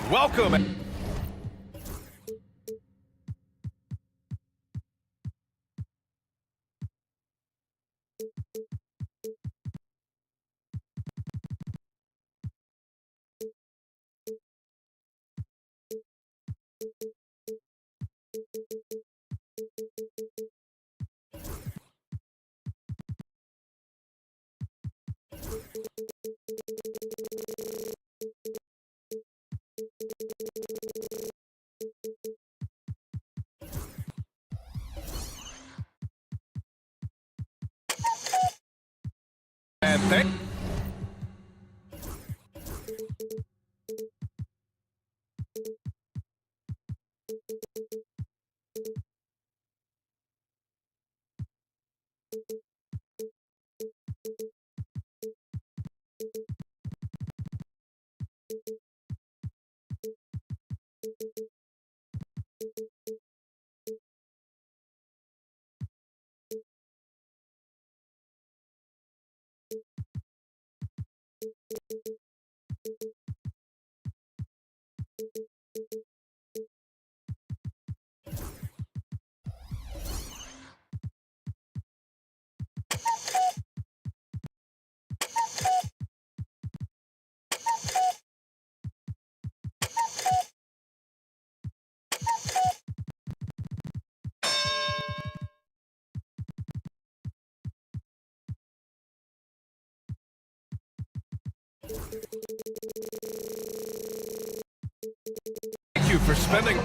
welcome. And thank you for spending.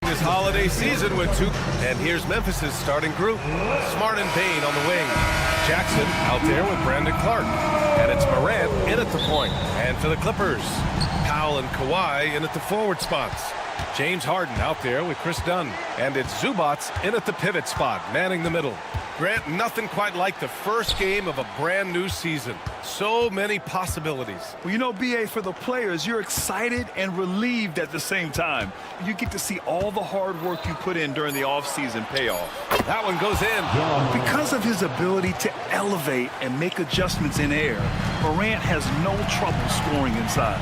This holiday season with two. And here's Memphis's starting group. Smart and Bain on the wing. Jackson out there with Brandon Clark. And it's Morant in at the point. And for the Clippers, Powell and Kawhi in at the forward spots. James Harden out there with Chris Dunn. And it's Zubats in at the pivot spot, manning the middle. Grant, nothing quite like the first game of a brand new season. So many possibilities. Well, you know, BA, for the players, you're excited and relieved at the same time. You get to see all the hard work you put in during the offseason pay off. That one goes in. Because of his ability to elevate and make adjustments in air, Morant has no trouble scoring inside.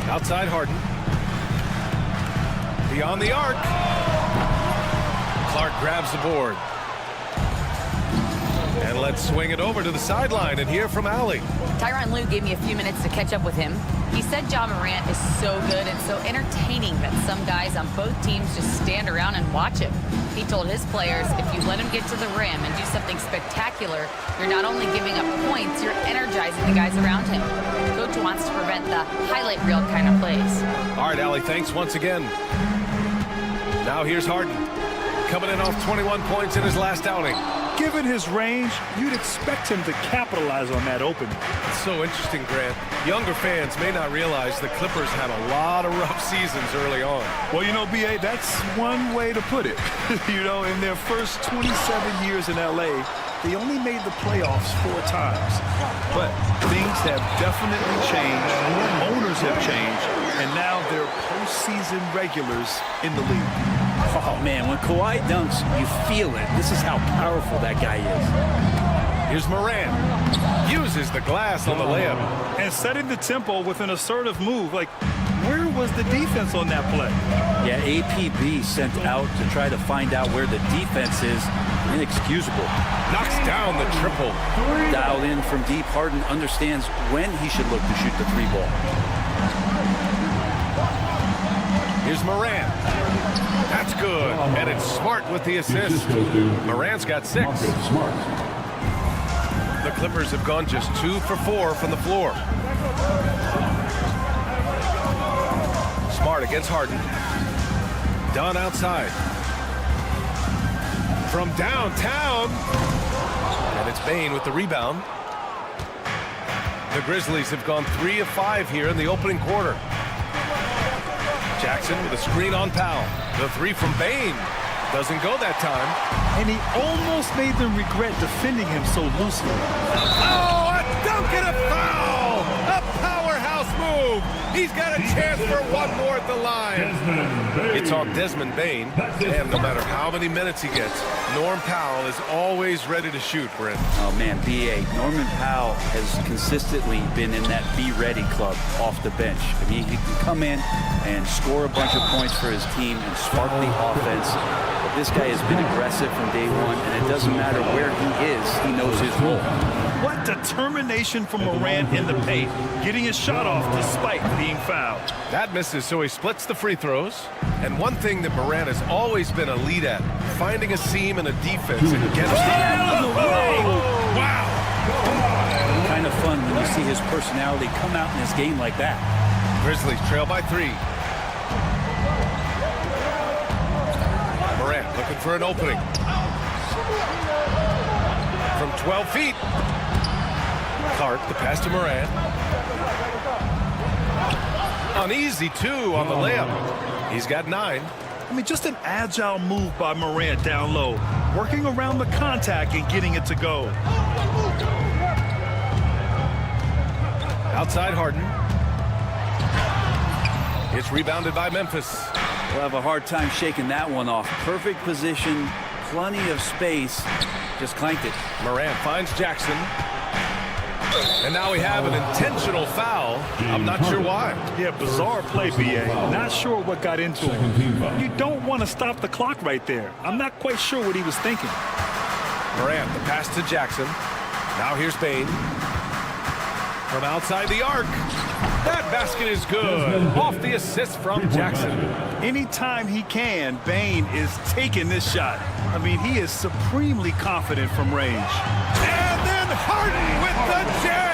Outside Harden. Beyond the arc. Clark grabs the board. And let's swing it over to the sideline and hear from Allie. Tyronn Lue gave me a few minutes to catch up with him. He said Ja Morant is so good and so entertaining that some guys on both teams just stand around and watch him. He told his players, if you let him get to the rim and do something spectacular, you're not only giving up points, you're energizing the guys around him. Coach wants to prevent the highlight reel kind of plays. All right, Allie, thanks once again. Now here's Harden. Coming in off 21 points in his last outing. Given his range, you'd expect him to capitalize on that opening. It's so interesting, Grant. Younger fans may not realize the Clippers had a lot of rough seasons early on. Well, you know, BA, that's one way to put it. You know, in their first 27 years in LA, they only made the playoffs 4 times. But things have definitely changed. Owners have changed. And now they're postseason regulars in the league. Oh, man, when Kawhi dunks, you feel it. This is how powerful that guy is. Here's Morant. Uses the glass on the layup. And setting the tempo with an assertive move. Like, where was the defense on that play? Yeah, APB sent out to try to find out where the defense is. Inexcusable. Knocks down the triple. Dialed in from deep. Harden understands when he should look to shoot the 3-ball. Here's Morant. That's good. And it's Smart with the assist. Morant's got 6. The Clippers have gone just 2 for 4 from the floor. Smart against Harden. Dunn outside. From downtown. And it's Bain with the rebound. The Grizzlies have gone 3 of 5 here in the opening quarter. Jackson with a screen on Powell. The 3 from Bain. Doesn't go that time. And he almost made them regret defending him so loosely. Oh, a dunk and a foul! A powerhouse move! He's got a chance for one more at the line. It's on Desmond Bain, and no matter how many minutes he gets, Norm Powell is always ready to shoot, Brent. Oh, man, B.A. Norman Powell has consistently been in that be-ready club off the bench. I mean, he can come in and score a bunch of points for his team and spark the offense. But this guy has been aggressive from day one, and it doesn't matter where he is, he knows his role. What determination from Morant in the paint, getting his shot off despite being fouled. That misses, so he splits the free throws. And one thing that Morant has always been a lead at, finding a seam in a defense and getting out of the way. Wow! Kind of fun when you see his personality come out in his game like that. Grizzlies trail by 3. Morant looking for an opening. From 12 feet. Clark, the pass to Morant. Uneasy, too, on the layup. He's got 9. I mean, just an agile move by Morant down low, working around the contact and getting it to go. Outside Harden. It's rebounded by Memphis. We'll have a hard time shaking that one off. Perfect position, plenty of space. Just clanked it. Morant finds Jackson. And now we have an intentional foul. I'm not sure why. Yeah, bizarre play, B.A. Not sure what got into him. You don't want to stop the clock right there. I'm not quite sure what he was thinking. Morant, the pass to Jackson. Now here's Bain. From outside the arc. That basket is good. Off the assist from Jackson. Anytime he can, Bain is taking this shot. I mean, he is supremely confident from range. And then Harden with the jam.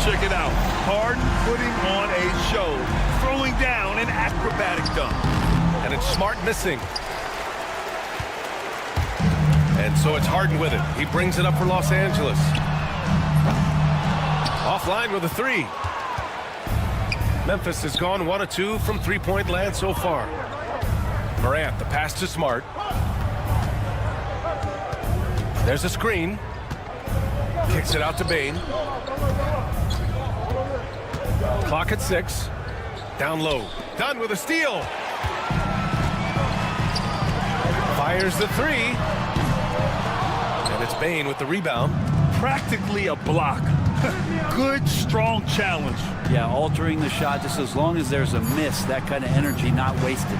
Check it out. Harden putting on a show, throwing down an acrobatic dunk. And it's Smart missing. And so it's Harden with it. He brings it up for Los Angeles. Offline with a 3. Memphis has gone 1 of 2 from three-point land so far. Morant, the pass to Smart. There's a screen. Kicks it out to Bain. Clock at 6. Down low. Done with a steal. Fires the 3. And it's Bain with the rebound. Practically a block. Good, strong challenge. Yeah, altering the shot just as long as there's a miss. That kind of energy not wasted.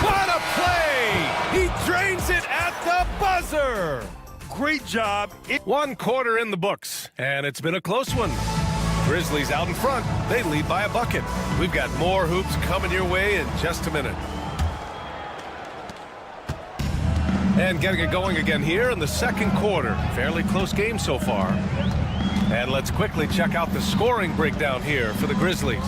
What a play! He drains it at the buzzer! Great job. 1 quarter in the books, and it's been a close one. Grizzlies out in front. They lead by a bucket. We've got more hoops coming your way in just a minute. And getting it going again here in the second quarter. Fairly close game so far. And let's quickly check out the scoring breakdown here for the Grizzlies.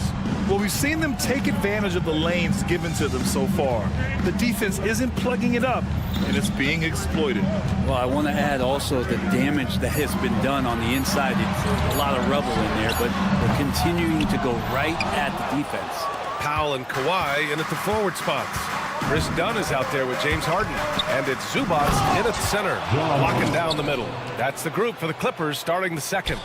Well, we've seen them take advantage of the lanes given to them so far. The defense isn't plugging it up, and it's being exploited. Well, I want to add also the damage that has been done on the inside. It's a lot of rubble in there, but we're continuing to go right at the defense. Powell and Kawhi in at the forward spots. Chris Dunn is out there with James Harden. And it's Zubac in at center, blocking down the middle. That's the group for the Clippers starting the second.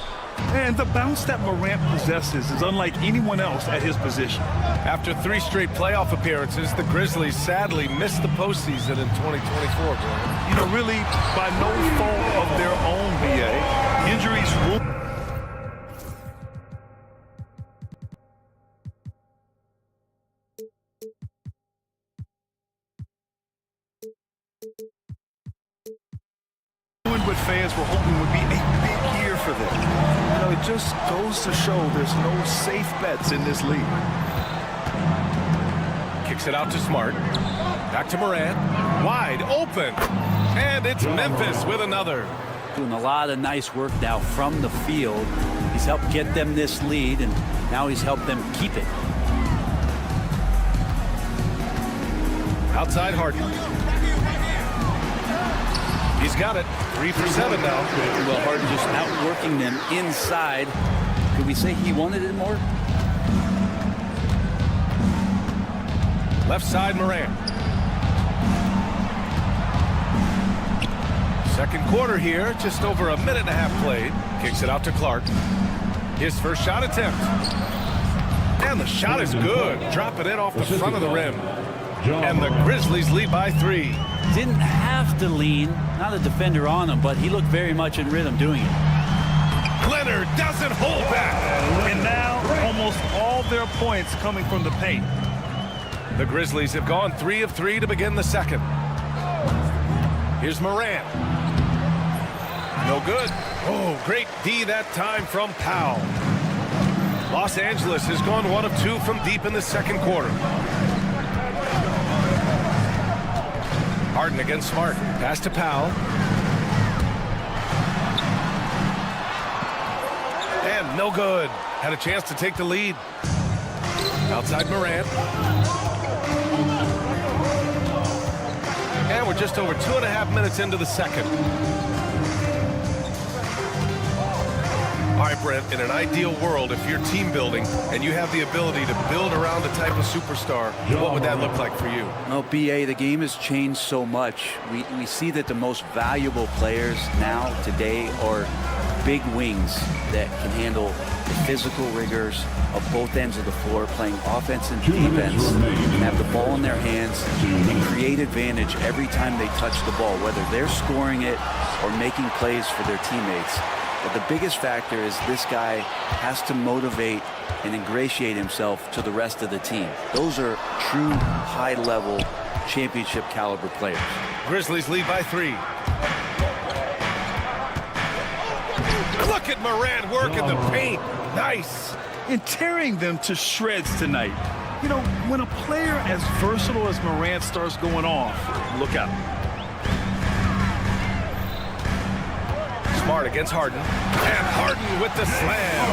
And the bounce that Morant possesses is unlike anyone else at his position. After 3 straight playoff appearances, the Grizzlies sadly missed the postseason in 2024, Brian. You know, really by no fault of their own, B.A. Injuries ruined. What fans were hoping would be a big year for them. You know, it just goes to show there's no safe bets in this league. Kicks it out to Smart. Back to Morant. Wide open. And it's Memphis with another. Doing a lot of nice work now from the field. He's helped get them this lead, and now he's helped them keep it. Outside Harden. He's got it. 3 for 7 now. Well, Harden just outworking them inside. Could we say he wanted it more? Left side, Morant. Second quarter here, just over a minute and a half played. Kicks it out to Clark. His first shot attempt. And the shot is good. Dropping it off the front of the rim. And the Grizzlies lead by 3. Didn't have to lean, not a defender on him, but he looked very much in rhythm doing it. Leonard doesn't hold back. And now almost all their points coming from the paint. The Grizzlies have gone 3 of 3 to begin the second. Here's Morant. No good. Oh, great D that time from Powell. Los Angeles has gone 1 of 2 from deep in the second quarter. Harden against Smart. Pass to Powell. And no good. Had a chance to take the lead. Outside Morant. And we're just over 2.5 minutes into the second. All right, Brent, in an ideal world, if you're team building and you have the ability to build around a type of superstar, what would that look like for you? Well, BA, the game has changed so much. We see that the most valuable players now, today, are big wings that can handle the physical rigors of both ends of the floor, playing offense and defense, and have the ball in their hands and create advantage every time they touch the ball, whether they're scoring it or making plays for their teammates. But the biggest factor is this guy has to motivate and ingratiate himself to the rest of the team. Those are true high-level championship caliber players. Grizzlies lead by 3. Look at Morant working the paint. Nice. And tearing them to shreds tonight. You know, when a player as versatile as Morant starts going off, look out. Smart against Harden. And Harden with the slam.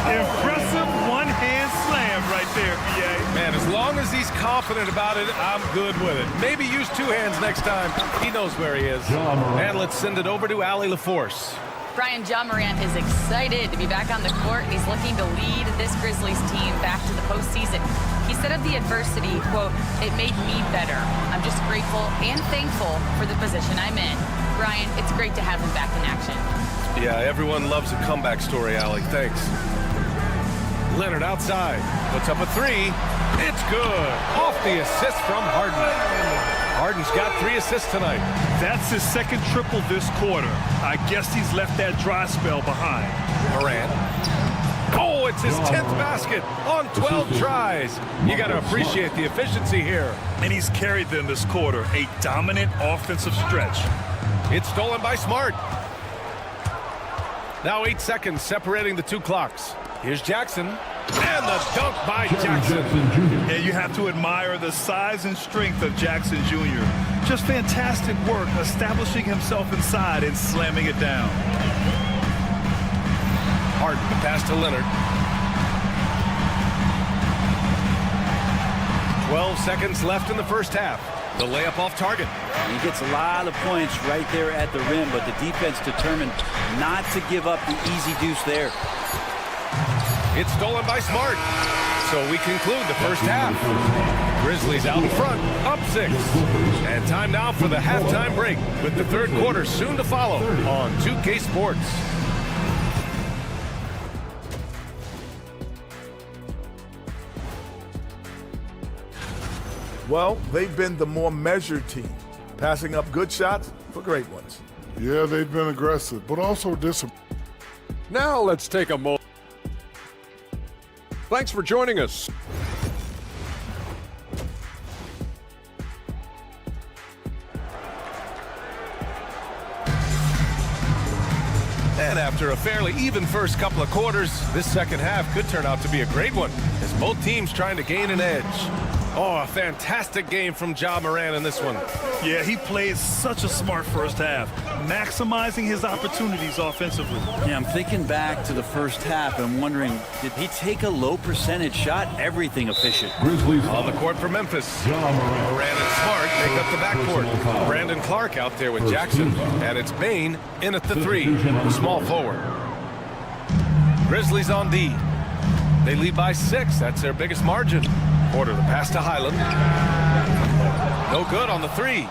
Impressive one-hand slam right there, BA. Man, as long as he's confident about it, I'm good with it. Maybe use 2 hands next time. He knows where he is. And let's send it over to Allie LaForce. Brian, John Morant is excited to be back on the court. He's looking to lead this Grizzlies team back to the postseason. He said of the adversity, quote, "It made me better. I'm just grateful and thankful for the position I'm in." Brian, it's great to have him back in action. Yeah, everyone loves a comeback story, Allie. Thanks. Leonard outside. Puts up a 3. It's good. Off the assist from Harden. Harden's got 3 assists tonight. That's his second triple this quarter. I guess he's left that dry spell behind. Morant. Oh, it's his 10th basket on 12 tries. You got to appreciate the efficiency here. And he's carried them this quarter, a dominant offensive stretch. It's stolen by Smart. Now 8 seconds separating the 2 clocks. Here's Jackson. And the dunk by Jackson. And you have to admire the size and strength of Jackson Jr. Just fantastic work establishing himself inside and slamming it down. Harden, the pass to Leonard. 12 seconds left in the first half. The layup off target. He gets a lot of points right there at the rim, but the defense determined not to give up the easy deuce there. It's stolen by Smart. So we conclude the first half. Grizzlies out in front, up 6. And time now for the halftime break with the third quarter soon to follow on 2K Sports. Well, they've been the more measured team, passing up good shots for great ones. Yeah, they've been aggressive, but also disciplined. Now let's take a moment. Thanks for joining us. And after a fairly even first couple of quarters, this second half could turn out to be a great one as both teams trying to gain an edge. Oh, a fantastic game from Ja Morant in this one. Yeah, he played such a smart first half, maximizing his opportunities offensively. Yeah, I'm thinking back to the first half and wondering, did he take a low percentage shot? Everything efficient. Grizzlies On the court for Memphis. Morant and Smart make up the backcourt. Brandon Clark out there with Jackson. And it's Bane in at the 3, the small forward. Grizzlies on D. They lead by 6. That's their biggest margin. Porter, the pass to Highland. No good on the 3.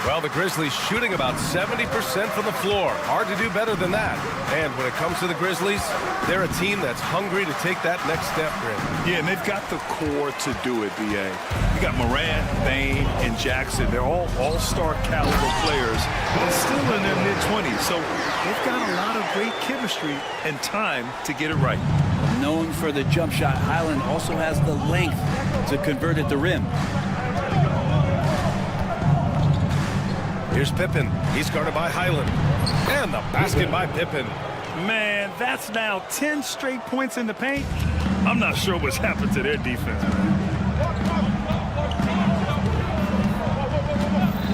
Well, the Grizzlies shooting about 70% from the floor. Hard to do better than that. And when it comes to the Grizzlies, they're a team that's hungry to take that next step, Grim. Yeah, and they've got the core to do it, B.A. You got Morant, Bane, and Jackson. They're all all-star caliber players and still in their mid-20s. So they've got a lot of great chemistry and time to get it right. Known for the jump shot, Highland also has the length to convert at the rim. Here's Pippen. He's guarded by Highland. And the basket by Pippen. Man, that's now 10 straight points in the paint. I'm not sure what's happened to their defense, man.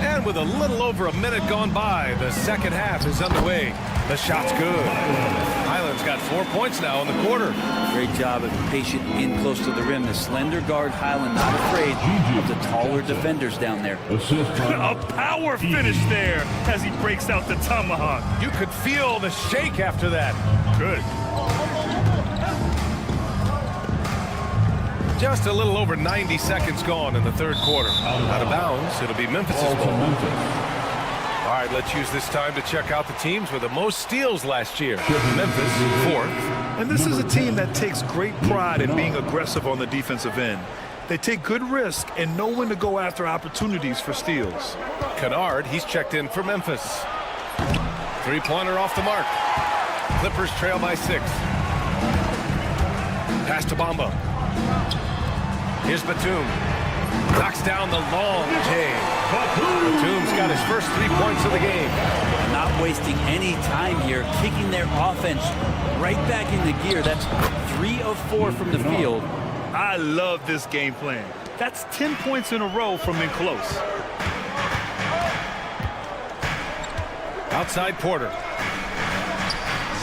And with a little over a minute gone by, the second half is underway. The shot's good. Highland's got 4 points now in the quarter. Great job of patient in close to the rim. The slender guard Highland not afraid of the taller defenders down there. A power finish there as he breaks out the tomahawk. You could feel the shake after that. Good. Just a little over 90 seconds gone in the third quarter. Out of bounds, it'll be Memphis' ball. All right, let's use this time to check out the teams with the most steals last year. Memphis, 4th. And this is a team that takes great pride in being aggressive on the defensive end. They take good risk and know when to go after opportunities for steals. Kennard, he's checked in for Memphis. Three-pointer off the mark. Clippers trail by 6. Pass to Bamba. Here's Batum. Knocks down the long J. Batum's got his first 3 points of the game. Not wasting any time here, kicking their offense right back into gear. That's 3 of 4 from the field. I love this game plan. That's 10 points in a row from in close. Outside Porter.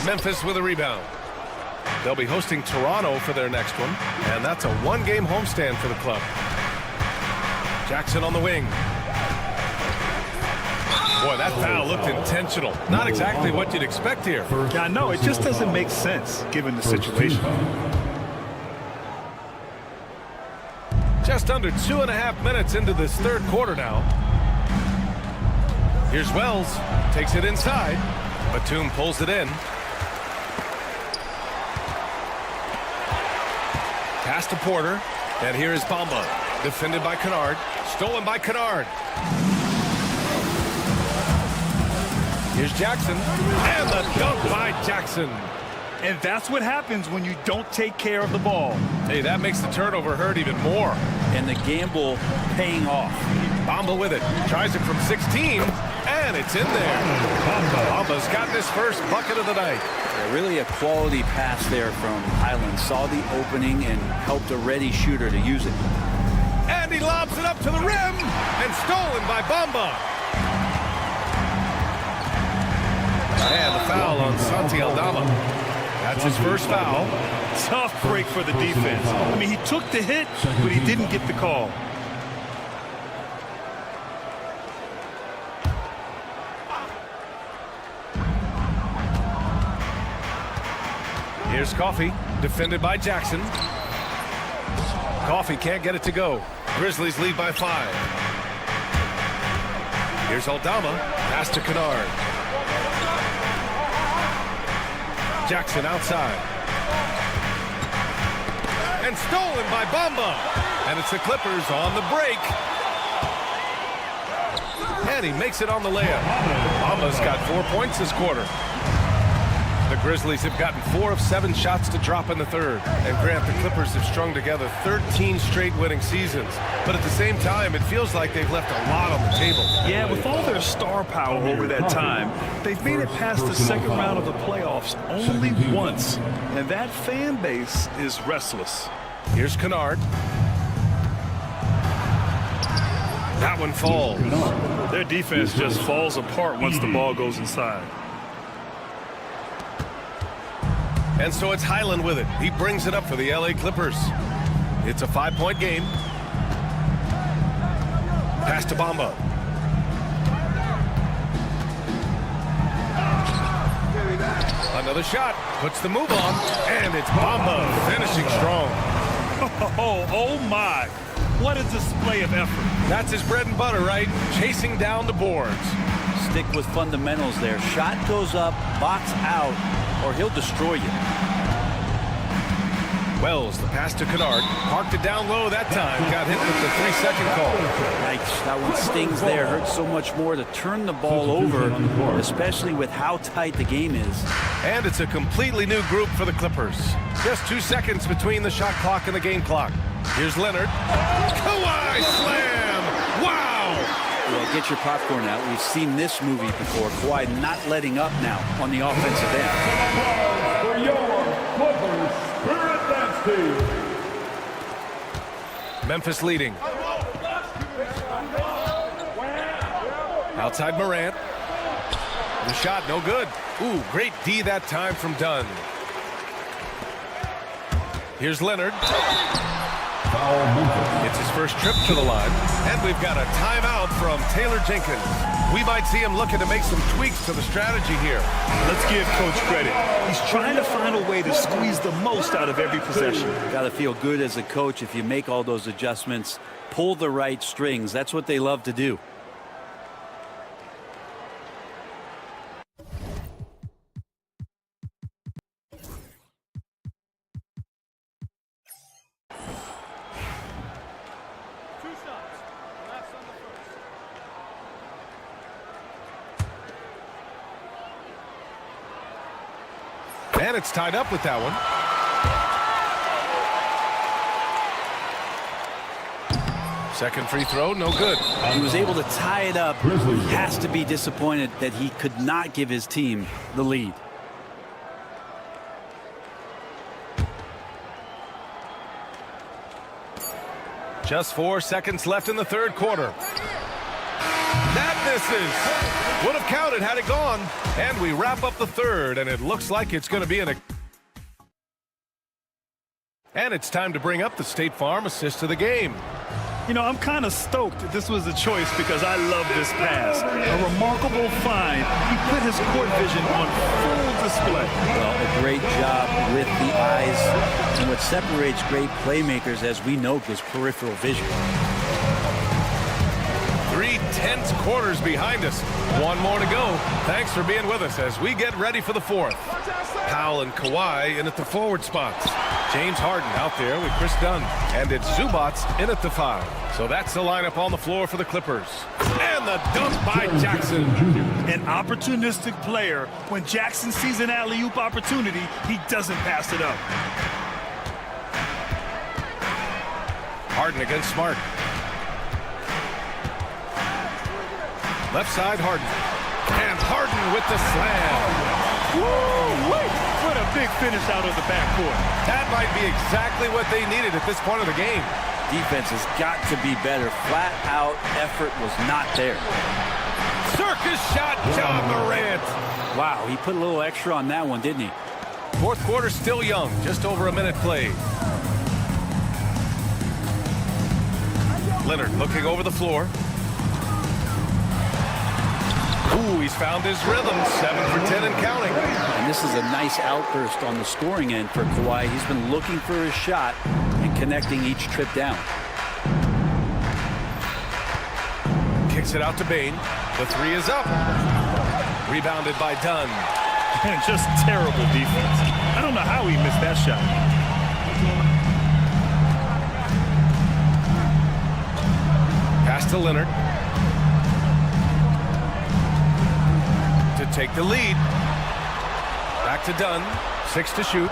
Memphis with a rebound. They'll be hosting Toronto for their next one, and that's a one-game homestand for the club. Jackson on the wing. Boy, that foul looked intentional. Not exactly what you'd expect here. Yeah, I know. It just doesn't make sense given the situation. Just under 2.5 minutes into this third quarter now. Here's Wells. Takes it inside. Batum pulls it in. Pass to Porter. And here is Bamba. Defended by Kennard. Stolen by Kennard. Here's Jackson. And the dunk by Jackson. And that's what happens when you don't take care of the ball. Hey, that makes the turnover hurt even more. And the gamble paying off. Bamba with it. Tries it from 16. And it's in there. Bamba's got this first bucket of the night. Yeah, really a quality pass there from Highland. Saw the opening and helped a ready shooter to use it. And he lobs it up to the rim. And stolen by Bamba. And the foul on Santi Aldama. That's his first foul. Tough break for the defense. I mean, he took the hit, but he didn't get the call. Here's Coffey, defended by Jackson. Coffey can't get it to go. Grizzlies lead by 5. Here's Aldama, pass to Kennard. Jackson outside. And stolen by Bamba. And it's the Clippers on the break. And he makes it on the layup. Bamba's got 4 points this quarter. The Grizzlies have gotten 4 of 7 shots to drop in the third. And Grant, the Clippers have strung together 13 straight winning seasons. But at the same time, it feels like they've left a lot on the table. Yeah, with all their star power over that time, they've made it past the second round of the playoffs only once. And that fan base is restless. Here's Kennard. That one falls. Their defense just falls apart once the ball goes inside. And so it's Highland with it. He brings it up for the LA Clippers. It's a 5-point game. Pass to Bamba. Another shot. Puts the move on. And it's Bamba finishing strong. Oh my. What a display of effort. That's his bread and butter, right? Chasing down the boards. Stick with fundamentals there. Shot goes up, box out, or he'll destroy you. Wells, the pass to Kennard. Parked it down low that time. Got hit with the 3-second call. Yikes, that one stings there. Hurts so much more to turn the ball over, especially with how tight the game is. And it's a completely new group for the Clippers. Just 2 seconds between the shot clock and the game clock. Here's Leonard. Kawhi slam! Wow! Well, get your popcorn out. We've seen this movie before. Kawhi not letting up now on the offensive end. For your Clippers Spirit Dance Team. Memphis leading. Outside Morant. The shot, no good. Ooh, great D that time from Dunn. Here's Leonard. It's his first trip to the line. And we've got a timeout from Taylor Jenkins. We might see him looking to make some tweaks to the strategy here. Let's give Coach credit. He's trying to find a way to squeeze the most out of every possession. Got to feel good as a coach if you make all those adjustments, pull the right strings. That's what they love to do. And it's tied up with that one. Second free throw, no good. He was able to tie it up. He has to be disappointed that he could not give his team the lead. Just 4 seconds left in the third quarter. That misses. Would have counted had it gone. And we wrap up the third, and it looks like it's going to be And it's time to bring up the State Farm assist of the game. You know, I'm kind of stoked that this was a choice because I love this pass. A remarkable find. He put his court vision on full display. Well, a great job with the eyes. And what separates great playmakers, as we know, is peripheral vision. 3 tense quarters behind us. One more to go. Thanks for being with us as we get ready for the fourth. Powell and Kawhi in at the forward spots. James Harden out there with Chris Dunn. And it's Zubac in at the 5. So that's the lineup on the floor for the Clippers. And the dunk by Jackson. An opportunistic player. When Jackson sees an alley-oop opportunity, he doesn't pass it up. Harden against Smart. Left side, Harden. And Harden with the slam. Woo-wee! What a big finish out of the backcourt. That might be exactly what they needed at this point of the game. Defense has got to be better. Flat out effort was not there. Circus shot, John Morant. Wow, he put a little extra on that one, didn't he? Fourth quarter still young, just over a minute played. Leonard looking over the floor. Ooh, he's found his rhythm. 7 for 10 and counting. And this is a nice outburst on the scoring end for Kawhi. He's been looking for his shot and connecting each trip down. Kicks it out to Bane. The 3 is up. Rebounded by Dunn. And just terrible defense. I don't know how he missed that shot. Pass to Leonard. To take the lead. Back to Dunn. 6 to shoot.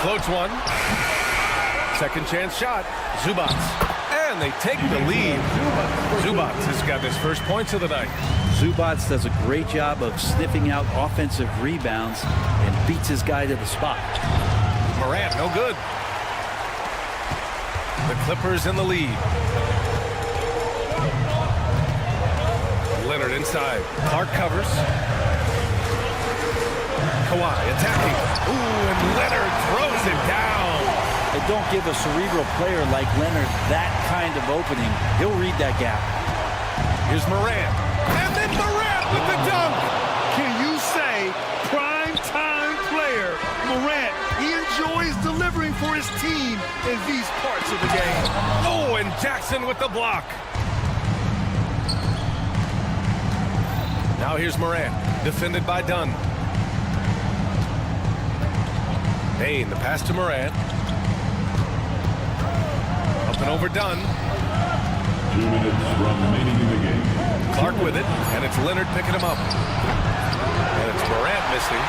Floats one. Second chance shot. Zubac. And they take the lead. Zubac has got his first points of the night. Zubac does a great job of sniffing out offensive rebounds and beats his guy to the spot. Morant, no good. The Clippers in the lead. Leonard inside. Clark covers. Kawhi attacking. Ooh, and Leonard throws it down. They don't give a cerebral player like Leonard that kind of opening. He'll read that gap. Here's Morant. And then Morant with the dunk. Can you say prime time player Morant? He enjoys delivering for his team in these parts of the game. Oh, and Jackson with the block. Now here's Morant, defended by Dunn. Payne, the pass to Morant. Up and over Dunn. 2 minutes remaining in the game. Clark with it, and it's Leonard picking him up. And it's Morant missing.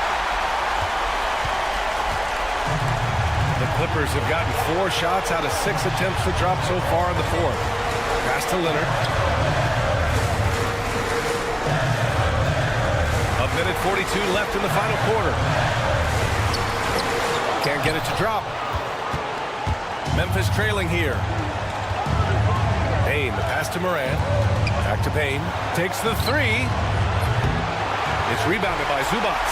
The Clippers have gotten 4 shots out of 6 attempts to drop so far in the fourth. Pass to Leonard. A minute 42 left in the final quarter. Can't get it to drop. Memphis trailing here. Payne, the pass to Morant. Back to Payne. Takes the 3. It's rebounded by Zubac.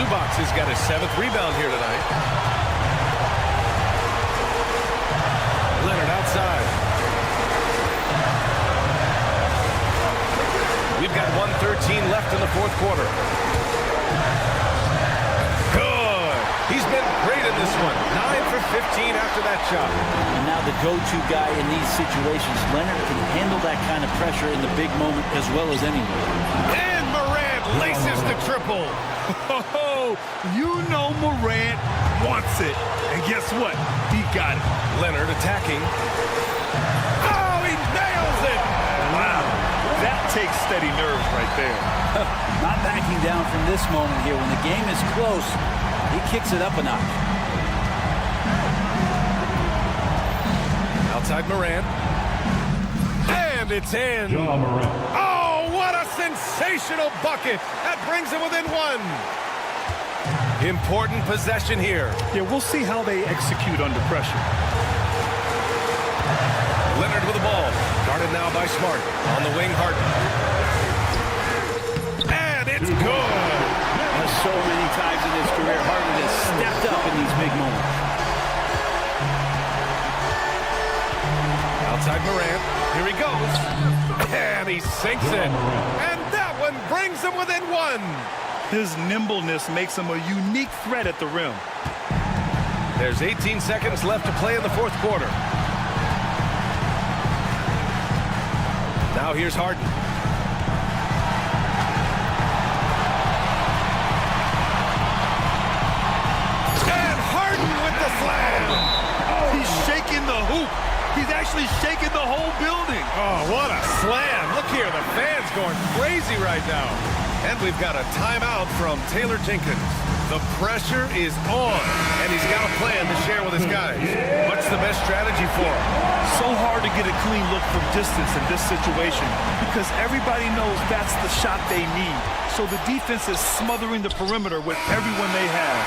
Zubac has got his 7th rebound here tonight. Leonard outside. We've got 1:13 left in the fourth quarter. Good. He's been great in this one. 9 for 15 after that shot. And now the go-to guy in these situations. Leonard can handle that kind of pressure in the big moment as well as anyone. And Morant laces the triple. Oh, you know Morant wants it. And guess what? He got it. Leonard attacking. Oh, he nails it. Wow. That takes steady nerves right there. Not backing down from this moment here. When the game is close, he kicks it up a notch. Outside Morant. And it's in. Ja Morant. Oh, what a sensational bucket. That brings it within 1. Important possession here. Yeah, we'll see how they execute under pressure. Leonard with the ball. Guarded now by Smart. On the wing, Harden. And it's good. So many times in his career, Harden has stepped up in these big moments. Outside Morant. Here he goes. And he sinks it. And that one brings him within 1. His nimbleness makes him a unique threat at the rim. There's 18 seconds left to play in the fourth quarter. Now here's Harden. And Harden with the slam. He's shaking the hoop. He's actually shaking the whole building. Oh, what a slam. Look here, the fans going crazy right now. And we've got a timeout from Taylor Jenkins. The pressure is on, and he's got a plan to share with his guys. What's the best strategy for him? So hard to get a clean look from distance in this situation because everybody knows that's the shot they need. So the defense is smothering the perimeter with everyone they have.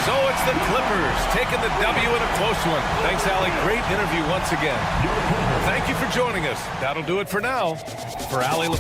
So it's the Clippers taking the W in a close one. Thanks, Allie. Great interview once again. Thank you for joining us. That'll do it for now. For Allie.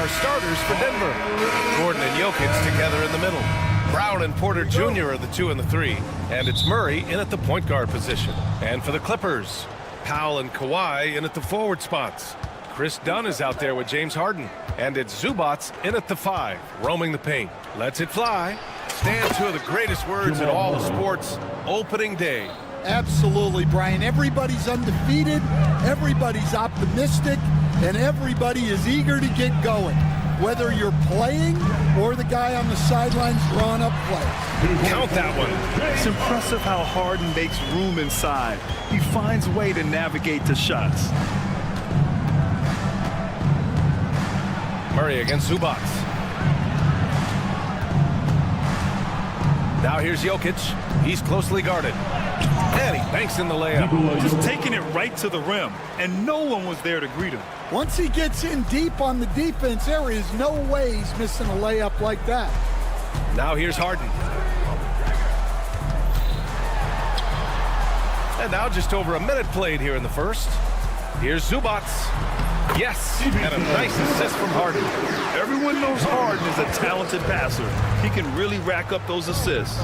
our starters for Denver. Gordon and Jokic together in the middle. Brown and Porter Jr. are the 2 and the 3. And it's Murray in at the point guard position. And for the Clippers, Powell and Kawhi in at the forward spots. Chris Dunn is out there with James Harden. And it's Zubats in at the 5, roaming the paint. Lets it fly. Stand 2 of the greatest words in all of sports. Opening day. Absolutely, Brian. Everybody's undefeated, everybody's optimistic, and everybody is eager to get going, whether you're playing or the guy on the sidelines drawing up plays. Count that one. It's impressive how Harden makes room inside. He finds a way to navigate the shots. Murray against Zubats. Now here's Jokic. He's closely guarded. And he banks in the layup. Just taking it right to the rim, and no one was there to greet him. Once he gets in deep on the defense, there is no way he's missing a layup like that. Now here's Harden. And now just over a minute played here in the first. Here's Zubats. Yes, and a nice assist from Harden. Everyone knows Harden is a talented passer. He can really rack up those assists.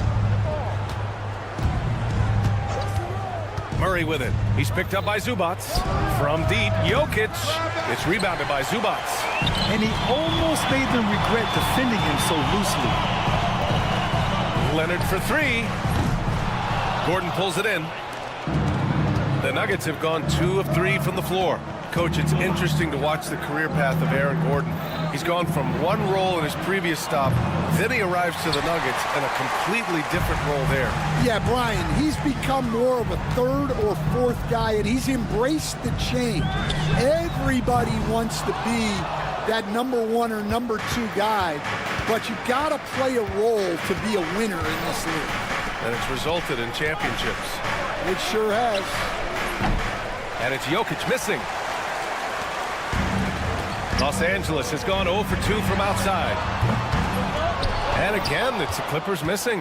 Murray with it. He's picked up by Zubats. From deep, Jokic. It's rebounded by Zubats. And he almost made them regret defending him so loosely. Leonard for 3. Gordon pulls it in. The Nuggets have gone 2 of 3 from the floor. Coach, it's interesting to watch the career path of Aaron Gordon. He's gone from one role in his previous stop, then he arrives to the Nuggets in a completely different role there. Yeah, Brian, he's become more of a 3rd or 4th guy, and he's embraced the change. Everybody wants to be that number 1 or number 2 guy, but you've got to play a role to be a winner in this league. And it's resulted in championships. It sure has. And it's Jokic missing. Los Angeles has gone 0 for 2 from outside. And again, it's the Clippers missing.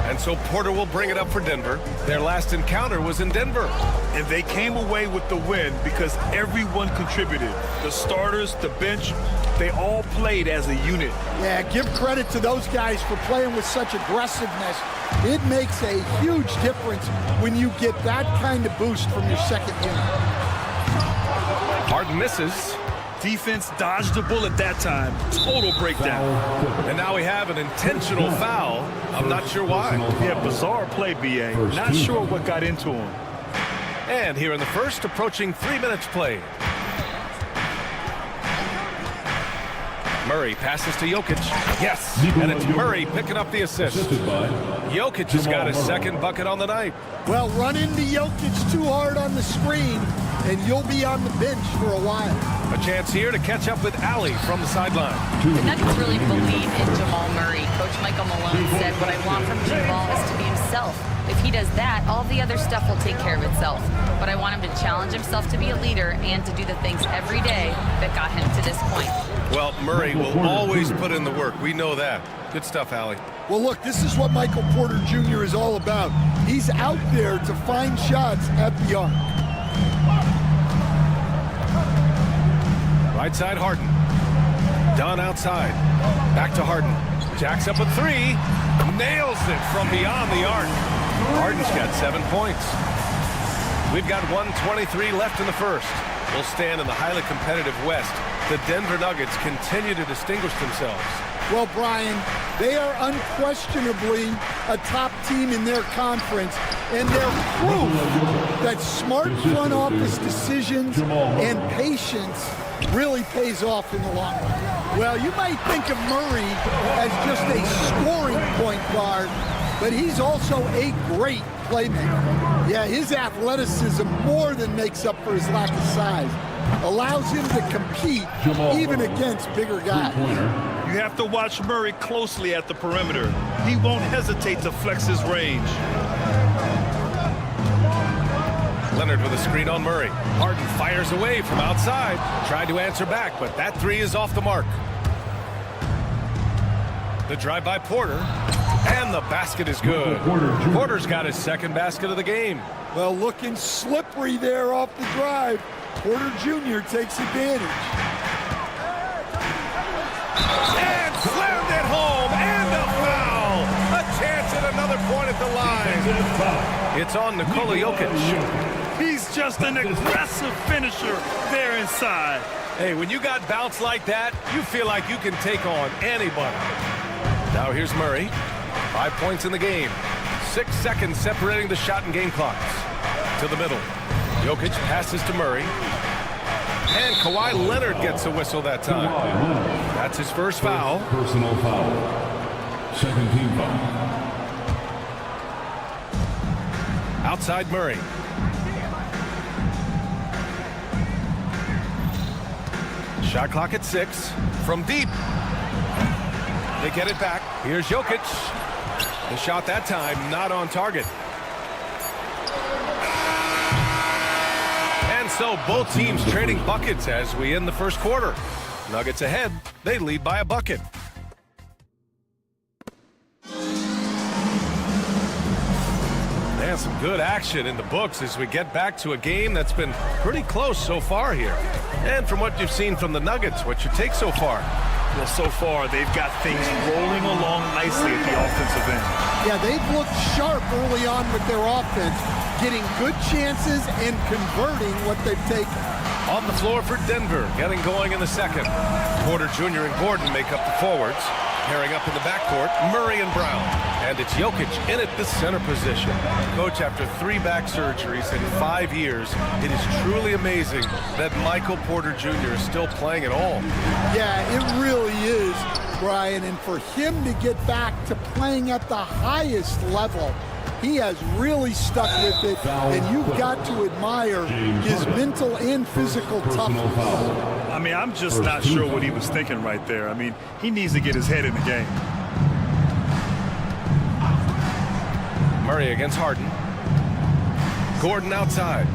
And so Porter will bring it up for Denver. Their last encounter was in Denver. And they came away with the win because everyone contributed. The starters, the bench, they all played as a unit. Yeah, give credit to those guys for playing with such aggressiveness. It makes a huge difference when you get that kind of boost from your second unit. Harden misses. Defense dodged the bullet that time. Total breakdown. And now we have an intentional foul. I'm not sure why. Yeah, bizarre play, B.A. Not sure what got into him. And here in the first, approaching 3 minutes played. Murray passes to Jokic. Yes, and it's Murray picking up the assist. Jokic has got his second bucket on the night. Well, run into Jokic too hard on the screen, and you'll be on the bench for a while. A chance here to catch up with Allie from the sideline. The Nuggets really believe in Jamal Murray. Coach Michael Malone said, what I want from Jamal is to be himself. If he does that, all the other stuff will take care of itself. But I want him to challenge himself to be a leader and to do the things every day that got him to this point. Well, Murray will always put in the work. We know that. Good stuff, Allie. Well, look, this is what Michael Porter Jr. is all about. He's out there to find shots at the arc. Right side, Harden. Dunn outside. Back to Harden. Jacks up a 3. Nails it from beyond the arc. Harden's got 7 points. We've got 1:23 left in the first. We'll stand in the highly competitive West. The Denver Nuggets continue to distinguish themselves. Well, Brian, they are unquestionably a top team in their conference, and they're proof that smart front office decisions and patience really pays off in the long run. Well, you might think of Murray as just a scoring point guard, but he's also a great playmaker. Yeah, his athleticism more than makes up for his lack of size. Allows him to compete even against bigger guys. You have to watch Murray closely at the perimeter. He won't hesitate to flex his range. Leonard with a screen on Murray. Harden fires away from outside. Tried to answer back, but that 3 is off the mark. The drive by Porter. And the basket is good. Porter's got his second basket of the game. Well, looking slippery there off the drive. Porter Jr. takes advantage. And slammed it home. And a foul. A chance at another point at the line. It's on Nikola Jokic. He's just an aggressive finisher there inside. Hey, when you got bounce like that, you feel like you can take on anybody. Now here's Murray. 5 points in the game. 6 seconds separating the shot and game clocks. To the middle. Jokic passes to Murray. And Kawhi Leonard gets a whistle that time. That's his first foul. Personal foul. Second team foul. Outside Murray. Shot clock at 6. From deep. They get it back. Here's Jokic. The shot that time not on target. And so both teams trading buckets as we end the first quarter. Nuggets ahead. They lead by a bucket. And some good action in the books as we get back to a game that's been pretty close so far here. And from what you've seen from the Nuggets, what's your take so far? Well, so far, they've got things rolling along nicely at the offensive end. Yeah, they've looked sharp early on with their offense, getting good chances and converting what they've taken. On the floor for Denver, getting going in the second. Porter Jr. and Gordon make up the forwards. Pairing up in the backcourt, Murray and Brown. And it's Jokic in at the center position. Coach, after 3 back surgeries in 5 years, it is truly amazing that Michael Porter Jr. is still playing at all. Yeah, it really is, Brian. And for him to get back to playing at the highest level, he has really stuck with it, and you've got to admire his mental and physical toughness. I mean, I'm just not sure what he was thinking right there. I mean, he needs to get his head in the game. Murray against Harden. Gordon outside.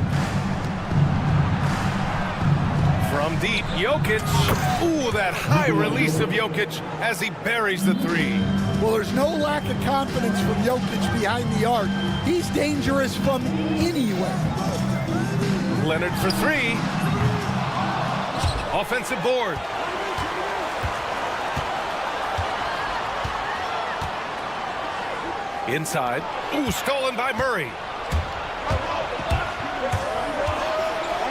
From deep, Jokic. Ooh, that high release of Jokic as he buries the 3. Well, there's no lack of confidence from Jokic behind the arc. He's dangerous from anywhere. Leonard for 3. Offensive board. Inside. Ooh, stolen by Murray.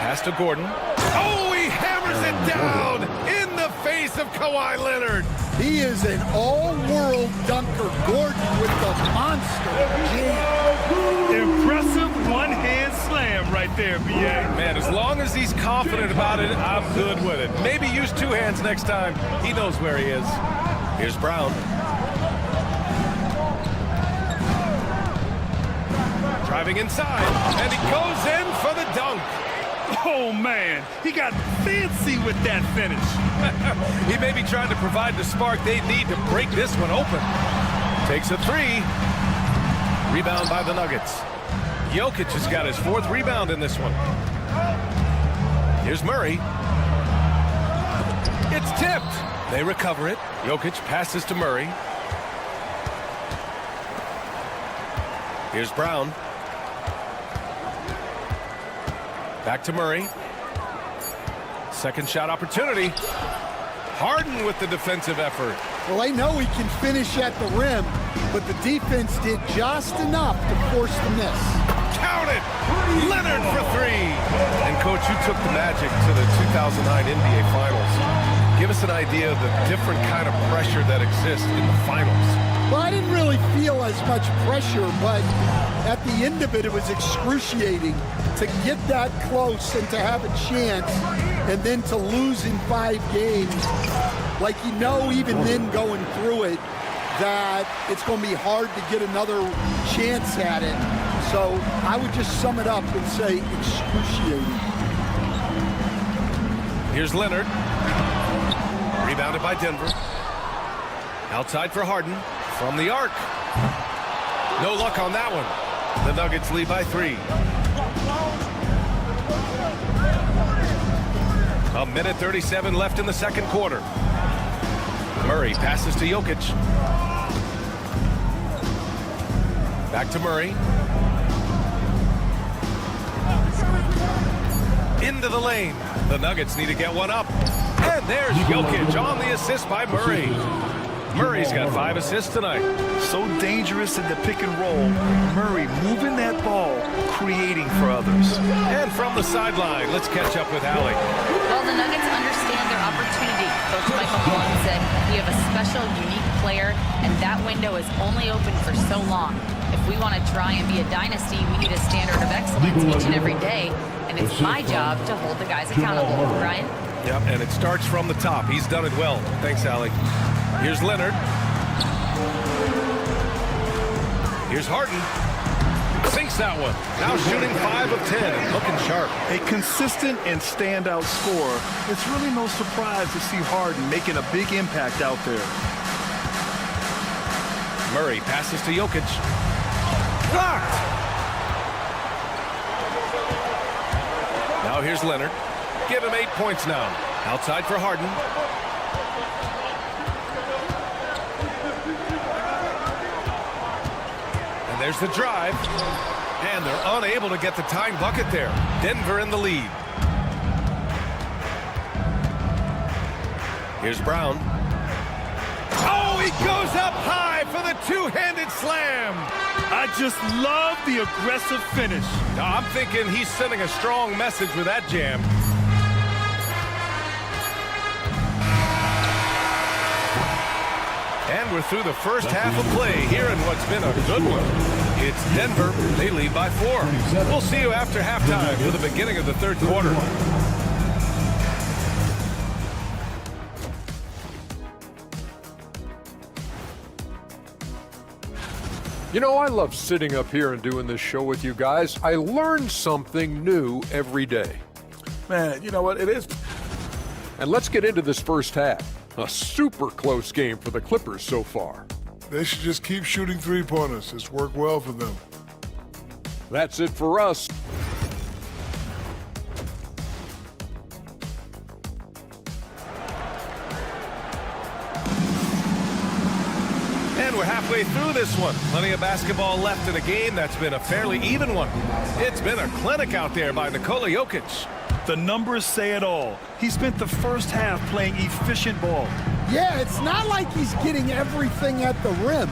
Pass to Gordon. Oh, he hammers it down in the face of Kawhi Leonard. He is an all-world dunker. Gordon with the monster jam. Impressive one-hand slam right there, B.A. Man, as long as he's confident about it, I'm good with it. Maybe use 2 hands next time. He knows where he is. Here's Brown. Driving inside, and he goes in for the dunk. Oh, man, he got fancy with that finish. He may be trying to provide the spark they need to break this one open. Takes a 3. Rebound by the Nuggets. Jokic has got his 4th rebound in this one. Here's Murray. It's tipped. They recover it. Jokic passes to Murray. Here's Brown. Back to Murray. Second shot opportunity. Harden with the defensive effort. Well, they know he can finish at the rim, but the defense did just enough to force the miss. Count it! Leonard for 3. And, Coach, you took the Magic to the 2009 NBA Finals. Give us an idea of the different kind of pressure that exists in the finals. Well, I didn't really feel as much pressure, but at the end of it, it was excruciating to get that close and to have a chance and then to lose in 5 games. Like, you know, even then going through it, that it's going to be hard to get another chance at it. So I would just sum it up and say excruciating. Here's Leonard. Rebounded by Denver. Outside for Harden. From the arc. No luck on that one. The Nuggets lead by 3. A minute 37 left in the second quarter. Murray passes to Jokic. Back to Murray. Into the lane. The Nuggets need to get one up. And there's Jokic on the assist by Murray. Murray's got 5 assists tonight. So dangerous in the pick and roll. Murray moving that ball, creating for others. And from the sideline, let's catch up with Allie. Well, the Nuggets understand their opportunity. Coach Michael Malone said, we have a special, unique player, and that window is only open for so long. If we want to try and be a dynasty, we need a standard of excellence each and every day, and it's my job to hold the guys accountable. Brian? Yep, and it starts from the top. He's done it well. Thanks, Allie. Here's Leonard. Here's Harden. Sinks that one. Now shooting 5 of 10 and looking sharp. A consistent and standout scorer. It's really no surprise to see Harden making a big impact out there. Murray passes to Jokic. Blocked! Now here's Leonard. Give him 8 points now. Outside for Harden. And there's the drive. And they're unable to get the tying bucket there. Denver in the lead. Here's Brown. Oh, he goes up high for the two-handed slam. I just love the aggressive finish. Now, I'm thinking he's sending a strong message with that jam. And we're through the first half of play here in what's been a good one. It's Denver. They lead by 4. We'll see you after halftime for the beginning of the third quarter. You know, I love sitting up here and doing this show with you guys. I learn something new every day. Man, you know what? It is. And let's get into this first half. A super close game for the Clippers so far. They should just keep shooting three-pointers. It's worked well for them. That's it for us. And we're halfway through this one. Plenty of basketball left in a game that's been a fairly even one. It's been a clinic out there by Nikola Jokic. The numbers say it all. He spent the first half playing efficient ball. Yeah, it's not like he's getting everything at the rim.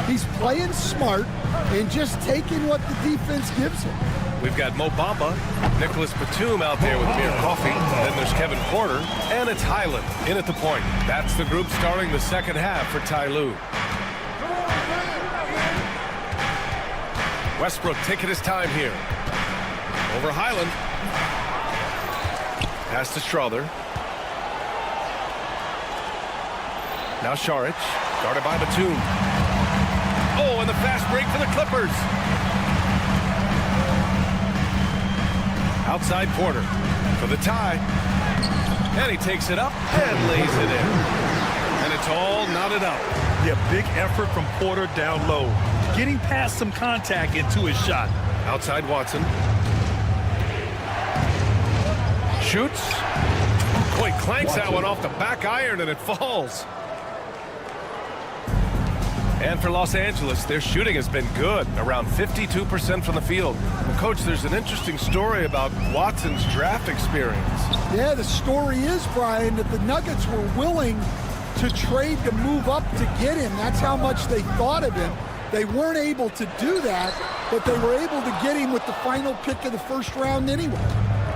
He's playing smart and just taking what the defense gives him. We've got Mo Bamba, Nicholas Batum out there with beer coffee. Then there's Kevin Porter, and it's Highland in at the point. That's the group starting the second half for SuperLu. Westbrook taking his time here. Over Highland. Pass to Strother. Now Šarić, guarded by Batum. Oh, and the fast break for the Clippers. Outside Porter for the tie. And he takes it up and lays it in. And it's all knotted up. Yeah, big effort from Porter down low. Getting past some contact into his shot. Outside Watson. Shoots. Oh, he clanks that one off the back iron and it falls. And for Los Angeles, their shooting has been good, around 52% from the field. Well, Coach, there's an interesting story about Watson's draft experience. Yeah, the story is, Brian, that the Nuggets were willing to trade to move up to get him. That's how much they thought of him. They weren't able to do that, but they were able to get him with the final pick of the first round anyway.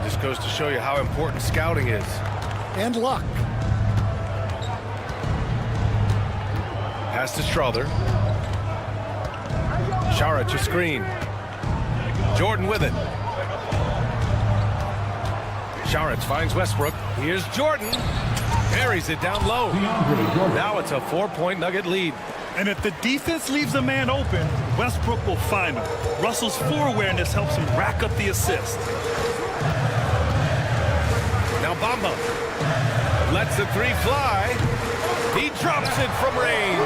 Just goes to show you how important scouting is. And luck. Pass to Strother. Šarić a screen. Jordan with it. Šarić finds Westbrook. Here's Jordan. Buries it down low. Now it's a 4-point Nugget lead. And if the defense leaves a man open, Westbrook will find him. Russell's floor awareness helps him rack up the assist. Now Bamba lets the three fly. He drops it from range.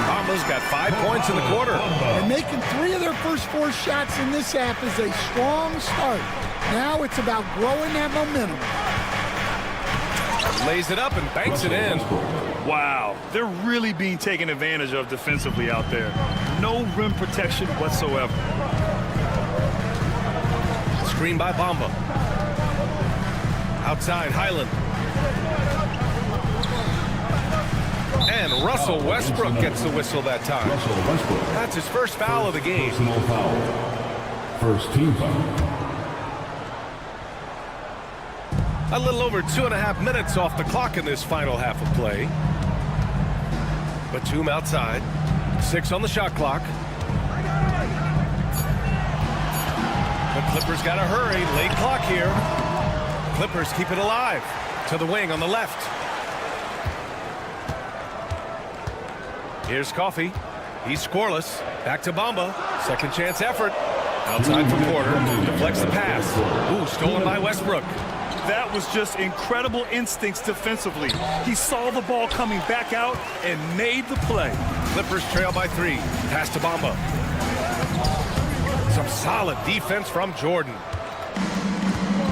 Bamba's got 5 points in the quarter. And making 3 of their first 4 shots in this half is a strong start. Now it's about growing that momentum. Lays it up and banks it in. Wow, they're really being taken advantage of defensively out there. No rim protection whatsoever. Screen by Bamba. Outside, Highland. And Russell Westbrook gets the whistle that time. That's his first foul of the game. Personal foul. First team foul. A little over 2.5 minutes off the clock in this final half of play. Batum outside. 6 on the shot clock. The Clippers got to hurry. Late clock here. Clippers keep it alive. To the wing on the left. Here's Coffey. He's scoreless. Back to Bamba. Second chance effort. Outside for Porter. Deflects the pass. Ooh, stolen by Westbrook. That was just incredible instincts defensively. He saw the ball coming back out and made the play. Clippers trail by 3. Pass to Bamba. Some solid defense from Jordan.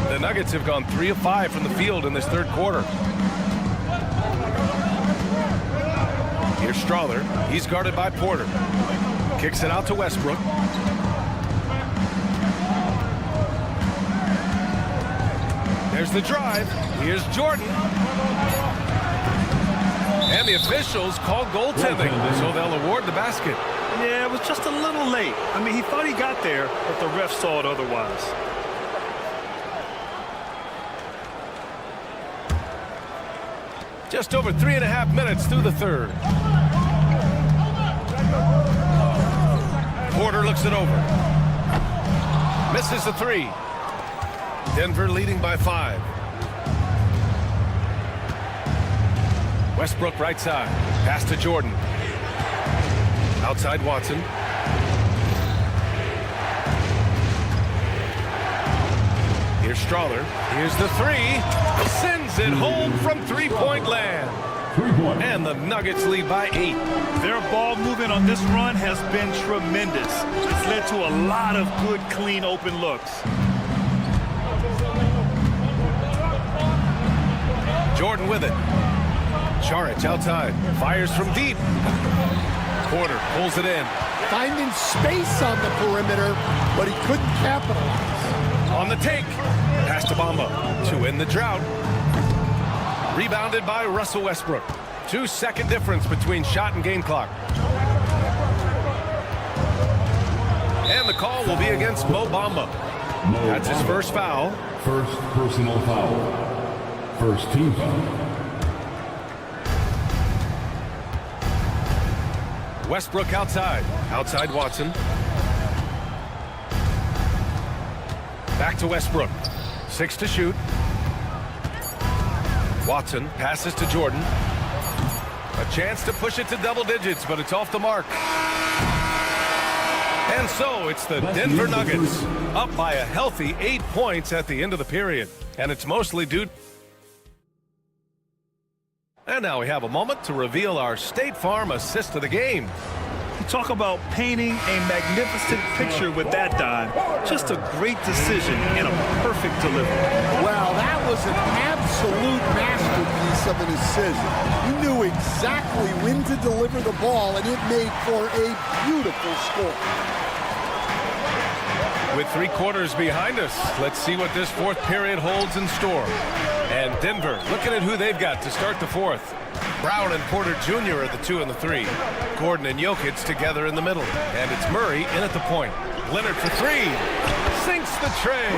The Nuggets have gone 3 of 5 from the field in this third quarter. Here's Strawther. He's guarded by Porter. Kicks it out to Westbrook. There's the drive. Here's Jordan. And the officials call goaltending, so they'll award the basket. Yeah, it was just a little late. I mean, he thought he got there, but the ref saw it otherwise. Just over 3.5 minutes through the third. Porter looks it over. Misses the 3. Denver leading by 5. Westbrook right side. Pass to Jordan. Outside Watson. Here's Strawther. Here's the 3. Sends it home from three-point land. And the Nuggets lead by 8. Their ball movement on this run has been tremendous. It's led to a lot of good, clean, open looks. Jordan with it. Charic outside. Fires from deep. Porter pulls it in. Finding space on the perimeter, but he couldn't capitalize. On the take. Pass to Bamba to end the drought. Rebounded by Russell Westbrook. 2-second difference between shot and game clock. And the call will be against Mo Bamba. That's his first foul. First personal foul. First team foul. Westbrook outside. Outside Watson. Back to Westbrook. 6 to shoot. Watson passes to Jordan. A chance to push it to double digits, but it's off the mark. And so it's the Denver Nuggets up by a healthy 8 points at the end of the period. And it's mostly due. And now we have a moment to reveal our State Farm assist of the game. You talk about painting a magnificent picture with that dime. Just a great decision and a perfect delivery. Well, that was an absolute masterpiece of an assist. He knew exactly when to deliver the ball, and it made for a beautiful score. With 3 quarters behind us, let's see what this fourth period holds in store. And Denver looking at who they've got to start the fourth. Brown and Porter Jr. are the 2 and the 3. Gordon and Jokic together in the middle. And it's Murray in at the point. Leonard for 3. Sinks the tray.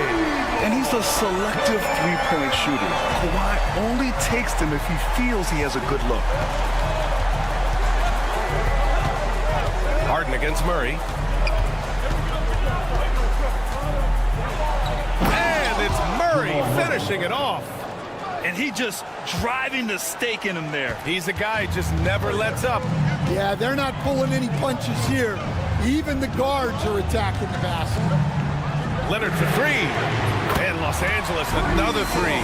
And he's a selective three-point shooter. Kawhi only takes them if he feels he has a good look. Harden against Murray. And it's Murray finishing it off. And he just driving the stake in him there. He's a guy who just never lets up. Yeah, they're not pulling any punches here. Even the guards are attacking the basket. Leonard for 3. And Los Angeles another 3.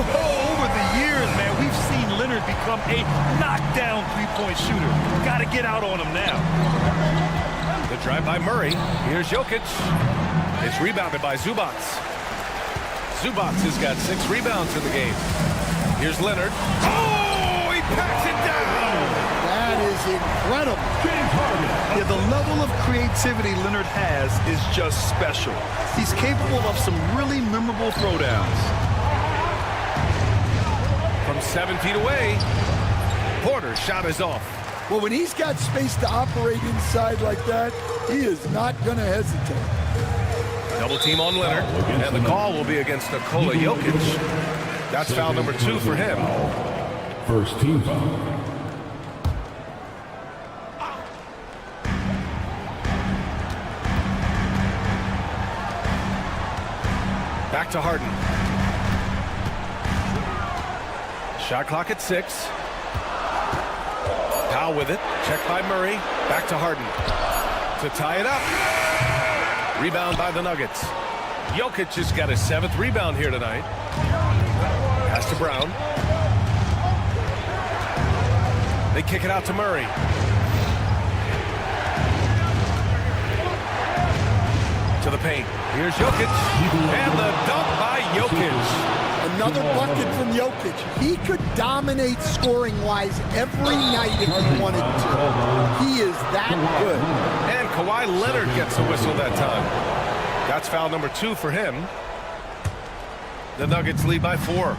Over the years, man, we've seen Leonard become a knockdown three-point shooter. Got to get out on him now. The drive by Murray. Here's Jokic. It's rebounded by Zubac. Zubac has got 6 rebounds in the game. Here's Leonard. Oh, he packs it down. That is incredible. Yeah, the level of creativity Leonard has is just special. He's capable of some really memorable throwdowns. 7 feet away. Porter's shot is off. Well, when he's got space to operate inside like that, he is not going to hesitate. Double team on Leonard, and the call will be against Nikola Jokic. That's foul number 2 for him. First team foul. Back to Harden. Shot clock at 6. Powell with it. Check by Murray. Back to Harden. To tie it up. Rebound by the Nuggets. Jokic has got his 7th rebound here tonight. Pass to Brown. They kick it out to Murray. To the paint. Here's Jokic. And the dunk by Jokic. Another bucket from Jokic. He could dominate scoring-wise every night if he wanted to. He is that good. And Kawhi Leonard gets the whistle that time. That's foul number 2 for him. The Nuggets lead by 4.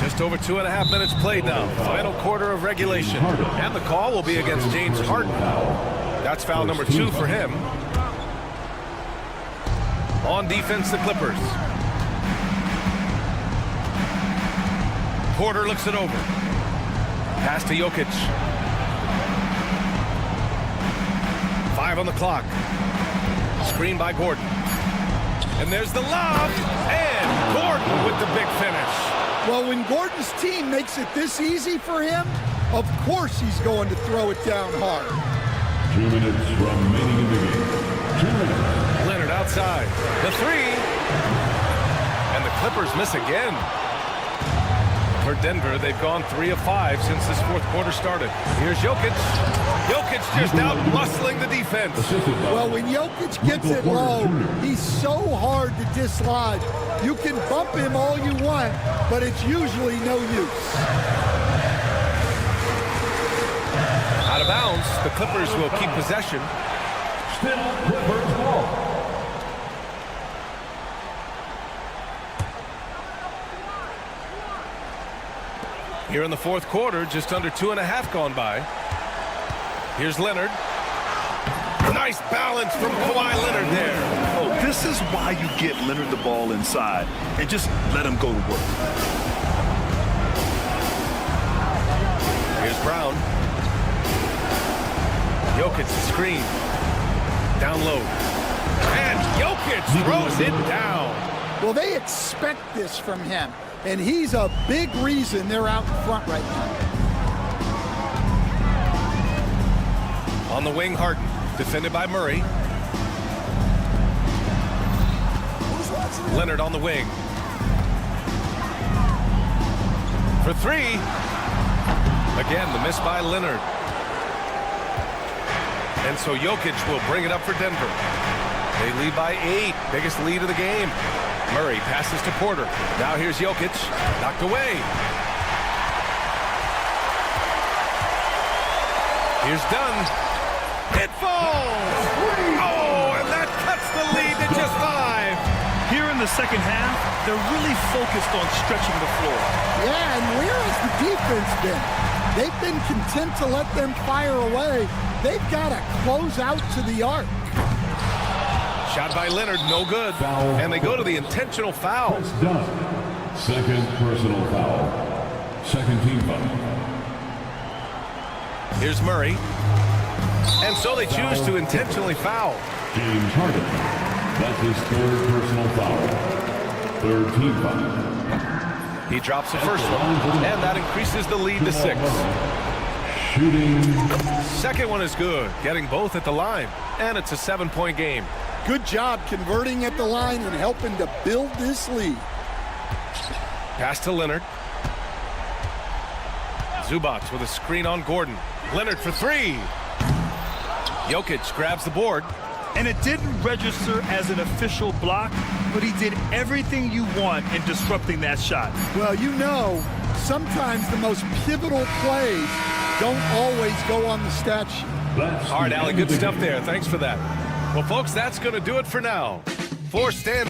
Just over 2.5 minutes played now. Final quarter of regulation. And the call will be against James Harden. That's foul number 2 for him. On defense, the Clippers. Porter looks it over. Pass to Jokic. 5 on the clock. Screen by Gordon. And there's the lob. And Gordon with the big finish. Well, when Gordon's team makes it this easy for him, of course he's going to throw it down hard. 2 minutes remaining in the game. 2 minutes. Leonard outside. The 3. And the Clippers miss again. For Denver, they've gone 3 of 5 since this 4th quarter started. Here's Jokic. Jokic just out muscling the defense. Well, when Jokic gets it low, he's so hard to dislodge. You can bump him all you want, but it's usually no use. Out of bounds, the Clippers will keep possession. Still Clippers ball. Here in the 4th quarter, just under 2.5 gone by. Here's Leonard. Nice balance from Kawhi Leonard there. Oh, this is why you get Leonard the ball inside and just let him go to work. Here's Brown. Jokic the screen. Down low. And Jokic throws it down. Well, they expect this from him, and he's a big reason they're out in front right now. On the wing, Harden. Defended by Murray. Leonard on the wing. For 3. Again, the miss by Leonard. And so Jokic will bring it up for Denver. They lead by 8. Biggest lead of the game. Murray passes to Porter. Now here's Jokic. Knocked away. Here's Dunn. It falls! Oh, and that cuts the lead to just 5. Here in the second half, they're really focused on stretching the floor. Yeah, and where has the defense been? They've been content to let them fire away. They've got to close out to the arc. Shot by Leonard, no good. Foul. And they go to the intentional foul. That's done. Second personal foul. Second team foul. Here's Murray. And so they choose to intentionally foul. James Harden. That's his 3rd personal foul. 3rd team foul. He drops the first one, and that increases the lead to 6. Shooting. Second one is good, getting both at the line, and it's a 7-point game. Good job converting at the line and helping to build this lead. Pass to Leonard. Zubac with a screen on Gordon. Leonard for 3. Jokic grabs the board. And it didn't register as an official block, but he did everything you want in disrupting that shot. Well, you know, sometimes the most pivotal plays don't always go on the stat sheet. All right, Allie, good stuff there. Thanks for that. Well, folks, that's going to do it for now. For Stan.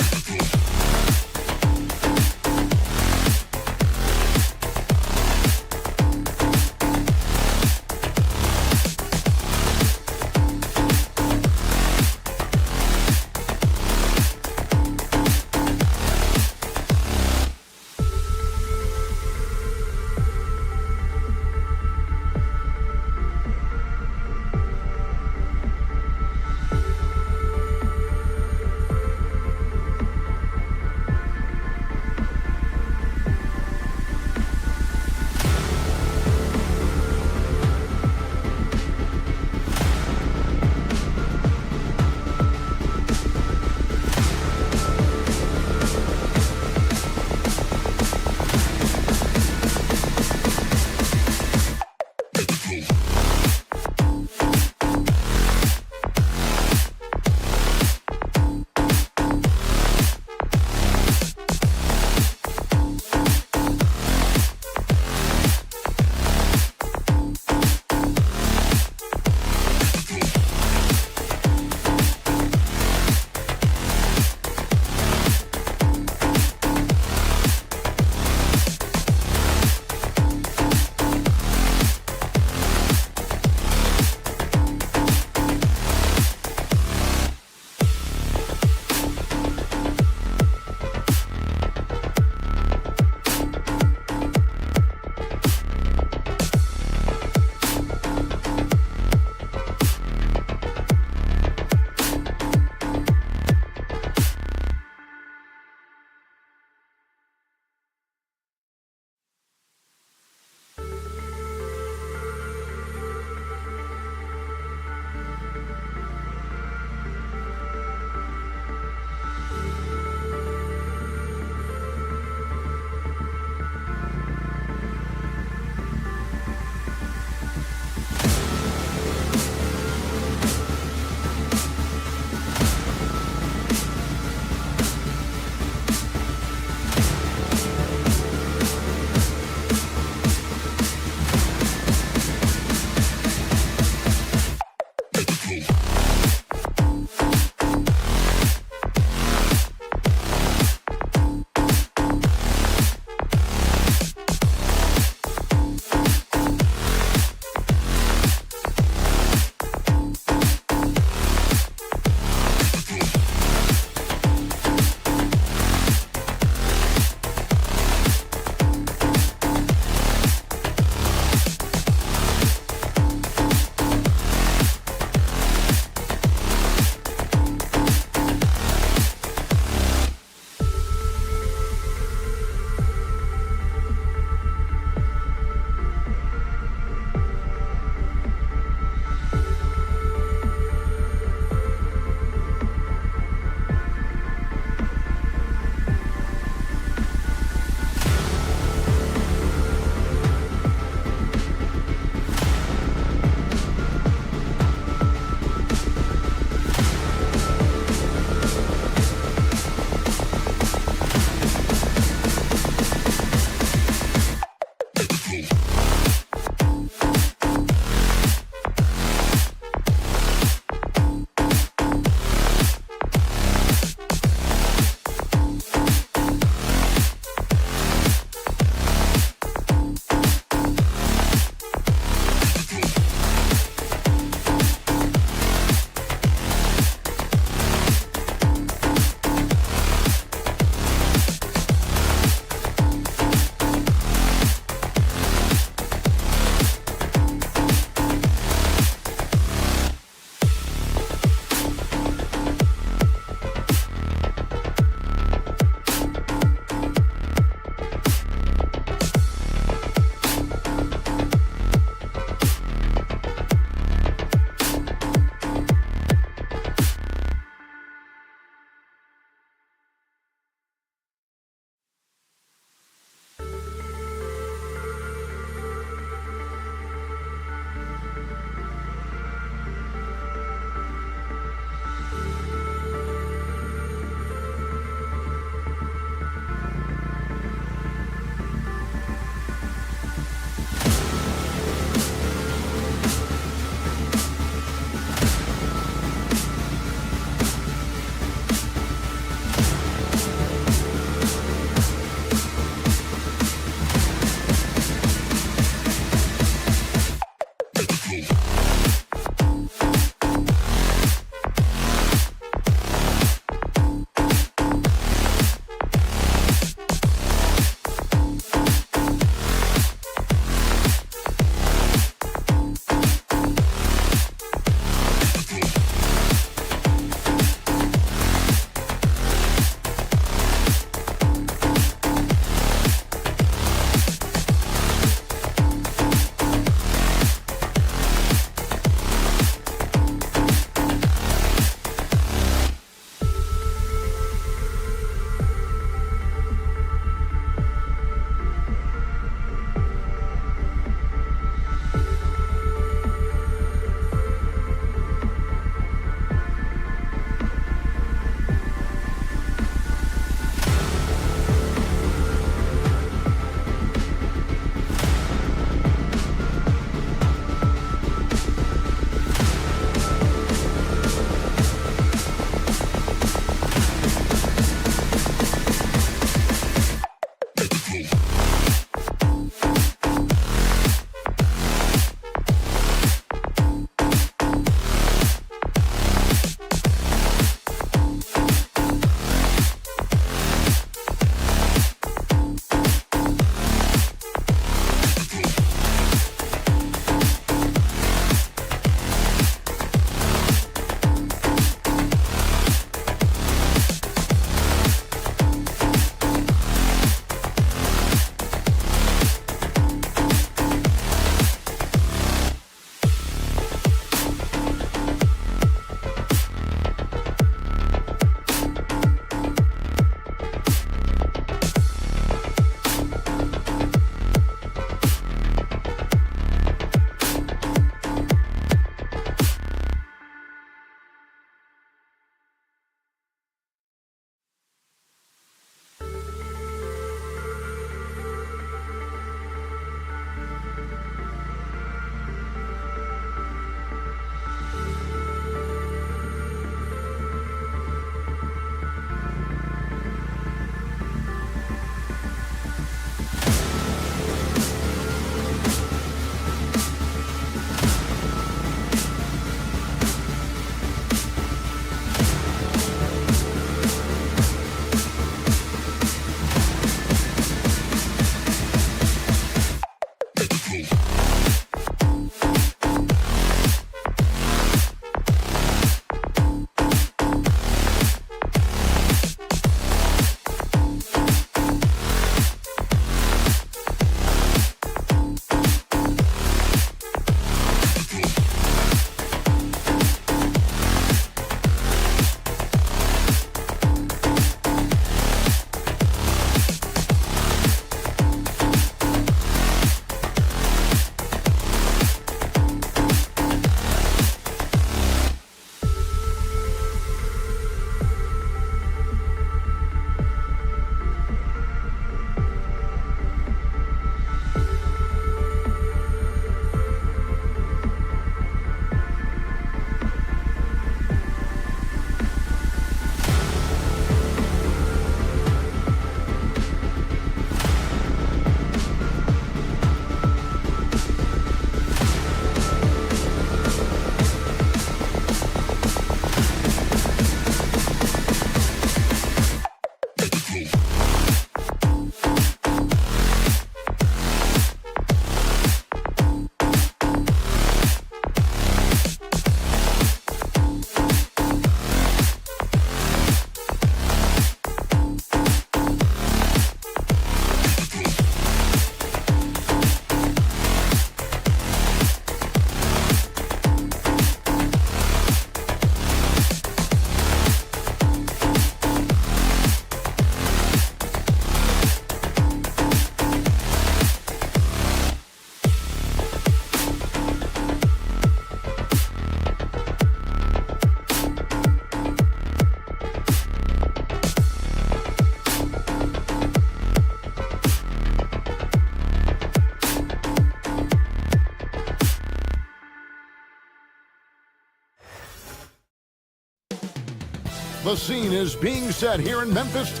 The scene is being set here in Memphis.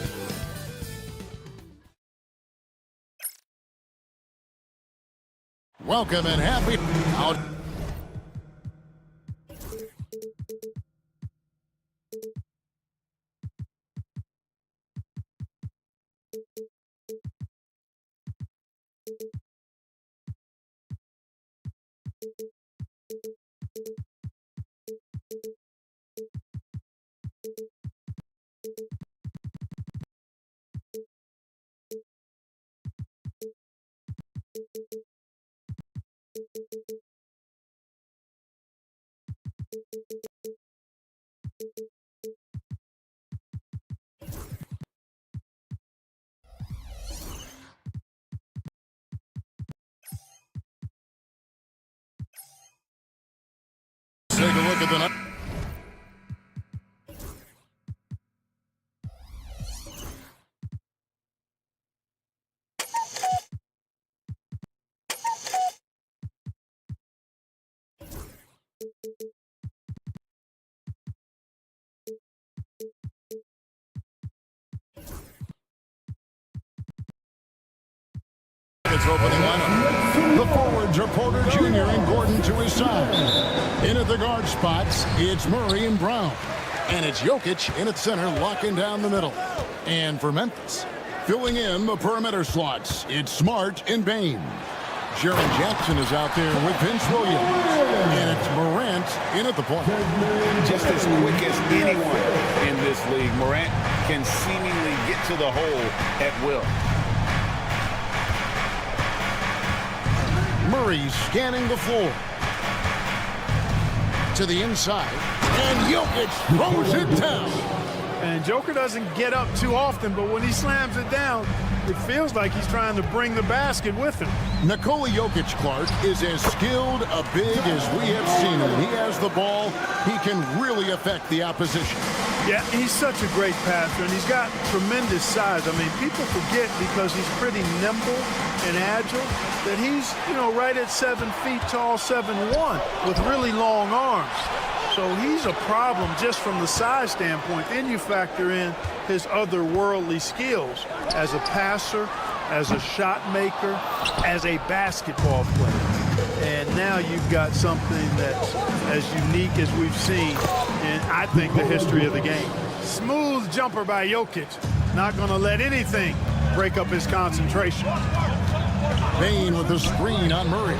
Welcome and happy out. Take a look at the opening lineup. The forwards are Porter Jr. and Gordon to his side. In at the guard spots, it's Murray and Brown. And it's Jokic in at center, locking down the middle. And for Memphis, filling in the perimeter slots, it's Smart and Bane. Jaren Jackson is out there with Vince Williams. And it's Morant in at the point. Just as quick as anyone in this league, Morant can seemingly get to the hole at will. Murray scanning the floor. To the inside. And Jokic throws it down. And Joker doesn't get up too often, but when he slams it down, it feels like he's trying to bring the basket with him. Nikola Jokic, Clark, is as skilled a big as we have seen him. He has the ball. He can really affect the opposition. Yeah, he's such a great passer, and he's got tremendous size. I mean, people forget because he's pretty nimble and agile that he's, right at 7 feet tall, 7'1", with really long arms. So he's a problem just from the size standpoint. Then you factor in his otherworldly skills as a passer, as a shot maker, as a basketball player. And now you've got something that's as unique as we've seen in, I think, the history of the game. Smooth jumper by Jokic. Not going to let anything break up his concentration. Bane with the screen on Murray.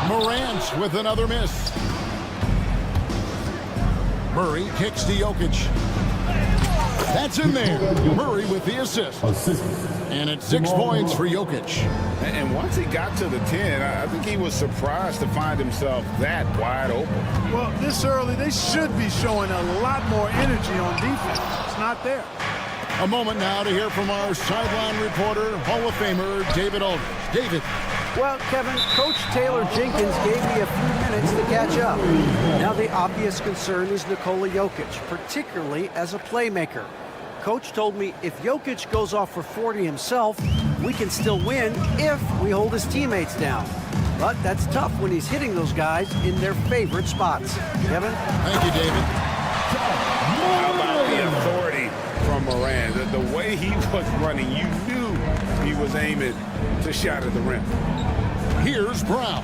Morant with another miss. Murray kicks to Jokic. That's in there. Murray with the assist. And it's 6 points for Jokic. And once he got to the 10, I think he was surprised to find himself that wide open. Well, this early, they should be showing a lot more energy on defense. It's not there. A moment now to hear from our sideline reporter, Hall of Famer David Aldridge. David. Well, Kevin, Coach Taylor Jenkins gave me a few minutes to catch up. Now the obvious concern is Nikola Jokic, particularly as a playmaker. Coach told me if Jokic goes off for 40 himself, we can still win if we hold his teammates down. But that's tough when he's hitting those guys in their favorite spots. Kevin? Thank you, David. How about the authority from Morant? The way he was running, you knew he was aiming to shot at the rim. Here's Brown.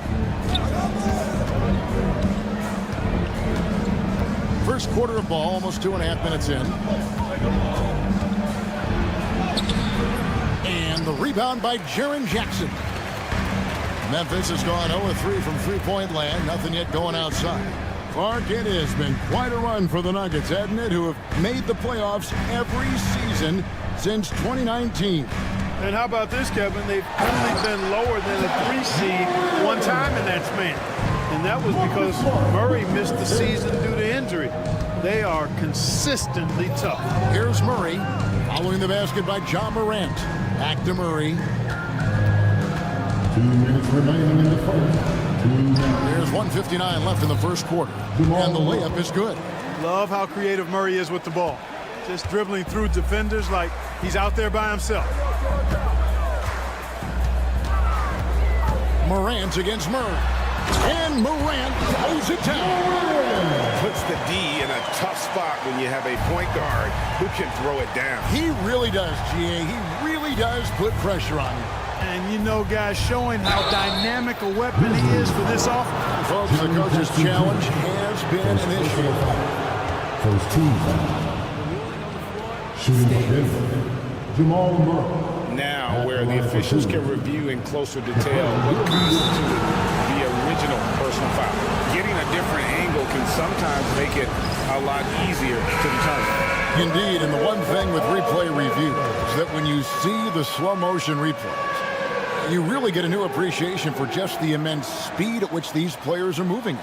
First quarter of ball, almost 2.5 minutes in. And the rebound by Jaren Jackson. Memphis has gone 0-3 from three-point land. Nothing yet going outside. Clark, it has been quite a run for the Nuggets, hasn't it, who have made the playoffs every season since 2019. And how about this, Kevin? They've only been lower than a 3 seed one time in that span. And that was because Murray missed the season due to injury. They are consistently tough. Here's Murray, following the basket by John Morant. Back to Murray. 2 minutes remaining in the first. There's 1:59 left in the first quarter. And the layup is good. Love how creative Murray is with the ball. Just dribbling through defenders like he's out there by himself. Morant against Murray. And Morant throws it down. Puts the D in a tough spot when you have a point guard who can throw it down. He really does, GA. He really does put pressure on him. And you know, guys, showing how dynamic a weapon he is for this offense. Folks, the coach's challenge has been initiated. First team foul. Shooting for Denver, Jamal Murray. Now, where the officials can review in closer detail what constituted the original personal foul. Getting a different angle can sometimes make it a lot easier to determine. Indeed, and the one thing with replay review is that when you see the slow motion replays, you really get a new appreciation for just the immense speed at which these players are moving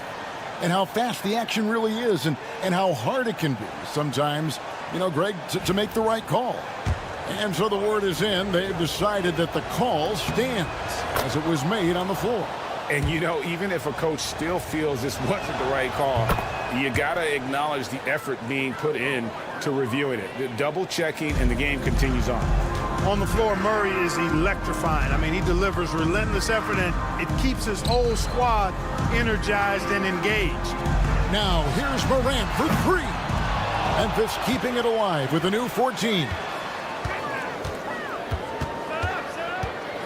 and how fast the action really is and how hard it can be sometimes, you know, Greg, to make the right call. And so the word is in. They've decided that the call stands as it was made on the floor. And, you know, even if a coach still feels this wasn't the right call, you got to acknowledge the effort being put in to reviewing it. The double checking, and the game continues on. On the floor, Murray is electrifying. I mean, he delivers relentless effort, and it keeps his whole squad energized and engaged. Now, here's Morant for three. Memphis keeping it alive with a new 14.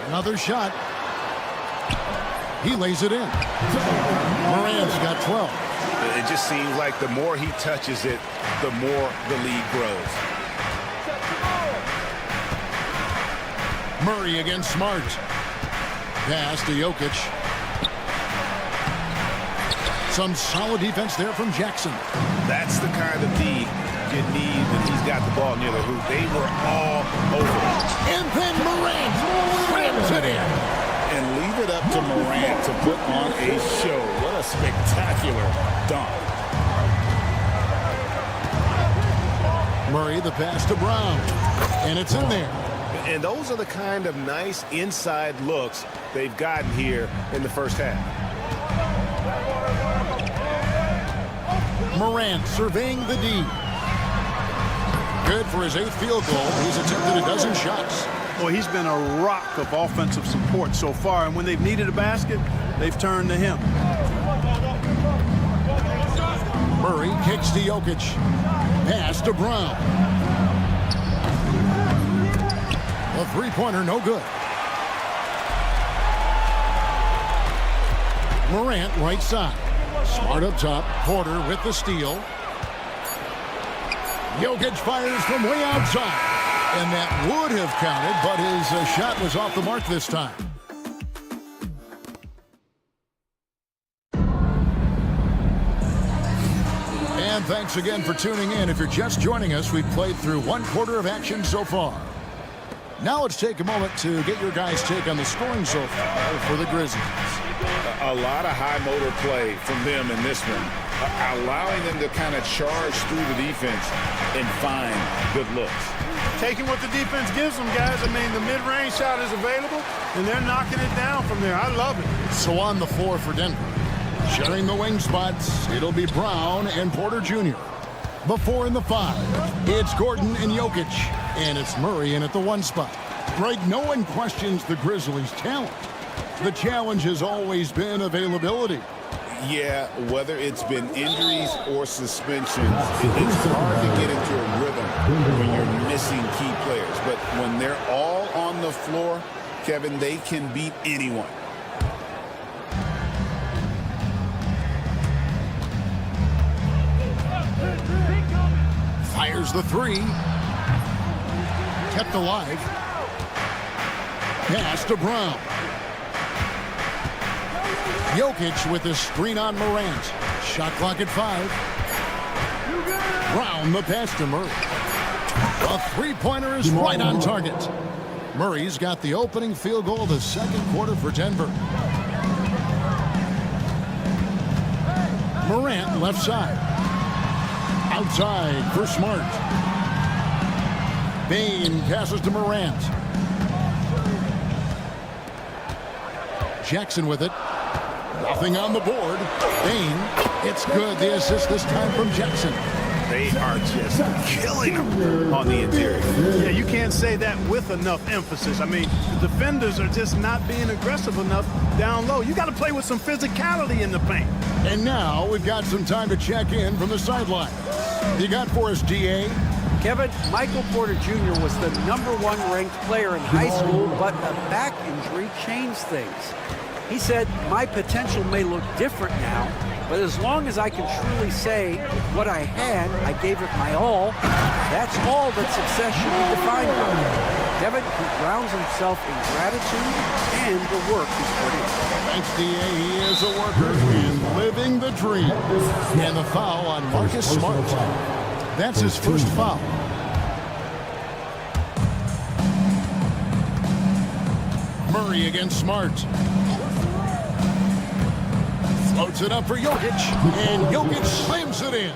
Another shot. He lays it in. Morant's got 12. It just seems like the more he touches it, the more the lead grows. Murray against Smart. Pass to Jokic. Some solid defense there from Jackson. That's the kind of D you need when he's got the ball near the hoop. They were all over it. And then Morant slams it in. And leave it up to Morant to put on a show. What a spectacular dunk. Murray, the pass to Brown. And it's in there. And those are the kind of nice inside looks they've gotten here in the first half. Morant surveying the D. Good for his 8th field goal. He's attempted a dozen shots. Well, he's been a rock of offensive support so far, and when they've needed a basket, they've turned to him. Murray kicks to Jokic. Pass to Brown. A three-pointer, no good. Morant, right side. Smart up top. Porter with the steal. Jokic fires from way outside. And that would have counted, but his shot was off the mark this time. And thanks again for tuning in. If you're just joining us, we've played through one quarter of action so far. Now let's take a moment to get your guys' take on the scoring so far for the Grizzlies. A lot of high motor play from them in this one, allowing them to kind of charge through the defense and find good looks. Taking what the defense gives them, guys. I mean, the mid-range shot is available, and they're knocking it down from there. I love it. So on the floor for Denver, sharing the wing spots, it'll be Brown and Porter Jr. The 4 and the 5, it's Gordon and Jokic, and it's Murray in at the 1 spot. Greg, no one questions the Grizzlies' talent. The challenge has always been availability. Yeah, whether it's been injuries or suspensions, it's hard to get into a rhythm when you're missing key players. But when they're all on the floor, Kevin, they can beat anyone. Fires the 3. Kept alive. Pass to Brown. Jokic with the screen on Morant. Shot clock at 5. Brown the pass to Murray. A three-pointer is right on target. Murray's got the opening field goal of the second quarter for Denver. Morant left side. Outside for Smart. Bane passes to Morant. Jackson with it. Nothing on the board. Bane, it's good. The assist this time from Jackson. They are just killing them on the interior. Yeah, you can't say that with enough emphasis. I mean, the defenders are just not being aggressive enough down low. You got to play with some physicality in the paint. And now we've got some time to check in from the sideline. You got for us, DA? Kevin, Michael Porter Jr. was the #1 ranked player in high school, but a back injury changed things. He said, my potential may look different now, but as long as I can truly say with what I had, I gave it my all, that's all that success should be defined by. Kevin, he grounds himself in gratitude and the work he's put in. Thanks, DA. He is a worker and living the dream. And the foul on Marcus Smart. That's his first foul. Murray against Smart. Floats it up for Jokic, and Jokic slams it in.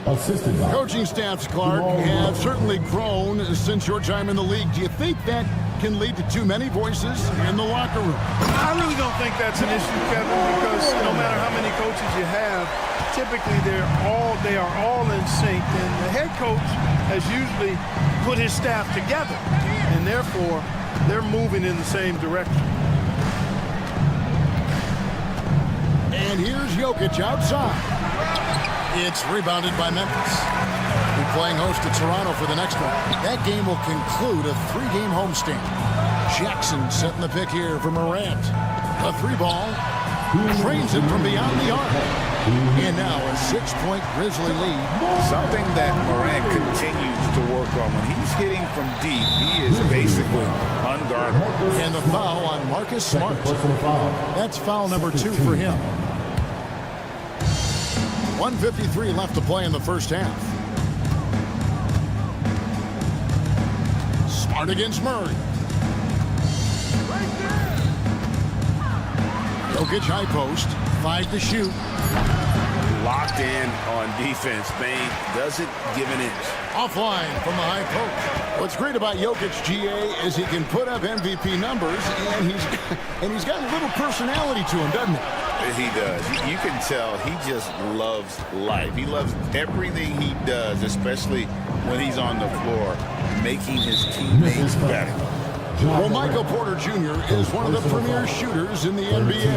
Coaching staffs, Clark, have certainly grown since your time in the league. Do you think that can lead to too many voices in the locker room? I really don't think that's an issue, Kevin, because no matter how many coaches you have, typically they are all in sync, and the head coach has usually put his staff together, and therefore they're moving in the same direction. And here's Jokic outside. It's rebounded by Memphis. We're playing host to Toronto for the next one. That game will conclude a 3-game homestand. Jackson setting the pick here for Morant. A 3-ball. Trains it from beyond the arc. And now a 6-point Grizzly lead. Something that Morant continues to work on. When he's hitting from deep, he is basically unguardable. And the foul on Marcus Smart. That's foul number 2 for him. 1:53 left to play in the first half. Smart against Murray. Jokic high post. 5 to shoot. Locked in on defense. Bain doesn't give an inch. Offline from the high post. What's great about Jokic, GA, is he can put up MVP numbers, and he's got a little personality to him, doesn't he? He does. You can tell he just loves life. He loves everything he does, especially when he's on the floor, making his teammates better. Well, Michael Porter Jr. is one of the premier shooters in the NBA.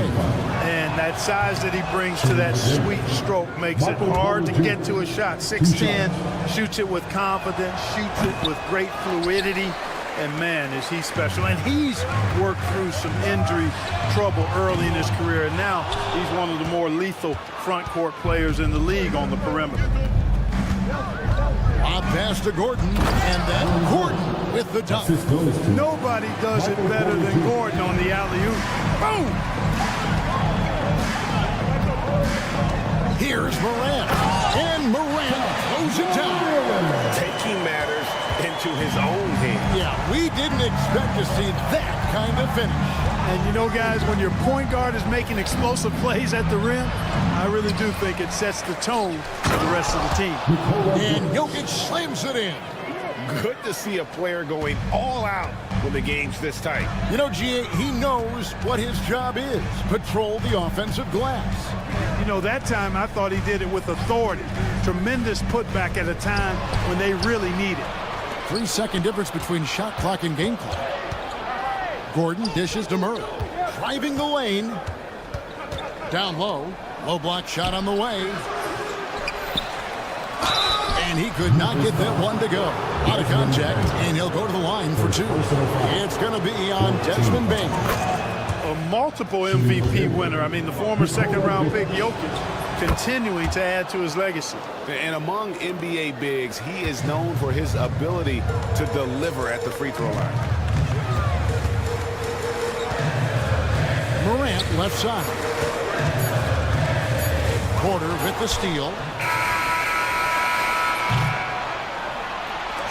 And that size that he brings to that sweet stroke makes it hard to get to a shot. 6'10", shoots it with confidence, shoots it with great fluidity. And man, is he special. And he's worked through some injury trouble early in his career. And now he's one of the more lethal front court players in the league on the perimeter. Lob pass to Gordon, and then Gordon with the dunk. Nobody does it better than Gordon on the alley-oop. Boom! Here's Morant, and Morant throws it down. Taking matters into his own hands. Yeah, we didn't expect to see that kind of finish. And you know, guys, when your point guard is making explosive plays at the rim, I really do think it sets the tone for the rest of the team. And Jokic slams it in. Good to see a player going all out when the game's this tight. You know, GA, he knows what his job is. Patrol the offensive glass. You know, that time I thought he did it with authority. Tremendous putback at a time when they really need it. 3-second difference between shot clock and game clock. Gordon dishes to Murray. Driving the lane. Down low. Low block shot on the way. And he could not get that one to go. Out of contact, and he'll go to the line for 2. It's going to be on Desmond Bain. A multiple MVP winner. I mean, the former second-round pick, Jokic, continuing to add to his legacy. And among NBA bigs, he is known for his ability to deliver at the free throw line. Morant left side. Porter with the steal.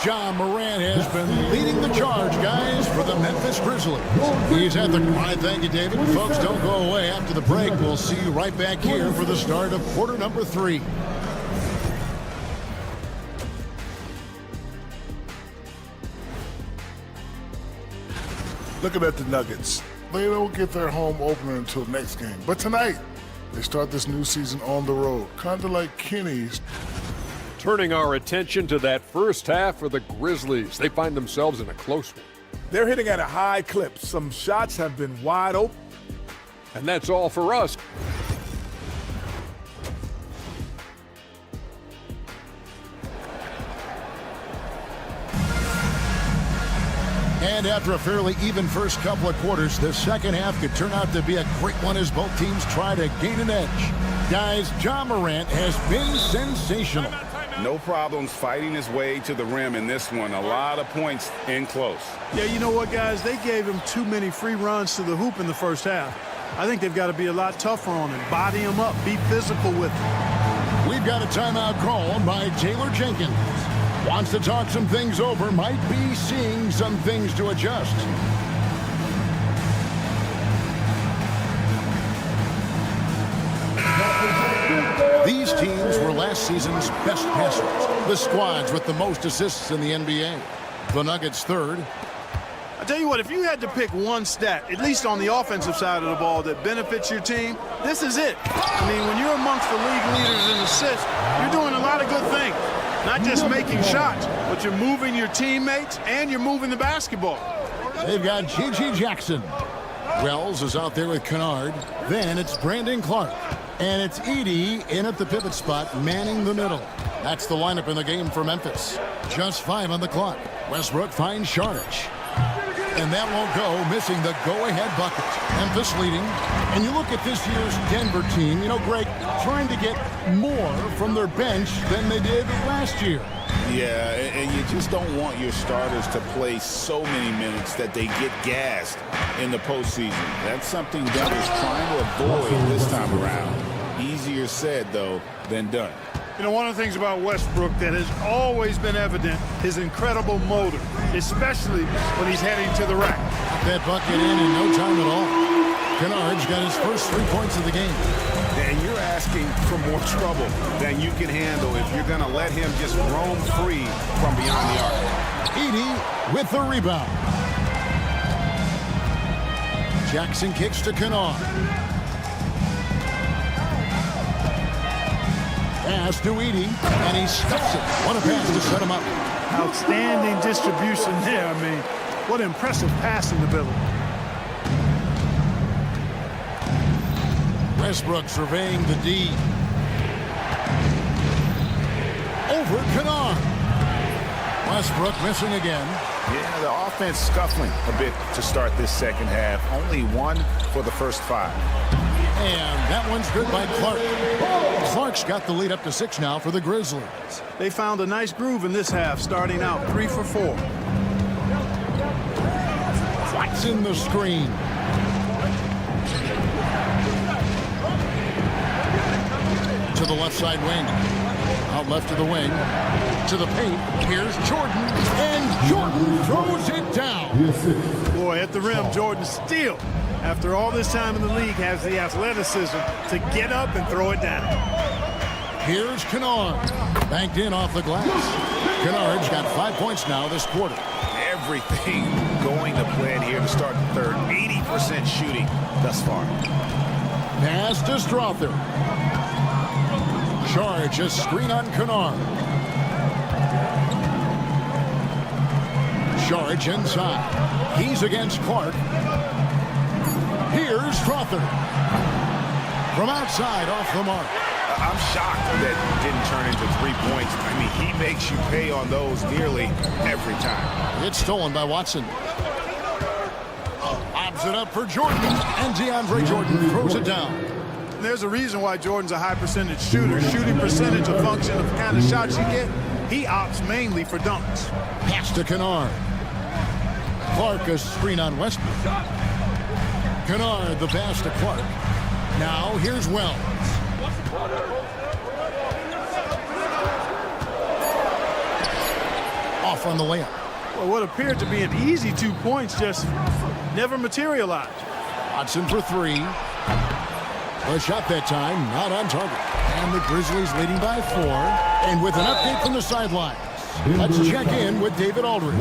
John Morant has been leading the charge, guys, for the Memphis Grizzlies. He's at the... All right, thank you, David. Folks, don't go away. After the break, we'll see you right back here for the start of quarter number 3. Looking at the Nuggets, they don't get their home opener until next game. But tonight, they start this new season on the road, kind of like Kenny's. Turning our attention to that first half for the Grizzlies. They find themselves in a close one. They're hitting at a high clip. Some shots have been wide open. And that's all for us. And after a fairly even first couple of quarters, the second half could turn out to be a great one as both teams try to gain an edge. Guys, Ja Morant has been sensational. No problems fighting his way to the rim in this one. A lot of points in close. Yeah, you know what, guys? They gave him too many free runs to the hoop in the first half. I think they've got to be a lot tougher on him. Body him up. Be physical with him. We've got a timeout called by Taylor Jenkins. Wants to talk some things over. Might be seeing some things to adjust. These teams were last season's best passers. The squads with the most assists in the NBA. The Nuggets third. I tell you what, if you had to pick one stat, at least on the offensive side of the ball, that benefits your team, this is it. I mean, when you're amongst the league leaders in assists, you're doing a lot of good things. Not just making shots, but you're moving your teammates and you're moving the basketball. They've got G.G. Jackson. Wells is out there with Kennard. Then it's Brandon Clark. And it's Edey in at the pivot spot, manning the middle. That's the lineup in the game for Memphis. Just 5 on the clock. Westbrook finds Šarić. And that won't go, missing the go-ahead bucket. Memphis leading. And you look at this year's Denver team, you know, Greg, trying to get more from their bench than they did last year. Yeah, and you just don't want your starters to play so many minutes that they get gassed in the postseason. That's something Denver's trying to avoid this time around. Easier said, though, than done. You know, one of the things about Westbrook that has always been evident, his incredible motor, especially when he's heading to the rack. That bucket in no time at all. Kennard's got his first 3 points of the game. And you're asking for more trouble than you can handle if you're going to let him just roam free from beyond the arc. Edey with the rebound. Jackson kicks to Kennard. Pass to Edey, and he stuffs it. What a pass to set him up. Outstanding distribution there. I mean, what impressive passing ability. Westbrook surveying the D. Over Kennard. Westbrook missing again. Yeah, the offense scuffling a bit to start this second half. Only 1 for the first 5. And that one's good by Clark. Clark's got the lead up to 6 now for the Grizzlies. They found a nice groove in this half, starting out 3 for 4. Flats in the screen. To the left side wing. Out left to the wing. To the paint. Here's Jordan. And Jordan throws it down. Boy, at the rim, Jordan still, after all this time in the league, has the athleticism to get up and throw it down. Here's Kennard. Banked in off the glass. Kennard's got 5 points now this quarter. Everything going to plan here to start the third. 80% shooting thus far. Pass to Strother. Charge a screen on Kennard. Charge inside. He's against Clark. Here's Strother. From outside, off the mark. I'm shocked that didn't turn into 3 points. I mean, he makes you pay on those nearly every time. It's stolen by Watson. Lobs it up for Jordan. And DeAndre Jordan throws it down. There's a reason why Jordan's a high percentage shooter. Shooting percentage a function of the kind of shots you get. He opts mainly for dunks. Pass to Kennard. Clark a screen on Westbrook. Kennard the pass to Clark. Now here's Wells. Off on the layup. Well, what appeared to be an easy 2 points just never materialized. Watson for 3. A shot that time, not on target. And the Grizzlies leading by 4. And with an update from the sidelines, let's check in with David Aldridge.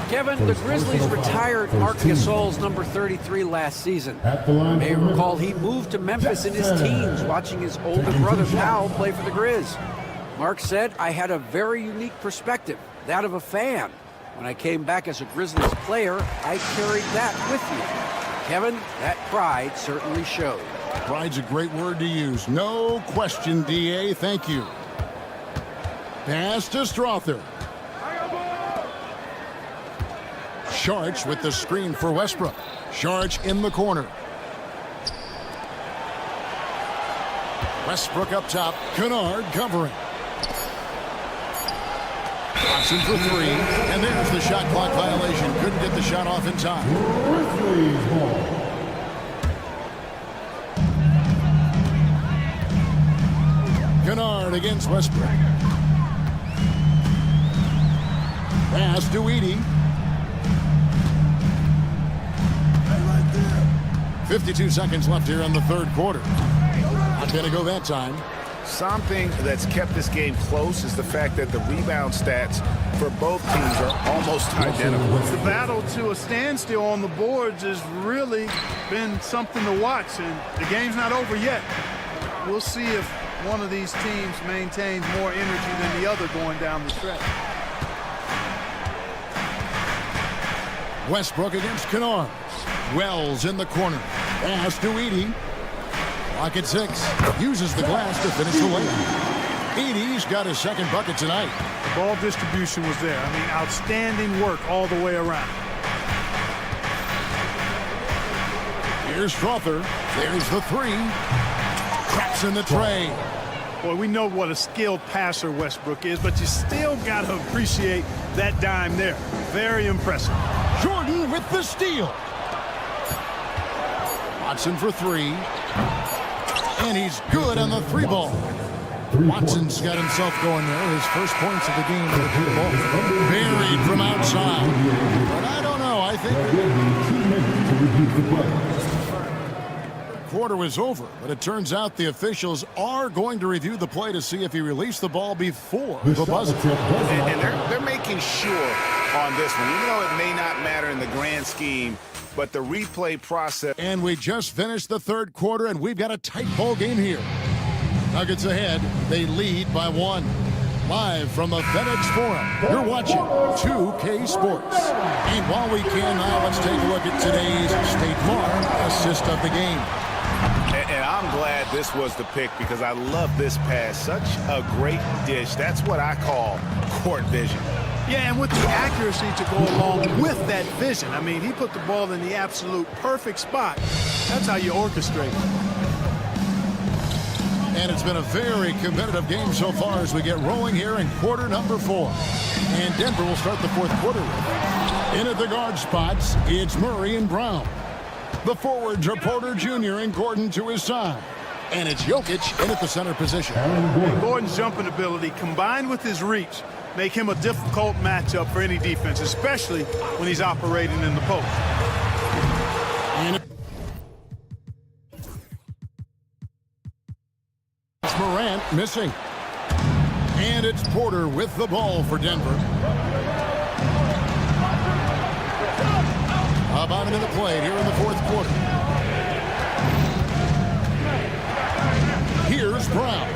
Kevin, the Grizzlies retired Marc Gasol's number 33 last season. You may recall he moved to Memphis in his teens, watching his older brother Powell play for the Grizz. Mark said I had a very unique perspective, that of a fan. When I came back as a Grizzlies player, I carried that with me. Kevin, that pride certainly showed. Pride's a great word to use. No question, D.A. Thank you. Pass to Strother. Sharch with the screen for Westbrook. Sharch in the corner. Westbrook up top. Kennard covering. Watson for three. And there's the shot clock violation. Couldn't get the shot off in time. Kennard against Westbrook. Pass to Edey. 52 seconds left here in the third quarter. Not going to go that time. Something that's kept this game close is the fact that the rebound stats for both teams are almost identical. The battle to a standstill on the boards has really been something to watch, and the game's not over yet. We'll see if one of these teams maintains more energy than the other going down the stretch. Westbrook against Kennard. Wells in the corner. Pass to Edey. Clock at 6. Uses the glass to finish the layup. Edey's got his second bucket tonight. The ball distribution was there. I mean, outstanding work all the way around. Here's Strother. There's the three. Traps in the tray. Boy, we know what a skilled passer Westbrook is, but you still got to appreciate that dime there. Very impressive. Jordan with the steal. Watson for three. And he's good on the three ball. Watson's got himself going there. His first points of the game with the three ball. Buried from outside. But I don't know. I think the quarter was over. But it turns out the officials are going to review the play to see if he released the ball before the buzzer. And they're making sure on this one, even though it may not matter in the grand scheme, but the replay process. And we just finished the third quarter, and we've got a tight ball game here. Nuggets ahead. They lead by 1. Live from the FedEx Forum, you're watching 2K Sports. And while we can now, let's take a look at today's State Farm assist of the game. And I'm glad this was the pick because I love this pass. Such a great dish. That's what I call court vision. Yeah, and with the accuracy to go along with that vision. I mean, he put the ball in the absolute perfect spot. That's how you orchestrate it. And it's been a very competitive game so far as we get rolling here in quarter number 4. And Denver will start the fourth quarter with. In at the guard spots, it's Murray and Brown. The forwards are Porter Jr. and Gordon to his side. And it's Jokic in at the center position. Gordon's jumping ability combined with his reach make him a difficult matchup for any defense, especially when he's operating in the post. And it's Morant missing. And it's Porter with the ball for Denver. About a minute played here in the fourth quarter. Here's Brown.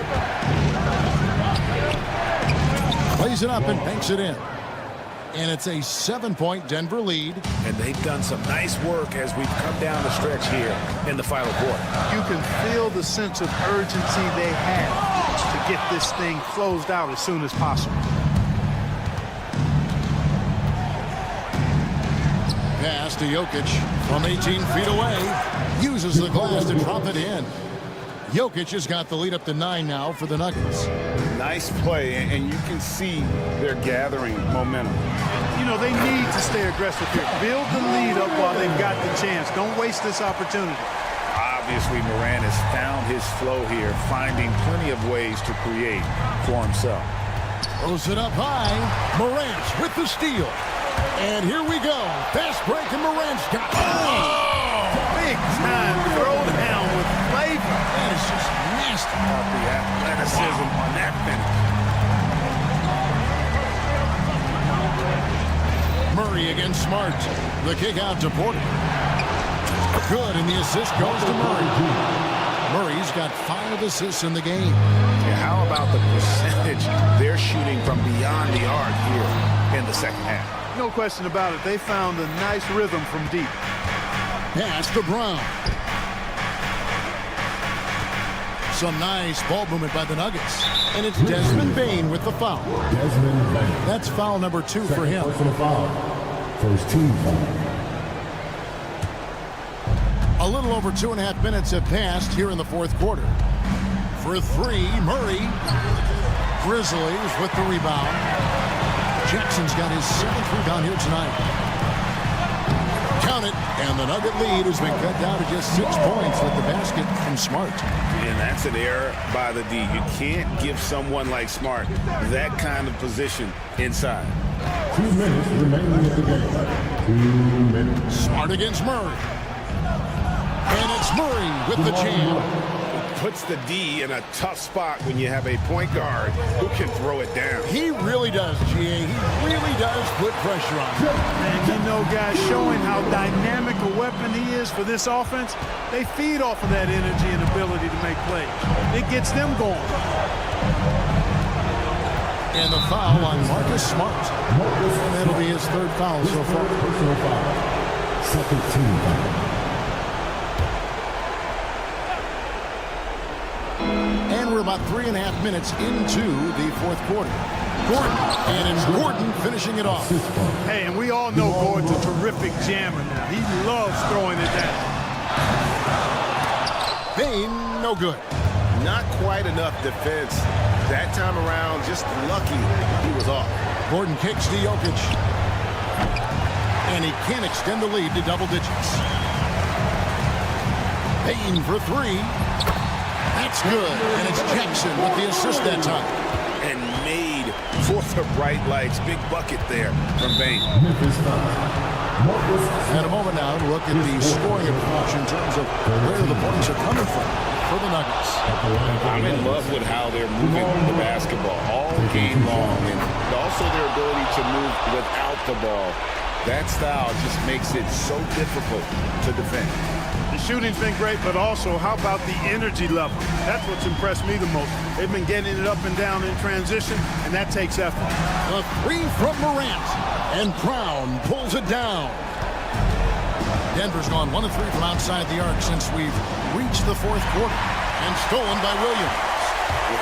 Plays it up and banks it in. And it's a 7-point Denver lead. And they've done some nice work as we've come down the stretch here in the final quarter. You can feel the sense of urgency they have to get this thing closed out as soon as possible. Pass to Jokic from 18 feet away. Uses the glass to drop it in. Jokic has got the lead up to 9 now for the Nuggets. Nice play, and you can see they're gathering momentum. You know, they need to stay aggressive here. Build the lead up while they've got the chance. Don't waste this opportunity. Obviously, Morant has found his flow here, finding plenty of ways to create for himself. Throws it up high. Morant with the steal. And here we go. Fast break, and Morant's got big time throwdown with flavor. That is just nasty. The athleticism on that finish. Murray against Smart. The kick out to Porter. Good, and the assist goes to Murray. Murray's got 5 assists in the game. Yeah, how about the percentage they're shooting from beyond the arc here in the second half? No question about it. They found a nice rhythm from deep. Pass to Brown. Some nice ball movement by the Nuggets. And it's Desmond Bane with the foul. Desmond Bane. That's foul number 2 for him. Personal foul. First team foul. A little over 2.5 minutes have passed here in the fourth quarter. For 3, Murray. Grizzlies with the rebound. Jackson's got his 7th rebound here tonight. Count it, and the Nugget lead has been cut down to just 6 points with the basket from Smart. And that's an error by the D. You can't give someone like Smart that kind of position inside. 2 minutes remaining in the game. 2 minutes. Smart against Murray. And it's Murray with the jam. Puts the D in a tough spot when you have a point guard who can throw it down. He really does, GA. He really does put pressure on him. And you know, guys, showing how dynamic a weapon he is for this offense, they feed off of that energy and ability to make plays. It gets them going. And the foul on Marcus Smart. That'll be his 3rd foul so far. Personal foul. Second team foul. And we're about 3.5 minutes into the fourth quarter. Gordon, and it's Gordon finishing it off. Hey, and we all know Gordon's a terrific jammer now. He loves throwing it down. Bane, no good. Not quite enough defense. That time around, just lucky he was off. Gordon kicks to Jokic. And he can't extend the lead to double digits. Bane for 3. That's good, and it's Jackson with the assist that time. And made for the bright lights. Big bucket there from Bane. And a moment now to look at the scoring approach in terms of where the points are coming from for the Nuggets. I'm in love with how they're moving the basketball all game long, and also their ability to move without the ball. That style just makes it so difficult to defend. The shooting's been great, but also how about the energy level? That's what's impressed me the most. They've been getting it up and down in transition, and that takes effort. A 3 from Morant, and Brown pulls it down. Denver's gone 1 of 3 from outside the arc since we've reached the fourth quarter, and stolen by Williams.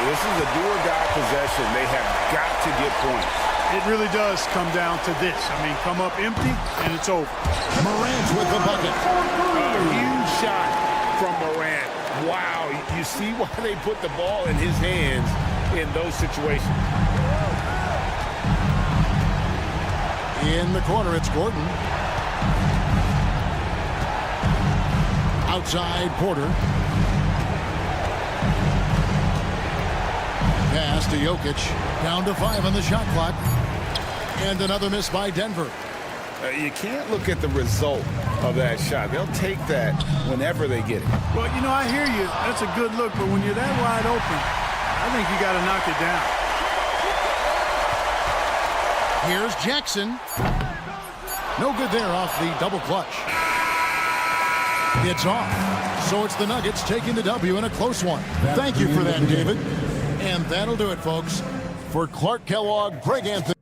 This is a do-or-die possession. They have got to get points. It really does come down to this. I mean, come up empty, and it's over. Morant with the bucket. A huge shot from Morant. Wow, you see why they put the ball in his hands in those situations. In the corner, it's Gordon. Outside, Porter. Pass to Jokic. Down to 5 on the shot clock. And another miss by Denver. You can't look at the result of that shot. They'll take that whenever they get it. Well, you know, I hear you. That's a good look, but when you're that wide open, I think you got to knock it down. Here's Jackson. No good there off the double clutch. It's off. So it's the Nuggets taking the W in a close one. Thank you for that, David. And that'll do it, folks. For Clark Kellogg, Greg Anthony.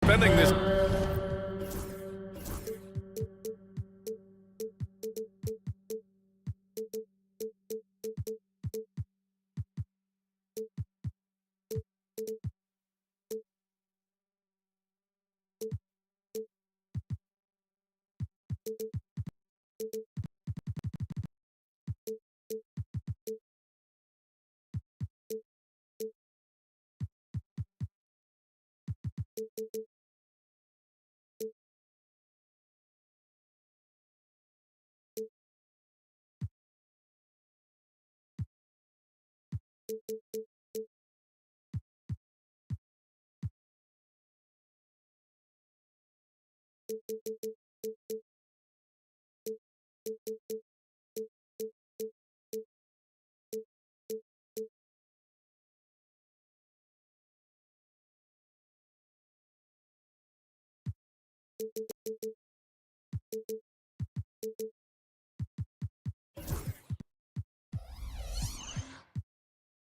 Spending this.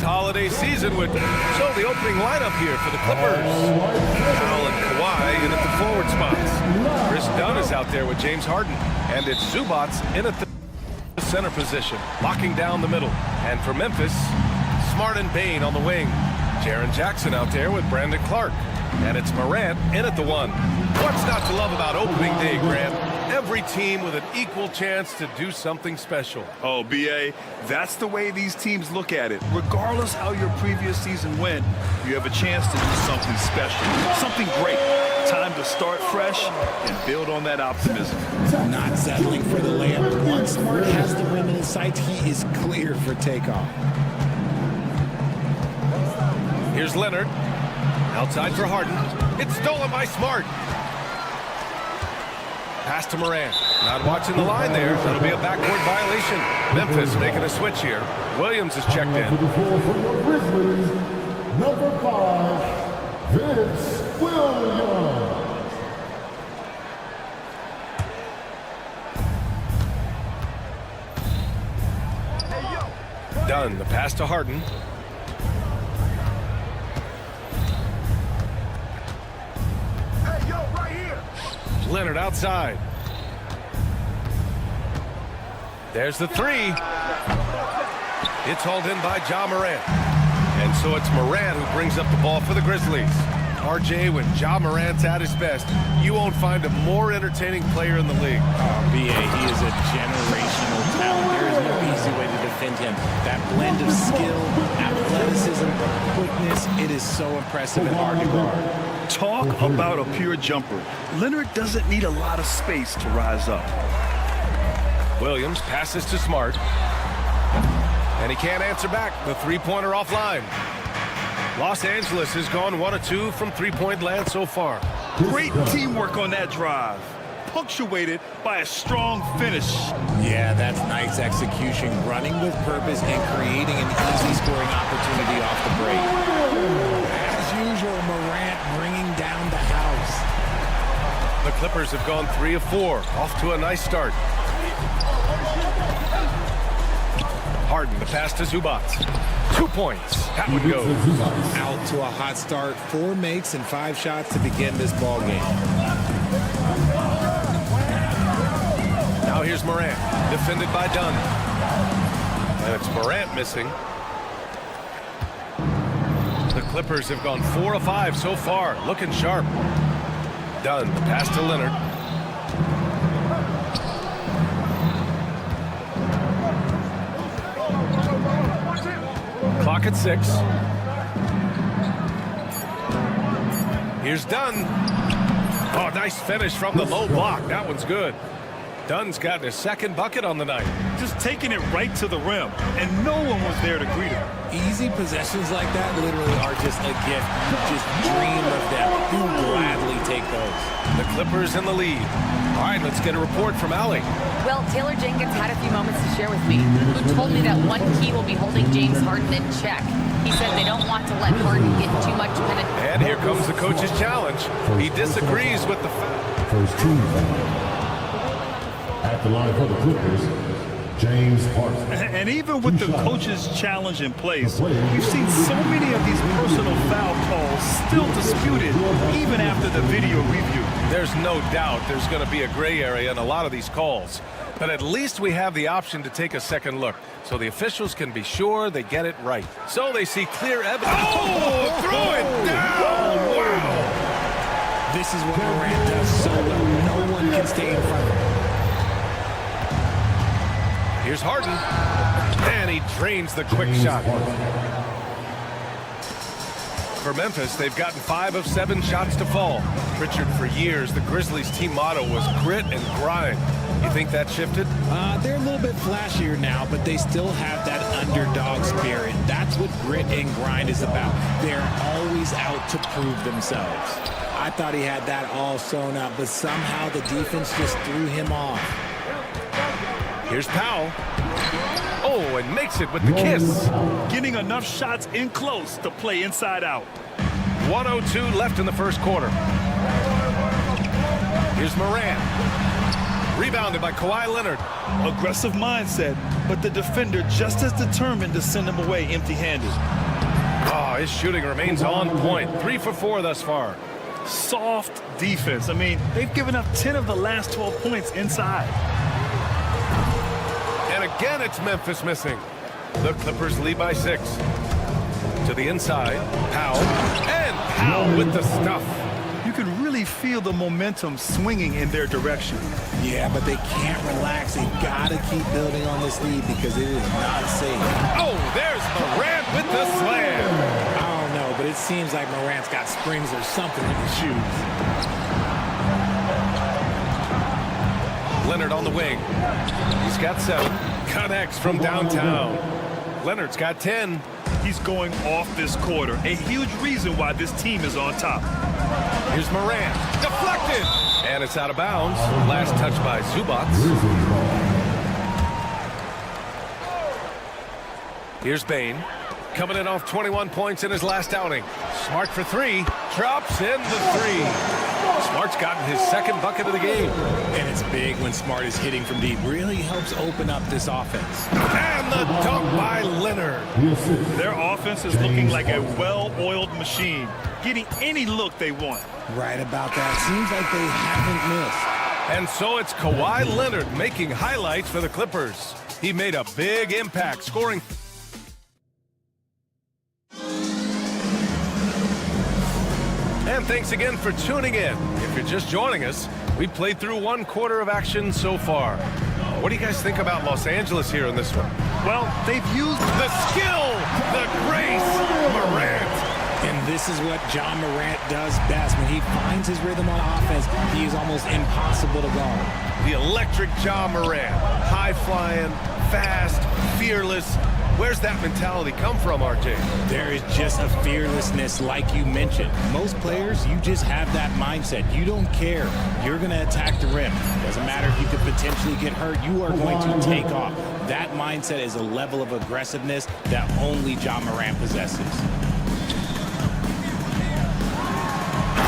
Holiday season with the opening lineup here for the Clippers. Powell and Kawhi in at the forward spots. Chris Dunn is out there with James Harden, and it's Zubats in at the center position, locking down the middle. And for Memphis, Smart and Bane on the wing. Jaren Jackson out there with Brandon Clark, and it's Morant in at the 1. What's not to love about opening day, Grant? Every team with an equal chance to do something special. Oh, B.A., that's the way these teams look at it. Regardless how your previous season went, you have a chance to do something special, something great. Time to start fresh and build on that optimism. Not settling for the layup. Once Smart has the rim in his sights, he is clear for takeoff. Here's Leonard. Outside for Harden. It's stolen by Smart. Pass to Morant. Not watching the line there. That'll be a backcourt violation. Memphis making a switch here. Williams is checked in. Grizzlies, number 5, Vince Williams. Dunn, the pass to Harden. Leonard outside. There's the 3. It's hauled in by Ja Morant. And so it's Morant who brings up the ball for the Grizzlies. RJ, when Ja Morant's at his best, you won't find a more entertaining player in the league. B.A., he is a generational talent. There is no easy way to defend him. That blend of skill, athleticism, quickness, it is so impressive and hard to guard. Talk about a pure jumper. Leonard doesn't need a lot of space to rise up. Williams passes to Smart. And he can't answer back. The three-pointer offline. Los Angeles has gone 1 of 2 from three-point land so far. Great teamwork on that drive, punctuated by a strong finish. Yeah, that's nice execution, running with purpose and creating an easy scoring opportunity off the break. As usual, Morant bringing down the house. The Clippers have gone 3 of 4, off to a nice start. Harden, the pass to Zubats. 2 points. That would go. Out to a hot start. 4 makes and 5 shots to begin this ball game. Now here's Morant, defended by Dunn. And it's Morant missing. The Clippers have gone 4 of 5 so far, looking sharp. Dunn, the pass to Leonard. Clock at 6. Here's Dunn. Oh, nice finish from the low block. That one's good. Dunn's gotten his second bucket on the night. just taking it right to the rim, and no one was there to greet him. Easy possessions like that literally are just a gift. You just dream of them. You gladly take those. The Clippers in the lead. All right, let's get a report from Allie. Well, Taylor Jenkins had a few moments to share with me, who told me that one key will be holding James Harden in check. He said they don't want to let Harden get too much penetration. And here comes the coach's challenge. He disagrees with the foul. First team foul. At the line for the Clippers, James Harden. And even with the coach's challenge in place, we've seen so many of these personal foul calls still disputed even after the video review. There's no doubt there's going to be a gray area in a lot of these calls. But at least we have the option to take a second look, so the officials can be sure they get it right. So they see clear evidence. Oh, throw it down! Wow! This is what Morant does so well. No one can stay in front of him. Here's Harden, and he drains the quick shot. For Memphis, they've gotten 5 of 7 shots to fall. Pritchard, for years, the Grizzlies team motto was grit and grind. You think that shifted? They're a little bit flashier now, but they still have that underdog spirit. That's what grit and grind is about. They're always out to prove themselves. I thought he had that all sewn up, but somehow the defense just threw him off. Here's Powell. Oh, and makes it with the kiss. Getting enough shots in close to play inside out. 1:02 left in the first quarter. Here's Morant. Rebounded by Kawhi Leonard. Aggressive mindset, but the defender just as determined to send him away empty-handed. Oh, his shooting remains on point. 3 for 4 thus far. Soft defense. I mean, they've given up 10 of the last 12 points inside. And again, it's Memphis missing. The Clippers lead by 6. To the inside, Powell. And Powell with the stuff. You can really feel the momentum swinging in their direction. Yeah, but they can't relax. They've got to keep building on this lead because it is not safe. Oh, there's Morant with the slam. I don't know, but it seems like Morant's got springs or something in his shoes. Leonard on the wing. He's got 7. Connects from downtown. Leonard's got 10. He's going off this quarter. A huge reason why this team is on top. Here's Morant. Deflected. And it's out of bounds. Last touch by Zubac. Here's Bane. Coming in off 21 points in his last outing. Smart for 3. Drops in the 3. Smart's gotten his second bucket of the game. And it's big when Smart is hitting from deep. Really helps open up this offense. And the dunk by Leonard. Their offense is looking like a well-oiled machine, getting any look they want. Right about that. Seems like they haven't missed. And so it's Kawhi Leonard making highlights for the Clippers. He made a big impact, scoring. And thanks again for tuning in. If you're just joining us, we played through 1 quarter of action so far. What do you guys think about Los Angeles here in this one? Well, they've used the skill, the grace, Morant. And this is what John Morant does best. When he finds his rhythm on offense, he is almost impossible to guard. The electric John Morant. High-flying, fast, fearless. Where's that mentality come from, RJ? There is just a fearlessness like you mentioned. Most players, you just have that mindset. You don't care. You're going to attack the rim. Doesn't matter if you could potentially get hurt. You are going to take off. That mindset is a level of aggressiveness that only John Morant possesses.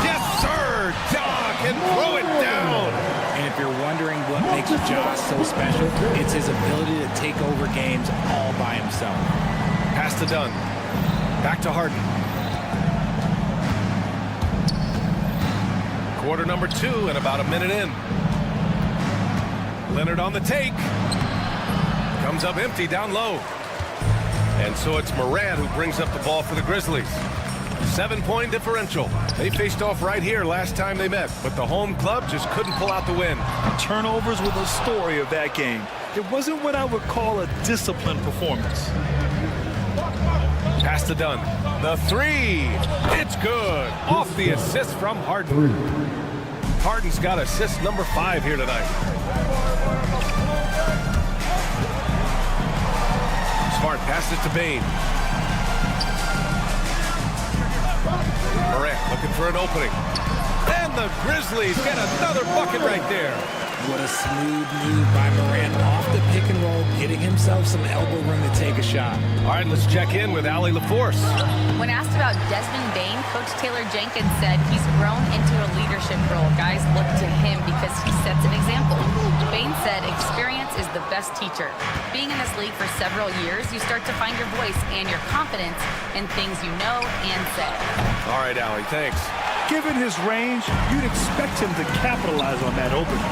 Yes, sir! Ja can throw it down! And if you're wondering what makes Ja so special, it's his ability to take over games all by himself. Pass to Dunn. Back to Harden. Quarter number 2 and about a minute in. Leonard on the take. Comes up empty down low. And so it's Morant who brings up the ball for the Grizzlies. 7-point differential. They faced off right here last time they met, but the home club just couldn't pull out the win. Turnovers were the story of that game. It wasn't what I would call a disciplined performance. Pass to Dunn. The 3. It's good. Off the assist from Harden. Harden's got assist number 5 here tonight. Smart passed it to Bane. Morant looking for an opening. And the Grizzlies get another bucket right there. What a smooth move by Morant off the pick and roll, getting himself some elbow room to take a shot. All right, let's check in with Allie LaForce. When asked about Desmond Bane, Coach Taylor Jenkins said he's grown into a leadership role. Guys look to him because he sets an example. Bane said experience is the best teacher. Being in this league for several years, you start to find your voice and your confidence in things you know and say. All right, Allie, thanks. Given his range, you'd expect him to capitalize on that opening.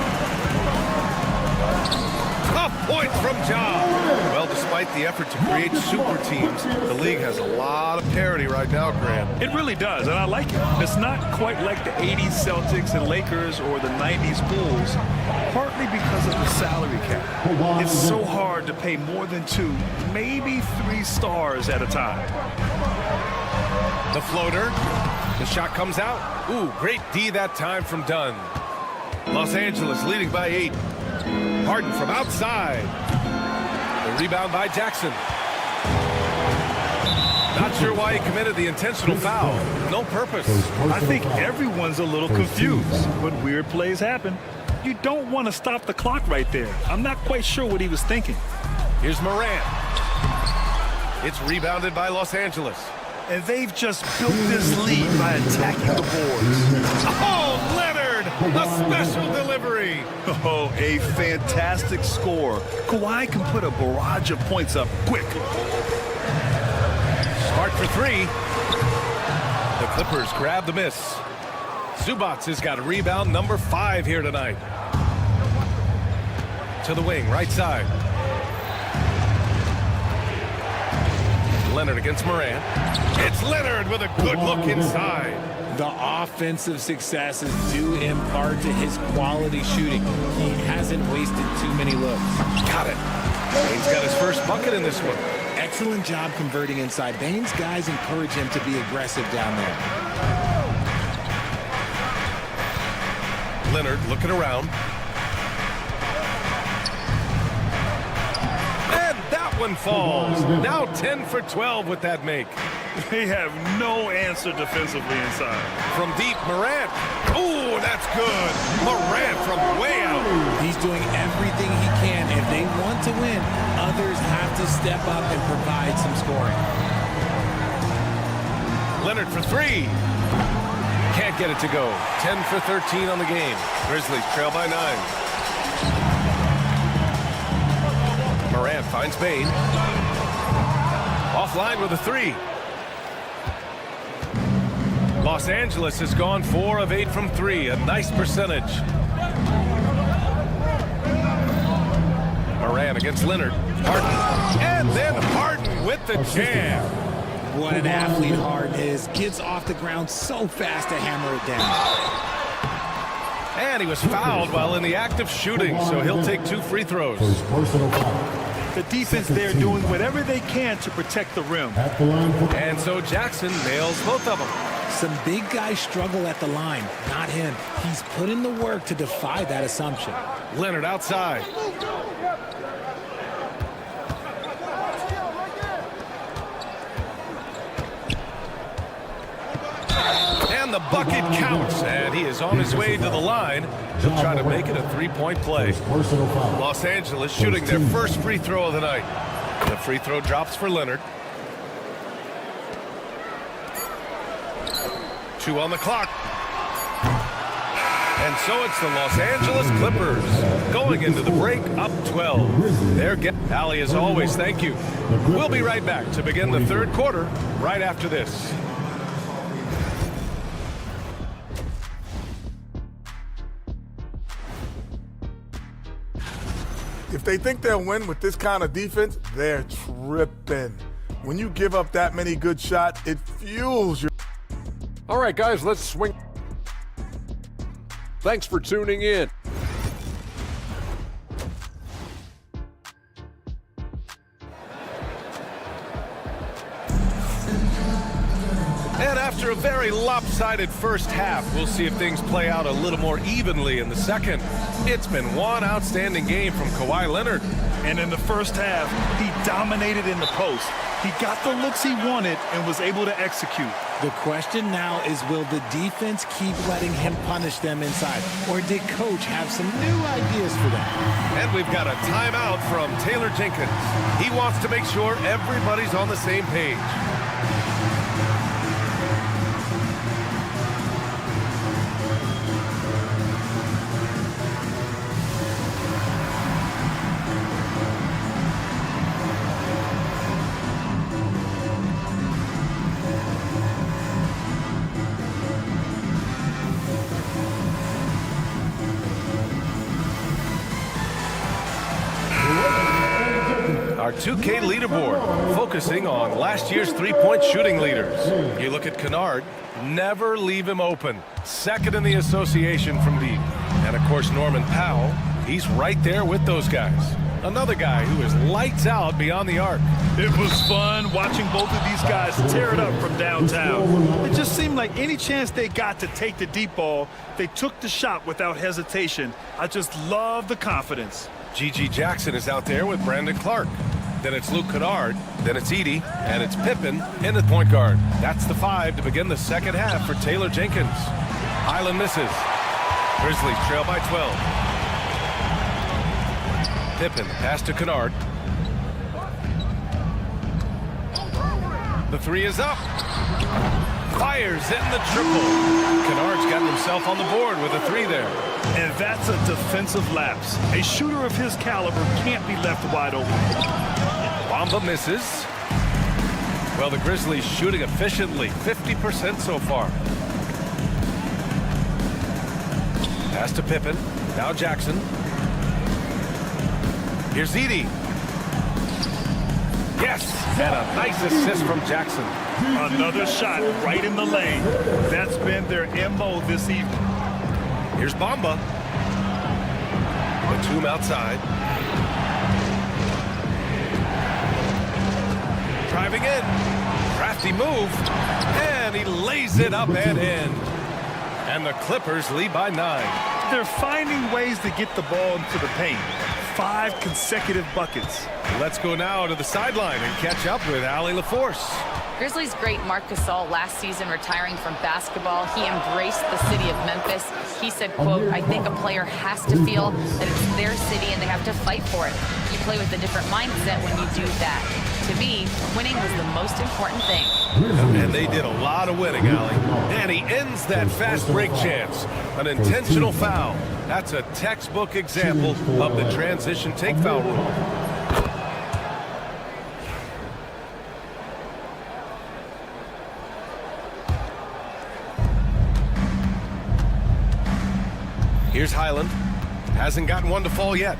Tough point from Ja. Well, despite the effort to create super teams, the league has a lot of parity right now, Graham. It really does, and I like it. It's not quite like the 80s Celtics and Lakers or the 90s Bulls, partly because of the salary cap. It's so hard to pay more than 2, maybe 3 stars at a time. The floater. The shot comes out. Ooh, great D that time from Dunn. Los Angeles leading by 8. Harden from outside. The rebound by Jackson. Not sure why he committed the intentional foul. No purpose. I think everyone's a little confused, but weird plays happen. You don't want to stop the clock right there. I'm not quite sure what he was thinking. Here's Morant. It's rebounded by Los Angeles. And they've just built this lead by attacking the boards. Oh, Leonard! A special delivery! Oh, a fantastic score. Kawhi can put a barrage of points up quick. Smart for 3. The Clippers grab the miss. Zubats has got a rebound number 5 here tonight. To the wing, right side. Leonard against Morant. It's Leonard with a good look inside. The offensive success is due in part to his quality shooting. He hasn't wasted too many looks. Got it. Bane's got his first bucket in this one. Excellent job converting inside. Bane's guys encourage him to be aggressive down there. Leonard looking around. And that one falls. Now 10 for 12 with that make. They have no answer defensively inside. From deep, Morant. Oh, that's good. Morant from way out. He's doing everything he can. If they want to win, others have to step up and provide some scoring. Leonard for 3. Can't get it to go. 10 for 13 on the game. Grizzlies trail by 9. Morant finds Bane. Offline with a 3. Los Angeles has gone 4 of 8 from 3. A nice percentage. Morant against Leonard. Harden. And then Harden with the jam. What an athlete Harden is. Gets off the ground so fast to hammer it down. And he was fouled while in the act of shooting, so he'll take 2 free throws. The defense there doing whatever they can to protect the rim. And so Jackson nails both of them. Some big guys struggle at the line, not him. He's put in the work to defy that assumption. Leonard outside. And the bucket counts, and he is on his way to the line. He'll try to make it a 3-point play. Los Angeles shooting their first free throw of the night. The free throw drops for Leonard. 2 on the clock. And so it's the Los Angeles Clippers going into the break up 12. Allie, as always, thank you. We'll be right back to begin the third quarter right after this. If they think they'll win with this kind of defense, they're tripping. When you give up that many good shots, it fuels your... All right, guys, let's swing. Thanks for tuning in. And after a very lopsided first half, we'll see if things play out a little more evenly in the second. It's been one outstanding game from Kawhi Leonard. And in the first half, he dominated in the post. He got the looks he wanted and was able to execute. The question now is, will the defense keep letting him punish them inside? Or did Coach have some new ideas for them? And we've got a timeout from Taylor Jenkins. He wants to make sure everybody's on the same page. Our 2K leaderboard, focusing on last year's three-point shooting leaders. You look at Kennard, never leave him open. Second in the association from deep. And, of course, Norman Powell, he's right there with those guys. Another guy who is lights out beyond the arc. It was fun watching both of these guys tear it up from downtown. It just seemed like any chance they got to take the deep ball, they took the shot without hesitation. I just love the confidence. G.G. Jackson is out there with Brandon Clark. Then it's Luke Kennard. Then it's Edey. And it's Pippen in the point guard. That's the 5 to begin the second half for Taylor Jenkins. Highland misses. Grizzlies trail by 12. Pippen pass to Kennard. The 3 is up. Fires in the triple. Kennard's gotten himself on the board with a 3 there. And that's a defensive lapse. A shooter of his caliber can't be left wide open. Bamba misses. Well, the Grizzlies shooting efficiently, 50% so far. Pass to Pippen. Now Jackson. Here's Edey. Yes, and a nice assist from Jackson. Another shot right in the lane. That's been their MO this evening. Here's Bamba. Batum outside. Driving in. Crafty move. And he lays it up and in. And the Clippers lead by 9. They're finding ways to get the ball into the paint. 5 consecutive buckets. Let's go now to the sideline and catch up with Allie LaForce. Grizzlies great Marc Gasol last season retiring from basketball. He embraced the city of Memphis. He said, quote, I think a player has to feel that it's their city and they have to fight for it. You play with a different mindset when you do that. To me, winning was the most important thing. And they did a lot of winning, Allie. And he ends that fast break chance. An intentional foul. That's a textbook example of the transition take foul rule. Here's Highland. Hasn't gotten one to fall yet.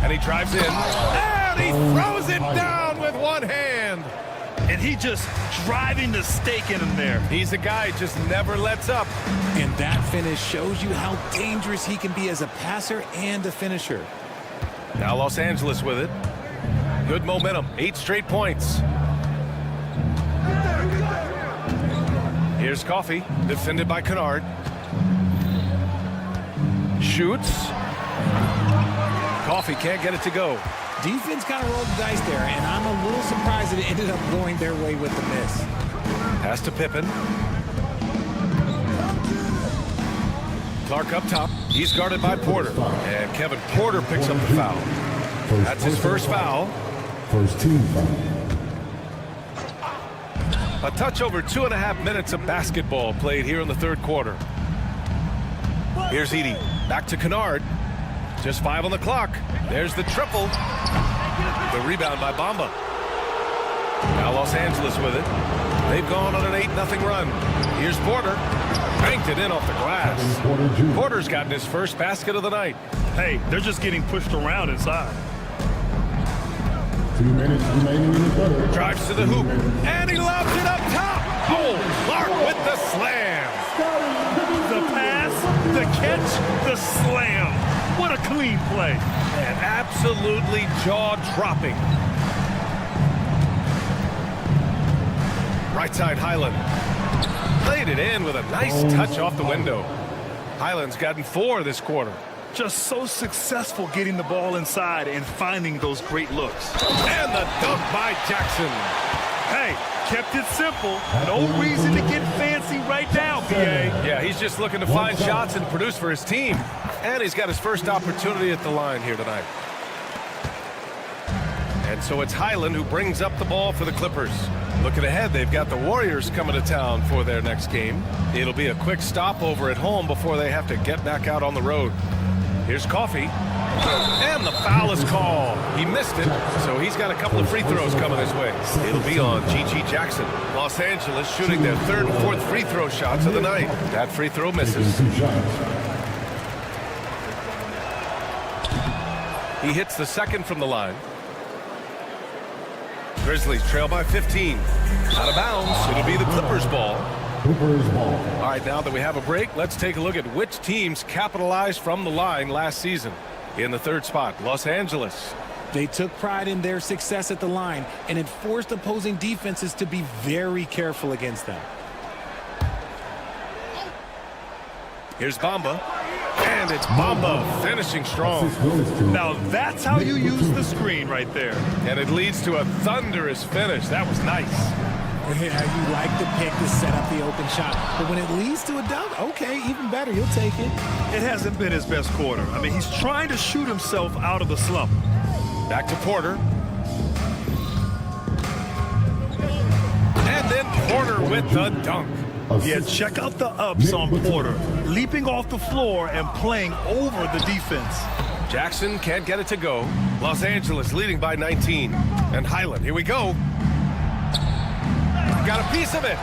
And he drives in. And he throws it down with one hand. And he just driving the stake in him there. He's a guy who just never lets up. And that finish shows you how dangerous he can be as a passer and a finisher. Now Los Angeles with it. Good momentum. 8 straight points. Here's Coffey. Defended by Kennard. Shoots. Coffey can't get it to go. Defense kind of rolled the dice there, and I'm a little surprised that it ended up going their way with the miss. Pass to Pippen. Clark up top. He's guarded by Porter. And Kevin Porter picks up the foul. That's his first foul. First team foul. A touch over 2.5 minutes of basketball played here in the third quarter. Here's Edey. Back to Kennard. Just 5 on the clock. There's the triple. The rebound by Bamba. Now Los Angeles with it. They've gone on an 8-0 run. Here's Porter. Banked it in off the glass. Porter's gotten his first basket of the night. Hey, they're just getting pushed around inside. 2 minutes remaining in the third. Drives to the hoop. And he lobs it up top. Oh, Clark with the slam. The pass, the catch, the slam. What a clean play. And absolutely jaw-dropping. Right side Highland. Played it in with a nice touch off the window. Highland's gotten 4 this quarter. just so successful getting the ball inside and finding those great looks. And the dunk by Jackson. Hey, kept it simple. No reason to get fancy right now, BA. Yeah, he's just looking to find shots and produce for his team. And he's got his first opportunity at the line here tonight. And so it's Highland who brings up the ball for the Clippers. Looking ahead, they've got the Warriors coming to town for their next game. It'll be a quick stopover at home before they have to get back out on the road. Here's Coffey. And the foul is called. He missed it, so he's got a couple of free throws coming his way. It'll be on G.G. Jackson. Los Angeles shooting their third and fourth free throw shots of the night. That free throw misses. He hits the second from the line. Grizzlies trail by 15. Out of bounds. It'll be the Clippers ball. All right, now that we have a break, let's take a look at which teams capitalized from the line last season. In the third spot, Los Angeles. They took pride in their success at the line, and it forced opposing defenses to be very careful against them. Here's Bamba. And it's Bamba finishing strong. Now that's how you use the screen right there. And it leads to a thunderous finish. That was nice. Yeah, you like the pick to set up the open shot. But when it leads to a dunk, okay, even better. You'll take it. It hasn't been his best quarter. I mean, he's trying to shoot himself out of the slump. Back to Porter. And then Porter with the dunk. Yeah, check out the ups on Porter. Leaping off the floor and playing over the defense. Jackson can't get it to go. Los Angeles leading by 19. And Highland, here we go. Got a piece of it.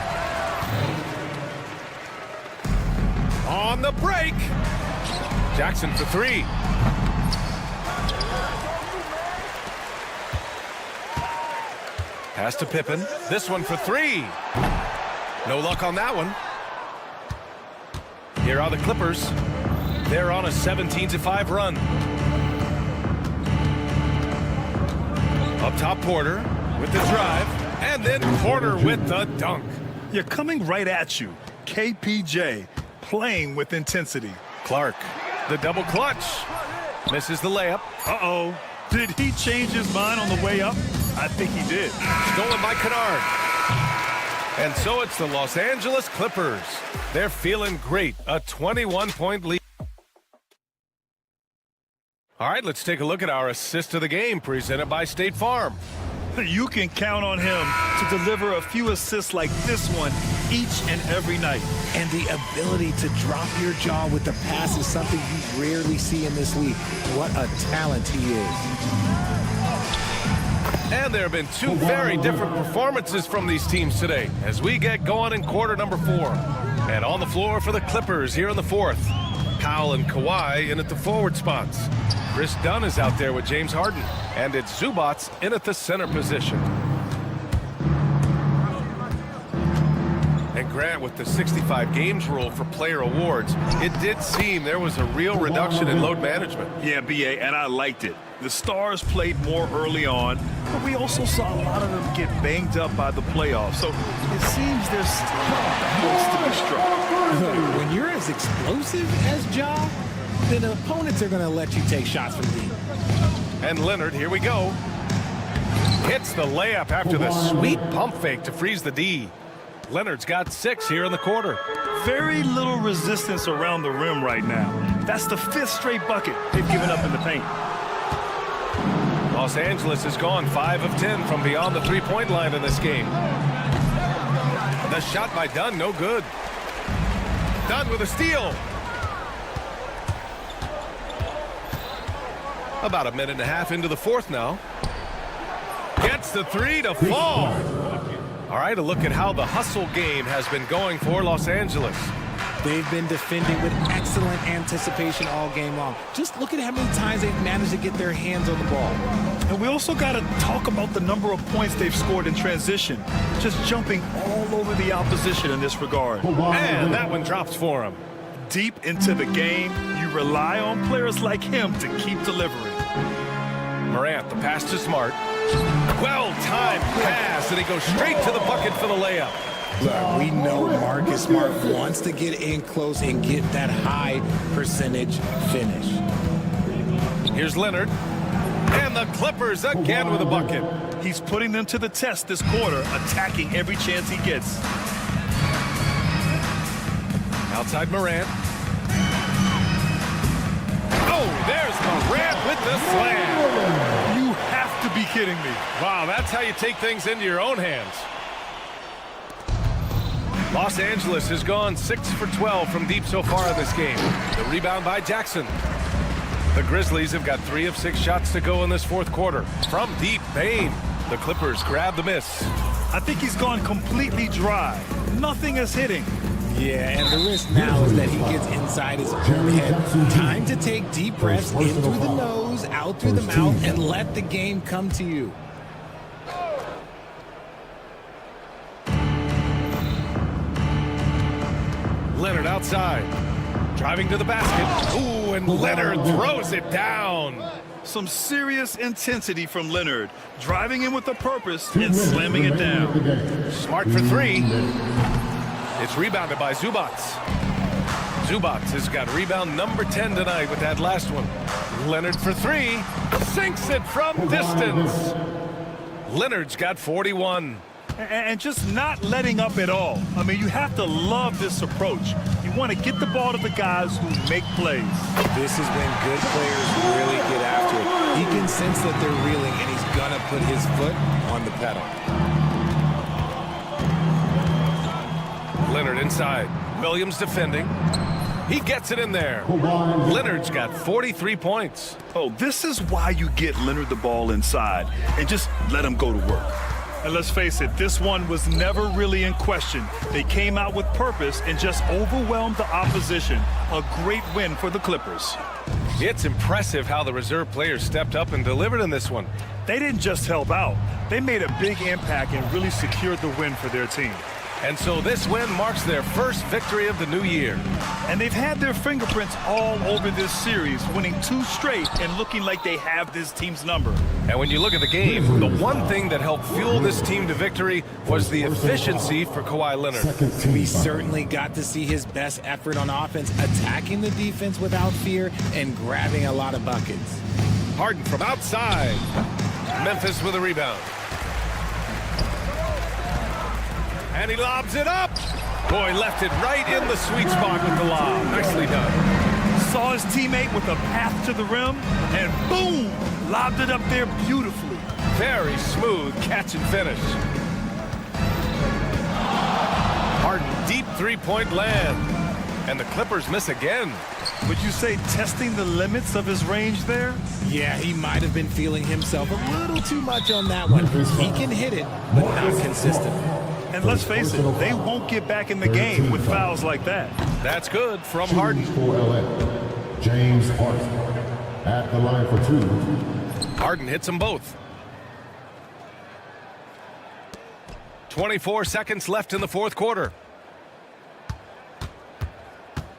On the break. Jackson for three. Pass to Pippen. This one for three. No luck on that one. Here are the Clippers. They're on a 17-5 run. Up top, Porter with the drive. And then Porter with the dunk. You're coming right at you. KPJ playing with intensity. Clark, the double clutch. Misses the layup. Uh-oh. Did he change his mind on the way up? I think he did. Stolen by Kennard. And so it's the Los Angeles Clippers. They're feeling great. A 21-point lead. All right, let's take a look at our assist of the game presented by State Farm. You can count on him to deliver a few assists like this one each and every night. And the ability to drop your jaw with the pass is something you rarely see in this league. What a talent he is. And there have been two very different performances from these teams today as we get going in quarter number 4. And on the floor for the Clippers here in the fourth. Powell and Kawhi in at the forward spots. Chris Dunn is out there with James Harden. And it's Zubats in at the center position. And Grant, with the 65 games rule for player awards, it did seem there was a real reduction in load management. Yeah, BA, and I liked it. The stars played more early on, but we also saw a lot of them get banged up by the playoffs. So it seems there's still a balance to be struck. When you're as explosive as Ja, then opponents are going to let you take shots from deep. And Leonard, here we go. Hits the layup after the sweet pump fake to freeze the D. Leonard's got 6 here in the quarter. Very little resistance around the rim right now. That's the 5th straight bucket they've given up in the paint. Los Angeles has gone 5 of 10 from beyond the three-point line in this game. The shot by Dunn, no good. Dunn with a steal. About a minute and a half into the fourth now. Gets the three to fall. All right, a look at how the hustle game has been going for Los Angeles. They've been defending with excellent anticipation all game long. Just look at how many times they've managed to get their hands on the ball. And we also got to talk about the number of points they've scored in transition. Just jumping all over the opposition in this regard. And that one drops for him. Deep into the game, you rely on players like him to keep delivering. Morant, the pass to Smart. Well-timed pass, and he goes straight to the bucket for the layup. Look, we know Marcus Smart wants to get in close and get that high percentage finish. Here's Leonard. And the Clippers again with a bucket. He's putting them to the test this quarter, attacking every chance he gets. Outside Morant. Oh, there's Morant with the slam. You have to be kidding me. Wow, that's how you take things into your own hands. Los Angeles has gone 6 for 12 from deep so far in this game. The rebound by Jackson. The Grizzlies have got 3 of 6 shots to go in this fourth quarter. From deep, Bane. The Clippers grab the miss. I think he's gone completely dry. Nothing is hitting. Yeah, and the risk now is that he gets inside his own head. Time to take deep breaths in through the nose, out through the mouth, and let the game come to you. Leonard outside. Driving to the basket. Ooh, and Leonard throws it down. Some serious intensity from Leonard. Driving in with a purpose and slamming it down. Smart for 3. It's rebounded by Zubac. Zubac has got rebound number 10 tonight with that last one. Leonard for 3. Sinks it from distance. Leonard's got 41. And just not letting up at all. I mean, you have to love this approach. You want to get the ball to the guys who make plays. This is when good players really get after it. He can sense that they're reeling, and he's going to put his foot on the pedal. Leonard inside. Williams defending. He gets it in there. Leonard's got 43 points. Oh, this is why you get Leonard the ball inside and just let him go to work. And let's face it, this one was never really in question. They came out with purpose and just overwhelmed the opposition. A great win for the Clippers. It's impressive how the reserve players stepped up and delivered in this one. They didn't just help out. They made a big impact and really secured the win for their team. And so this win marks their first victory of the new year. And they've had their fingerprints all over this series, winning 2 straight and looking like they have this team's number. And when you look at the game, the one thing that helped fuel this team to victory was the efficiency for Kawhi Leonard. We certainly got to see his best effort on offense, attacking the defense without fear and grabbing a lot of buckets. Harden from outside. Memphis with a rebound. And he lobs it up. Boy, left it right in the sweet spot with the lob. Nicely done. Saw his teammate with a path to the rim, and boom, lobbed it up there beautifully. Very smooth catch and finish. Harden, deep three-point land. And the Clippers miss again. Would you say testing the limits of his range there? Yeah, he might have been feeling himself a little too much on that one. He can hit it, but not consistent. And let's face it, they won't get back in the game with fouls like that. That's good from Harden. For LA, James Harden at the line for 2. Harden hits them both. 24 seconds left in the fourth quarter.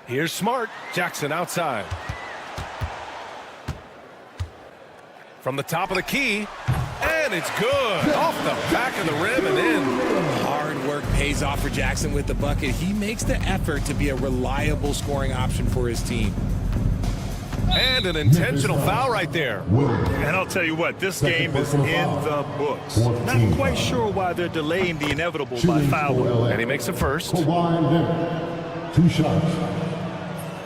Here's Smart. Jackson outside. From the top of the key. And it's good. Off the back of the rim and in. Hard work pays off for Jackson with the bucket. He makes the effort to be a reliable scoring option for his team. And an intentional foul right there. And I'll tell you what, this game is in the books. Not quite sure why they're delaying the inevitable by fouling. And he makes the first. 2 shots.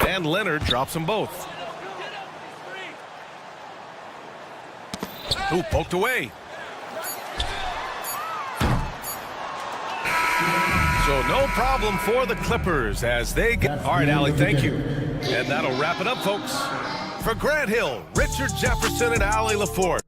And Leonard drops them both. Ooh, poked away. So no problem for the Clippers as they get... All right, Allie, thank you. And that'll wrap it up, folks. For Grant Hill, Richard Jefferson, and Allie LaForte.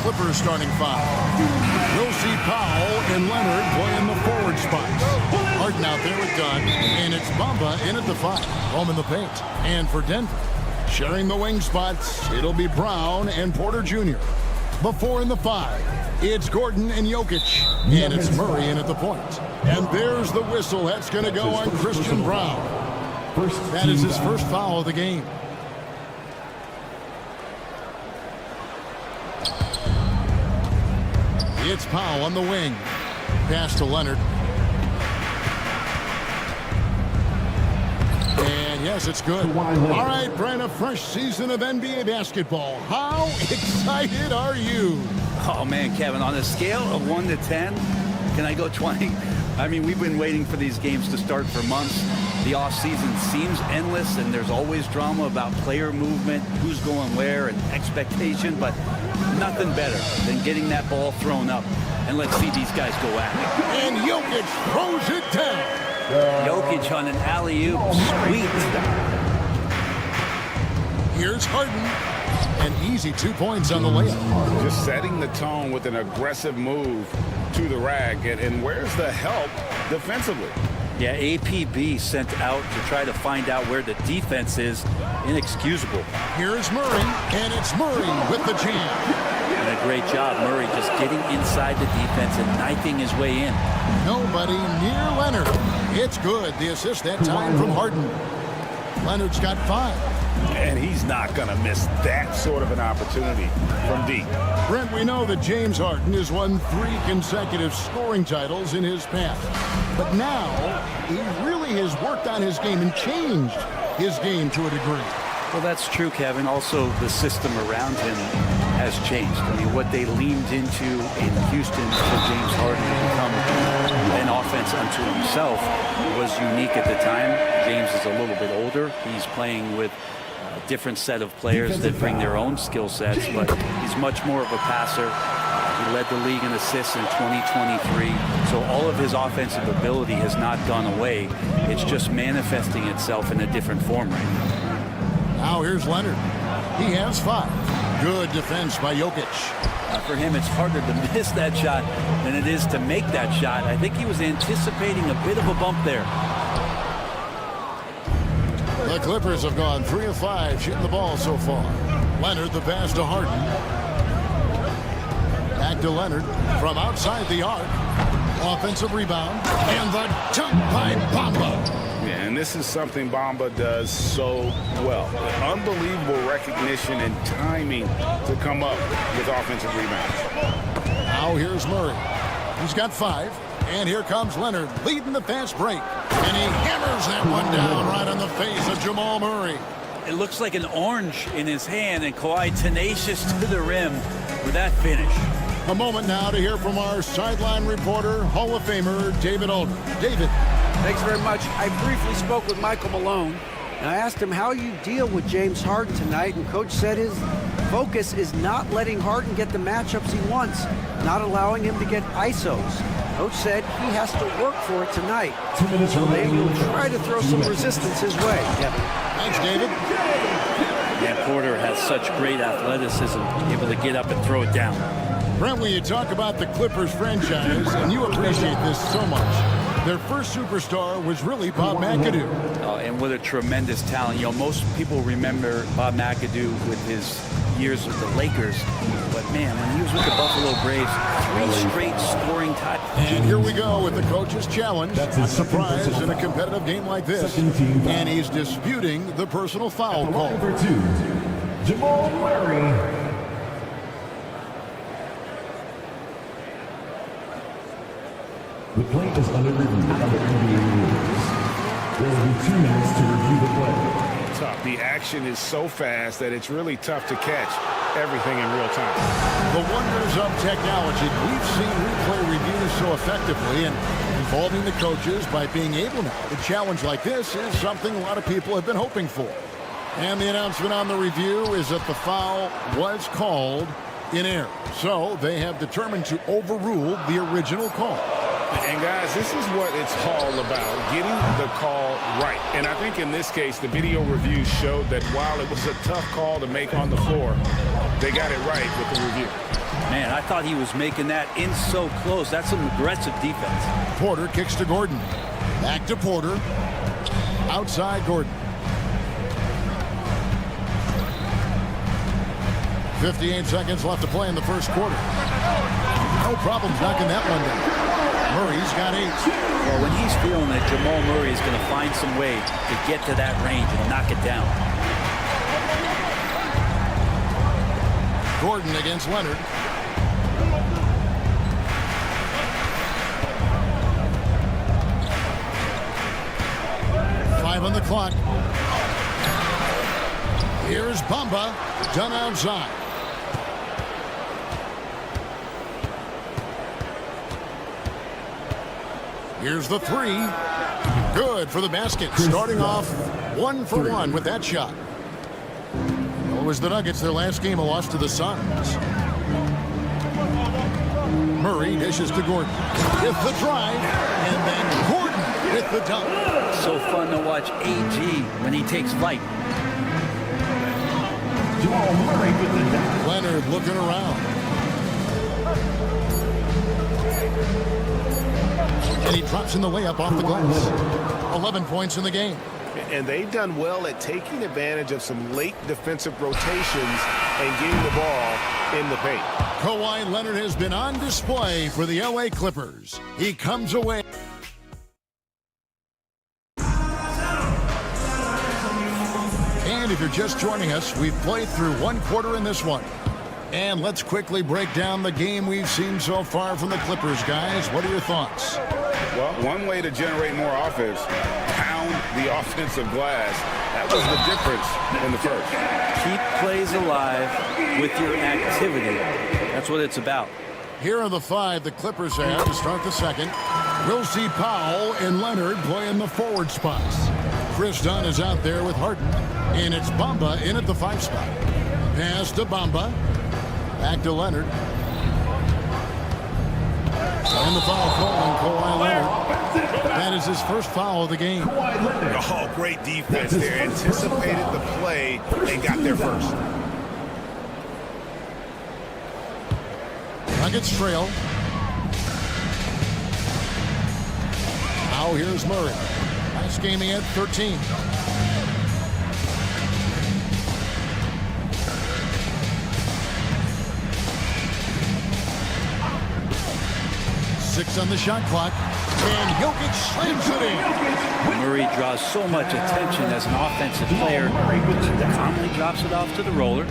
Clippers starting five. We'll see Powell and Leonard playing the forward spots. Harden out there with Dunn, and it's Bamba in at the 5, home in the paint. And for Denver, sharing the wing spots, it'll be Brown and Porter Jr. Before in the 5, it's Gordon and Jokic, and it's Murray in at the point. And there's the whistle. That's going to go on Christian Brown. That is his first foul of the game. It's Powell on the wing. Pass to Leonard. And yes, it's good. All right, Brent, a fresh season of NBA basketball. How excited are you? Oh, man, Kevin, on a scale of 1 to 10, can I go 20? I mean, we've been waiting for these games to start for months. The offseason seems endless, and there's always drama about player movement, who's going where, and expectation, but nothing better than getting that ball thrown up. And let's see these guys go at it. And Jokic throws it down. Jokic on an alley-oop. Sweet. Here's Harden. An easy 2 points on the layup. Just setting the tone with an aggressive move to the rack. And where's the help defensively? Yeah, APB sent out to try to find out where the defense is. Inexcusable. Here's Murray, and it's Murray with the jam. And a great job, Murray, just getting inside the defense and knifing his way in. Nobody near Leonard. It's good. The assist that time from Harden. Leonard's got 5. And he's not going to miss that sort of an opportunity from deep. Brent, we know that James Harden has won 3 consecutive scoring titles in his past. But now, he really has worked on his game and changed his game to a degree. Well, that's true, Kevin. Also, the system around him has changed. I mean, what they leaned into in Houston for James Harden to become an offense unto himself was unique at the time. James is a little bit older. He's playing with a different set of players that bring their own skill sets, but he's much more of a passer. He led the league in assists in 2023. So all of his offensive ability has not gone away. It's just manifesting itself in a different form right now. Now here's Leonard. He has 5. Good defense by Jokic. For him, it's harder to miss that shot than it is to make that shot. I think he was anticipating a bit of a bump there. The Clippers have gone 3 of 5 shooting the ball so far. Leonard the pass to Harden. Back to Leonard from outside the arc. Offensive rebound. And the dunk by Bamba. Yeah, and this is something Bamba does so well. Unbelievable recognition and timing to come up with offensive rebounds. Now here's Murray. He's got 5. And here comes Leonard leading the fast break. And he hammers that one down right on the face of Jamal Murray. It looks like an orange in his hand, and Kawhi tenacious to the rim with that finish. A moment now to hear from our sideline reporter, Hall of Famer David Aldridge. David. Thanks very much. I briefly spoke with Michael Malone, and I asked him how you deal with James Harden tonight, and Coach said his focus is not letting Harden get the matchups he wants, not allowing him to get ISOs. Coach said he has to work for it tonight, so they will try to throw some resistance his way. Kevin. Thanks, David. Yeah, Porter has such great athleticism, able to get up and throw it down. Brent, when you talk about the Clippers franchise, and you appreciate this so much, their first superstar was really Bob McAdoo. And what a tremendous talent. You know, most people remember Bob McAdoo with his years with the Lakers. But, man, when he was with the Buffalo Braves, 3 straight scoring titles. And here we go with the coach's challenge. A surprise in a competitive game like this. And he's disputing the personal foul call. Number 2, Jamal Murray. The play is under review under NBA rules. There will be 2 minutes to review the play. Tough. The action is so fast that it's really tough to catch everything in real time. The wonders of technology. We've seen replay reviews so effectively and involving the coaches by being able now. A challenge like this is something a lot of people have been hoping for. And the announcement on the review is that the foul was called in error. So they have determined to overrule the original call. And guys, this is what it's all about, getting the call right. And I think in this case, the video review showed that while it was a tough call to make on the floor, they got it right with the review. Man, I thought he was making that in so close. That's some aggressive defense. Porter kicks to Gordon. Back to Porter. Outside Gordon. 58 seconds left to play in the first quarter. No problems knocking that one down. Murray's got 8. Well, when he's feeling it, Jamal Murray is going to find some way to get to that range and knock it down. Gordon against Leonard. Five on the clock. Here's Bamba, done outside. Here's the 3. Good for the basket. Starting off 1 for 1 with that shot. Well, it was the Nuggets, their last game, a loss to the Suns. Murray dishes to Gordon with the drive, and then Gordon with the dunk. So fun to watch AG when he takes flight. Jamal Murray with the dunk. Leonard looking around. And he drops in the layup off the glass. 11 points in the game. And they've done well at taking advantage of some late defensive rotations and getting the ball in the paint. Kawhi Leonard has been on display for the LA Clippers. He comes away. And if you're just joining us, we've played through one quarter in this one. And let's quickly break down the game we've seen so far from the Clippers, guys. What are your thoughts? Well, one way to generate more offense, pound the offensive glass. That was the difference in the first. Keep plays alive with your activity. That's what it's about. Here are the 5 the Clippers have to start the second. We'll see Powell and Leonard play in the forward spots. Chris Dunn is out there with Harden. And it's Bamba in at the 5 spot. Pass to Bamba. Back to Leonard. And the foul calling Kawhi Leonard. That is his first foul of the game. Oh, great defense there. Anticipated the play and got there first. Nuggets trail. Now here's Murray. Nice gaming at 13. Six on the shot clock, and Jokic slams it in. Murray draws so much attention as an offensive player, calmly drops it off to the roller.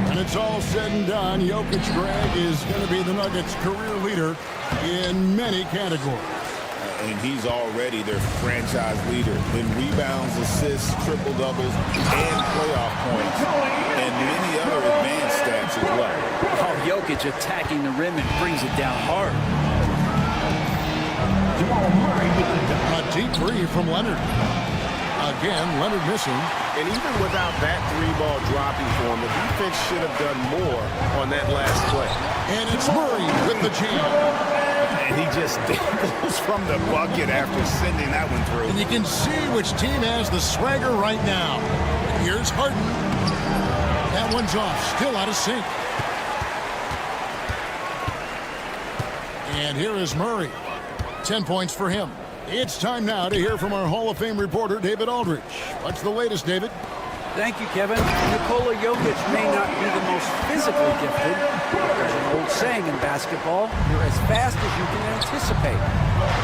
And it's all said and done, Jokic, Greg, is going to be the Nuggets' career leader in many categories. And he's already their franchise leader in rebounds, assists, triple-doubles, and playoff points, and many other advanced stats as well. Oh, Jokic attacking the rim and brings it down hard. A deep three from Leonard. Again, Leonard missing. And even without that 3-ball dropping for him, the defense should have done more on that last play. And it's Murray with the jam. And he just dangles from the bucket after sending that one through. And you can see which team has the swagger right now. Here's Harden. That one's off, still out of sync. And here is Murray. 10 points for him. It's time now to hear from our Hall of Fame reporter, David Aldridge. What's the latest, David? Thank you, Kevin. Nikola Jokic may not be the most physically gifted. There's an old saying in basketball, you're as fast as you can anticipate.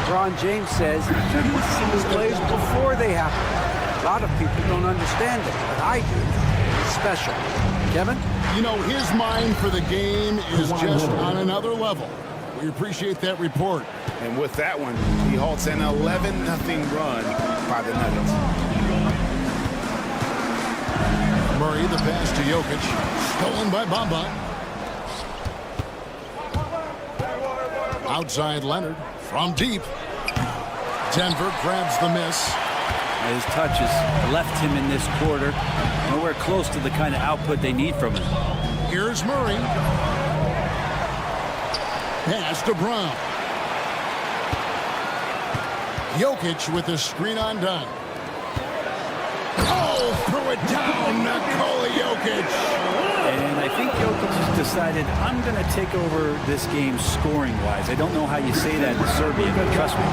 LeBron James says he sees plays before they happen. A lot of people don't understand it, but I do. It's special. Kevin? You know, his mind for the game is just on another level. We appreciate that report. And with that one, he halts an 11-0 run by the Nuggets. Murray, the pass to Jokic. Stolen by Bamba. Outside Leonard from deep. Denver grabs the miss. His touches left him in this quarter. Nowhere close to the kind of output they need from him. Here's Murray. Pass to Brown. Jokic with the screen on Dunn. Oh, threw it down, Nikola Jokic. And I think Jokic has decided, I'm going to take over this game scoring-wise. I don't know how you say that in Serbia, but trust me.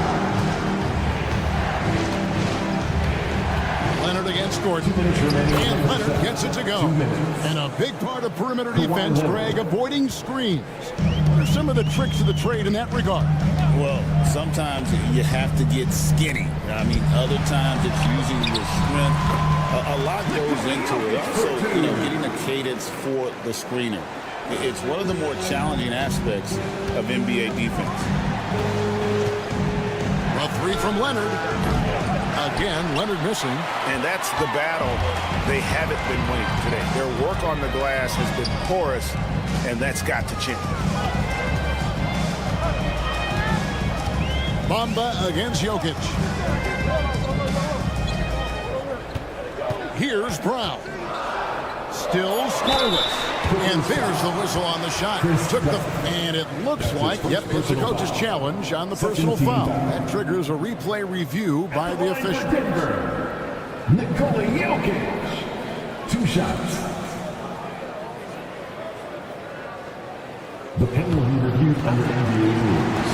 Leonard against Gordon. And Leonard gets it to go. And a big part of perimeter defense, Greg, avoiding screens. There's some of the tricks of the trade in that regard. Well, sometimes you have to get skinny. I mean, other times it's using your strength. A lot goes into it. Also, getting a cadence for the screener. It's one of the more challenging aspects of NBA defense. A three from Leonard. Again, Leonard missing. And that's the battle they haven't been winning today. Their work on the glass has been porous, and that's got to change. Bamba against Jokic. Here's Brown. Still scoreless. And there's the whistle on the shot. And it looks like, it's the coach's challenge on the personal foul. That triggers a replay review by the official. Nikola Jokic. 2 shots. The penalty reviewed under NBA rules.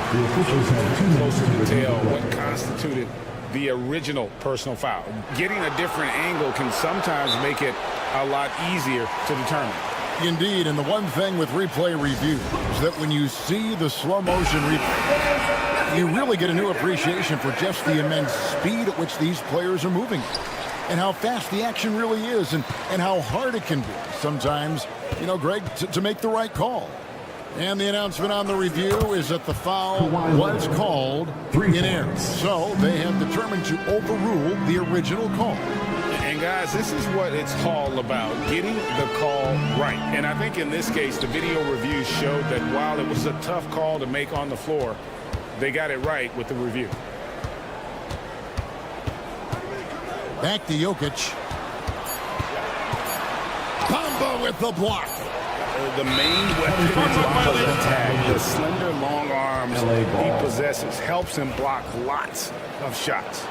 The officials have 2 minutes to detail what constituted the original personal foul. Getting a different angle can sometimes make it a lot easier to determine. Indeed, and the one thing with replay review is that when you see the slow motion replay, you really get a new appreciation for just the immense speed at which these players are moving. and how fast the action really is and how hard it can be sometimes, Greg, to make the right call. And the announcement on the review is that the foul was called in error. So they have determined to overrule the original call. And guys, this is what it's all about, getting the call right. And I think in this case, the video review showed that while it was a tough call to make on the floor, they got it right with the review. Back to Jokic. Combo with the block. The main weapon in Bamba's attack, the slender, long arms he possesses, helps him block lots of shots.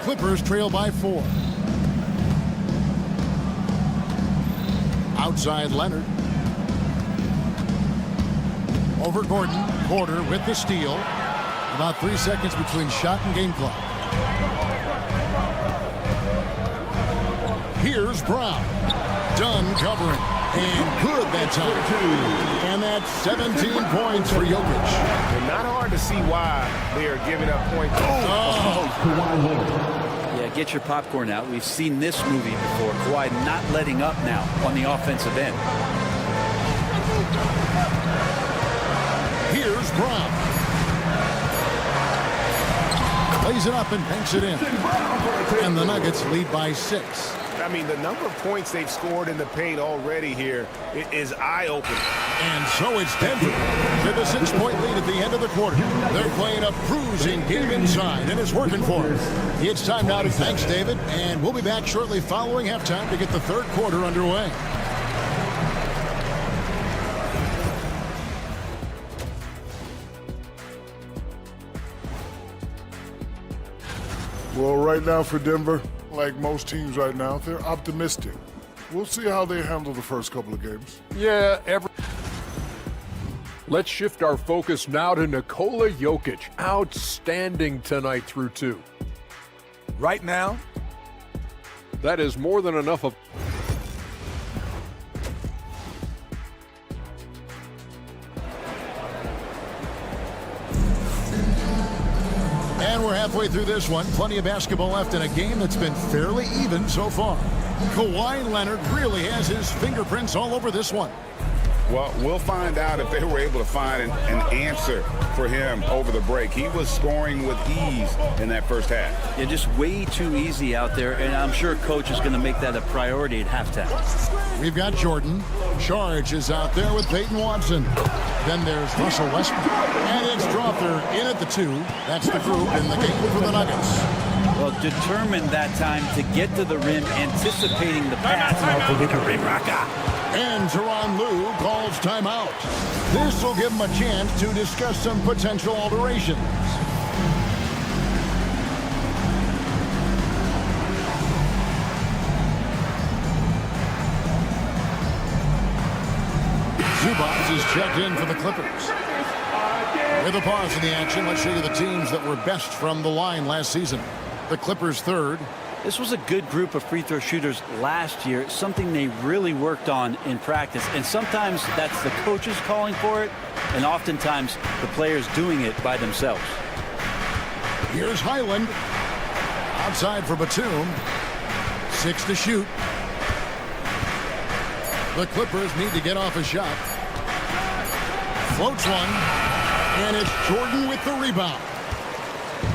Clippers trail by 4. Outside Leonard. Over Gordon. Porter with the steal. About 3 seconds between shot and game clock. Here's Brown. Done covering. And good that time. And that's 17 points for Jokic. And not hard to see why they are giving up points. Yeah, get your popcorn out. We've seen this movie before. Kawhi not letting up now on the offensive end. Here's Brown. Lays it up and banks it in. And the Nuggets lead by 6. I mean, the number of points they've scored in the paint already here is eye-opening. And so it's Denver with a 6-point lead at the end of the quarter. They're playing a cruising game inside, and it's working for them. It's time now to thanks, David, and we'll be back shortly following halftime to get the third quarter underway. Well, right now for Denver, like most teams right now, they're optimistic. We'll see how they handle the first couple of games. Yeah, Let's shift our focus now to Nikola Jokic. Outstanding tonight through 2. Right now, that is more than enough of... And we're halfway through this one. Plenty of basketball left in a game that's been fairly even so far. Kawhi Leonard really has his fingerprints all over this one. Well, we'll find out if they were able to find an answer for him over the break. He was scoring with ease in that first half. Yeah, just way too easy out there, and I'm sure coach is going to make that a priority at halftime. We've got Jordan. Charge is out there with Peyton Watson. Then there's Russell Westbrook. And it's Strother in at the 2. That's the group in the game for the Nuggets. Well, determined that time to get to the rim, anticipating the pass. And Tyronn Lue calls timeout. This will give him a chance to discuss some potential alterations. Zubac is checked in for the Clippers. With a pause in the action, let's show you the teams that were best from the line last season. The Clippers third. This was a good group of free throw shooters last year, something they really worked on in practice. And sometimes that's the coaches calling for it, and oftentimes the players doing it by themselves. Here's Highland. Outside for Batum. 6 to shoot. The Clippers need to get off a shot. Floats one. And it's Jordan with the rebound.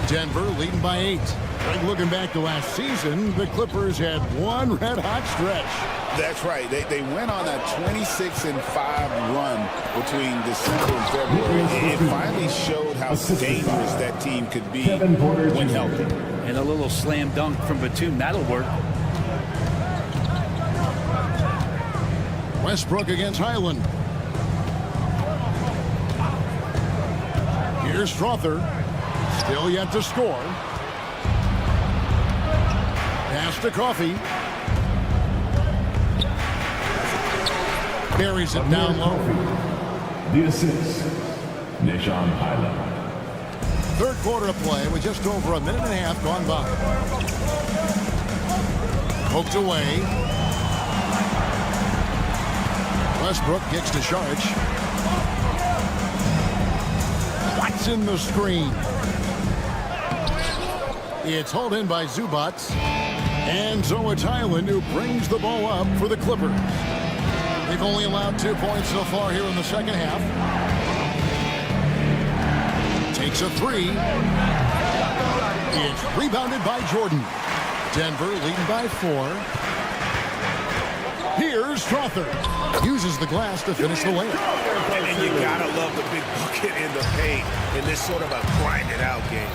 Denver leading by 8. Looking back to last season, the Clippers had one red-hot stretch. That's right. They went on a 26-5 run between December and February. It finally showed how dangerous that team could be when healthy. And a little slam dunk from Batum. That'll work. Westbrook against Highland. Here's Strother. Still yet to score. Pass to Coffey. Buries it down low. The assist, Nation Highland. Third quarter of play with just over a minute and a half gone by. Poked away. Westbrook gets to Saric. Watson the screen. It's hauled in by Zubats. And so it's Highland who brings the ball up for the Clippers. They've only allowed 2 points so far here in the second half. Takes a three. It's rebounded by Jordan. Denver leading by 4. Here's Strother. Uses the glass to finish the layup. And you gotta love the big bucket in the paint in this sort of a grinded out game.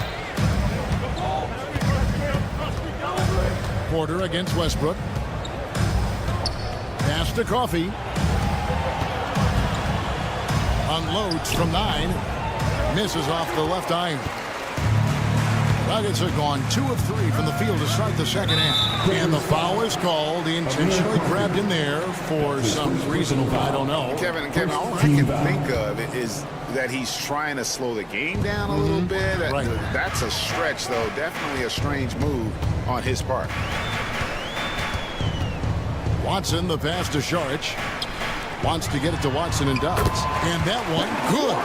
Porter against Westbrook. Pass to Coffee. Unloads from 9. Misses off the left iron. Nuggets have gone 2 of 3 from the field to start the second half. And the foul is called. He intentionally grabbed in there for some reason. I don't know. Kevin, all I can think of is that he's trying to slow the game down a little bit. Right. That's a stretch, though. Definitely a strange move on his part. Watson, the pass to Saric. Wants to get it to Watson and does. And that one, good.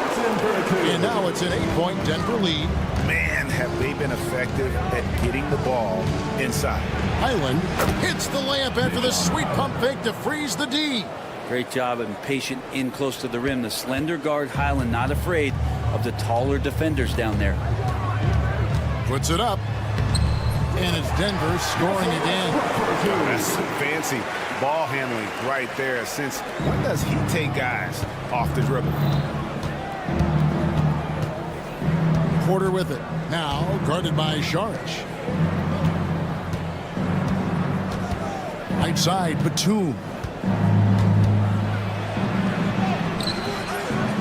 And now it's an 8-point Denver lead. Man, have they been effective at getting the ball inside. Highland hits the layup after the sweet pump fake to freeze the D. Great job and patient in close to the rim. The slender guard Highland not afraid of the taller defenders down there. Puts it up. And it's Denver scoring again. That's some fancy ball handling right there. Since when does he take guys off the dribble? Porter with it. Now guarded by Saric. Right side, Batum.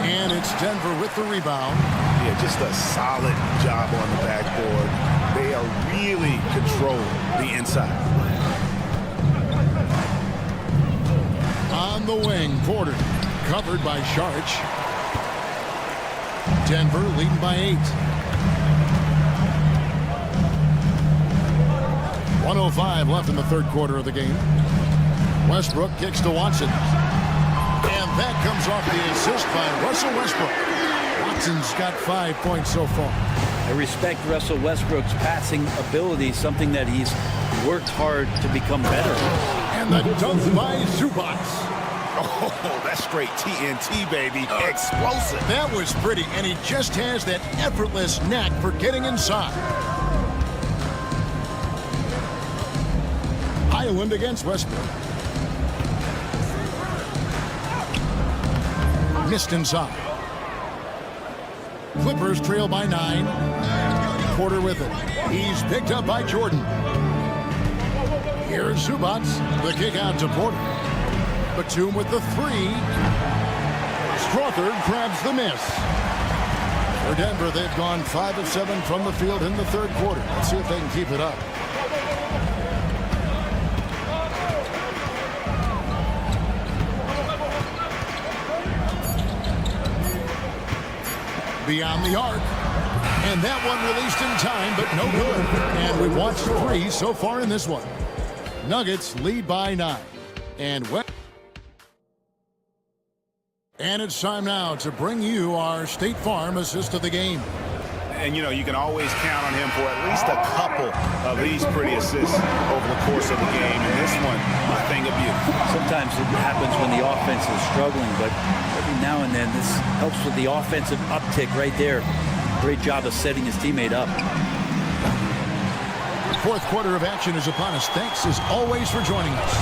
And it's Denver with the rebound. Yeah, just a solid job on the backboard. They are really controlling the inside. On the wing, Porter covered by Saric. Denver leading by 8. 1:05 left in the third quarter of the game. Westbrook kicks to Watson. And that comes off the assist by Russell Westbrook. Watson's got 5 points so far. I respect Russell Westbrook's passing ability, something that he's worked hard to become better. And the dunk by Zubats. Oh, that's straight TNT, baby. Explosive. That was pretty, and he just has that effortless knack for getting inside. Highland against Westbrook. Missed inside. Clippers trail by 9. Porter with it. He's picked up by Jordan. Here's Zubats. The kick out to Porter. Batum with the 3. Strother grabs the miss. For Denver, they've gone 5 of 7 from the field in the third quarter. Let's see if they can keep it up. Beyond the arc. And that one released in time, but no good. And we've watched 3 so far in this one. Nuggets lead by 9. And it's time now to bring you our State Farm assist of the game. And, you know, you can always count on him for at least a couple of these pretty assists over the course of the game. And this one, a thing of beauty. Sometimes it happens when the offense is struggling, but every now and then this helps with the offensive uptick right there. Great job of setting his teammate up. Fourth quarter of action is upon us. Thanks as always for joining us.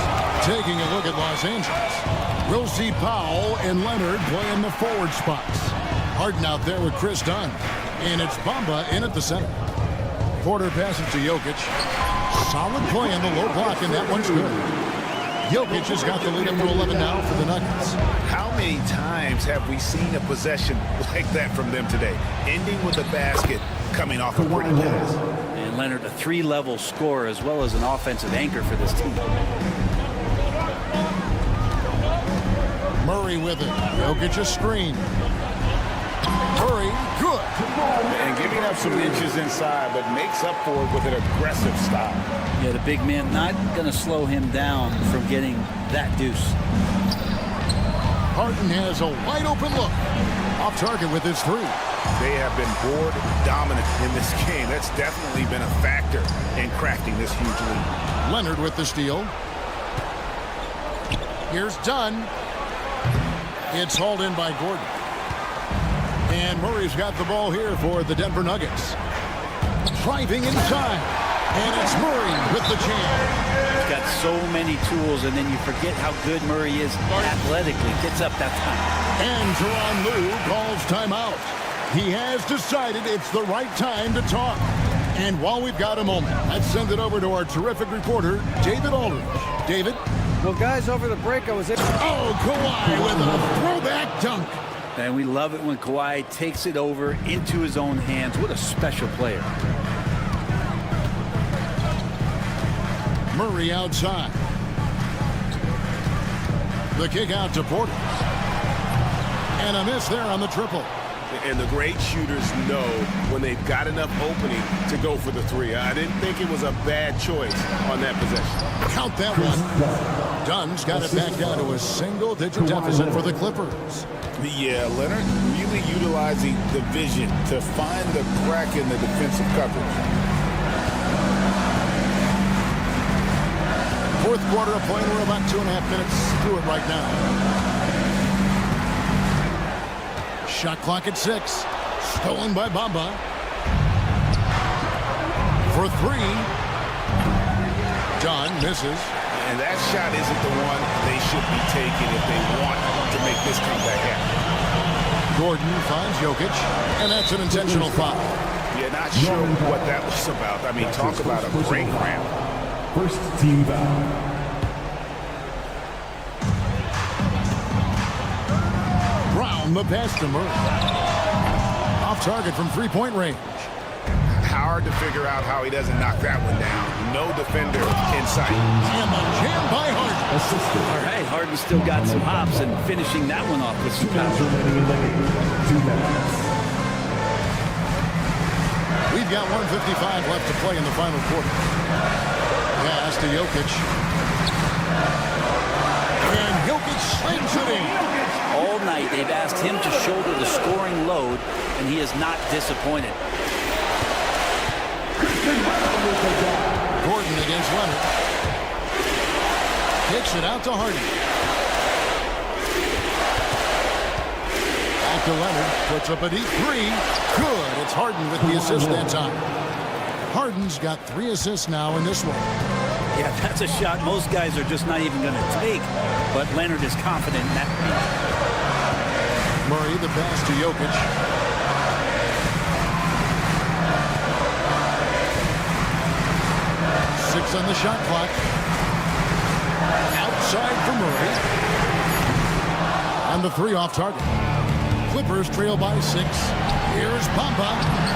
Taking a look at Los Angeles. We'll see Powell and Leonard play in the forward spots. Harden out there with Chris Dunn. And it's Bamba in at the center. Porter passes to Jokic. Solid play in the low block, and that one's good. Jokic has got the lead up to 11 now for the Nuggets. How many times have we seen a possession like that from them today? Ending with a basket, coming off a pretty pass. And Leonard, a 3-level scorer as well as an offensive anchor for this team. Murray with it. Jokic a screen. Murray, good. And giving up some inches inside, but makes up for it with an aggressive stop. Yeah, the big man not going to slow him down from getting that deuce. Harden has a wide open look. Off target with his 3. They have been board dominant in this game. That's definitely been a factor in crafting this huge lead. Leonard with the steal. Here's Dunn. It's hauled in by Gordon. And Murray's got the ball here for the Denver Nuggets. Driving inside. And it's Murray with the jam. He's got so many tools, and then you forget how good Murray is athletically. Gets up that time. And Tyronn Lue calls timeout. He has decided it's the right time to talk. And while we've got a moment, let's send it over to our terrific reporter, David Aldridge. David? Well, guys, over the break, I was able... Oh, Kawhi with a throwback dunk. And we love it when Kawhi takes it over into his own hands. What a special player. Murray outside. The kick out to Porter. And a miss there on the triple. And the great shooters know when they've got enough opening to go for the 3. I didn't think it was a bad choice on that possession. Count that one. Dunn's got it back down to a single-digit deficit for the Clippers. Yeah, Leonard really utilizing the vision to find the crack in the defensive coverage. Fourth quarter of play. We're about 2.5 minutes through it right now. Shot clock at 6. Stolen by Bamba. For 3. Dunn misses. And that shot isn't the one they should be taking if they want to make this comeback happen. Gordon finds Jokic, and that's an intentional foul. Yeah, not sure what that was about. I mean, talk about a brain cramp. First team foul. Brown, the pass to Murray. Off target from three-point range. Hard to figure out how he doesn't knock that one down. No defender in sight. And the jam by Harden. All right, Harden still got some hops and finishing that one off with some power. We've got 1:55 left to play in the final quarter. Pass to Jokic. And Jokic slings it in. All night they've asked him to shoulder the scoring load, and he has not disappointed. Gordon against Leonard. Kicks it out to Harden. Back to Leonard. Puts up a deep 3. Good. It's Harden with the assist that time. Harden's got 3 assists now in this one. Yeah, that's a shot most guys are just not even going to take, but Leonard is confident in that. Murray, the pass to Jokic. Six on the shot clock. Outside for Murray. And the 3 off target. Clippers trail by 6. Here's Bamba.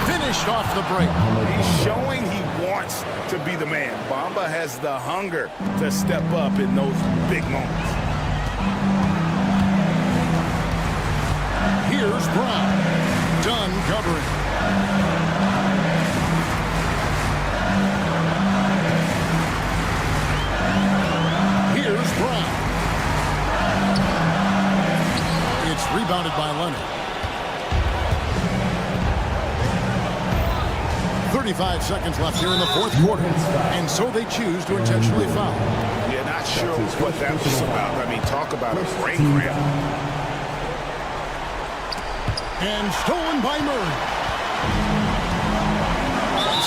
Finished off the break. He's showing he wants to be the man. Bamba has the hunger to step up in those big moments. Here's Brown. Dunn covering. Here's Brown. It's rebounded by Leonard. 35 seconds left here in the fourth quarter. And so they choose to intentionally foul. Yeah, not sure what that was about. I mean, talk about a brain cramp. And stolen by Murray.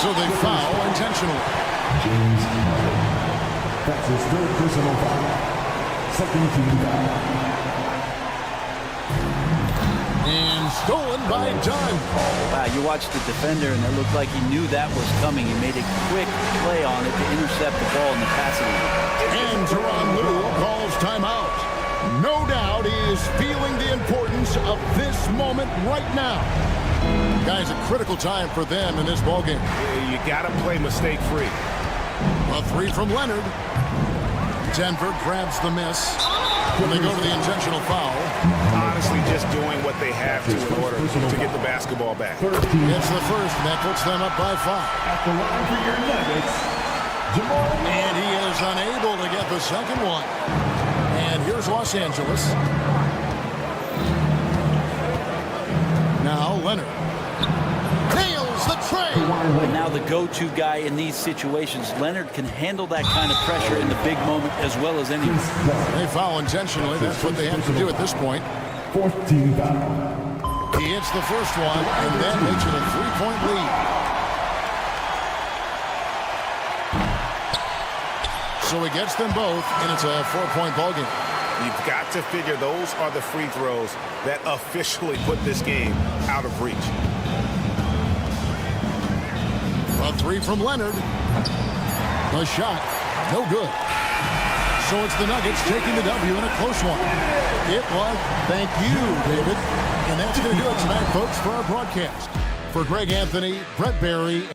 So they foul intentionally. James Murray. That's his 3rd personal foul. Second team foul. And stolen by Dunn. Wow, you watched the defender, and it looked like he knew that was coming. He made a quick play on it to intercept the ball in the passing lane. And Tyronn Lue calls timeout. No doubt he is feeling the importance of this moment right now. Guys, a critical time for them in this ballgame. Yeah, you got to play mistake-free. A 3 from Leonard. Denver grabs the miss. When they go to the intentional foul. Honestly, just doing what they have to in order to get the basketball back. It's the first, and that puts them up by 5. At the line for your Nuggets, Jamal. And he is unable to get the second one. And here's Los Angeles. Leonard. Nails the tray. And now the go-to guy in these situations. Leonard can handle that kind of pressure in the big moment as well as anyone. They foul intentionally. That's what they have to do at this point. 14 foul. He hits the first one and then makes it a 3-point lead. So he gets them both, and it's a 4-point ballgame. You've got to figure those are the free throws that officially put this game out of reach. A three from Leonard. The shot, no good. So it's the Nuggets taking the W in a close one. It was. Thank you, David. And that's going to do it tonight, folks, for our broadcast. For Greg Anthony, Brett Barry.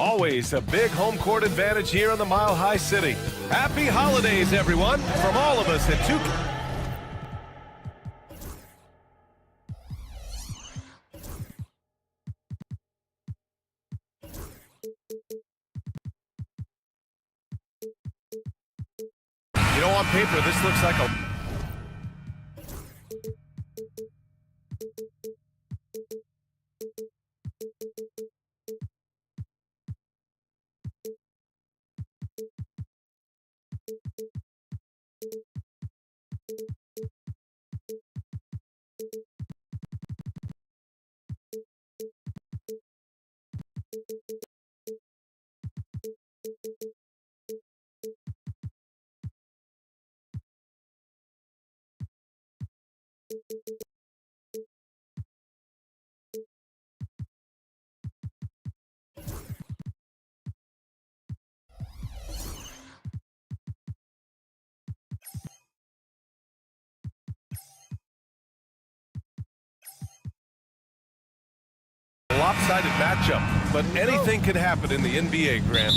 Always a big home court advantage here in the Mile High City. Happy holidays, everyone, from all of us at 2K. You know, on paper, this looks like a... lopsided matchup, but anything can happen in the NBA, Grant.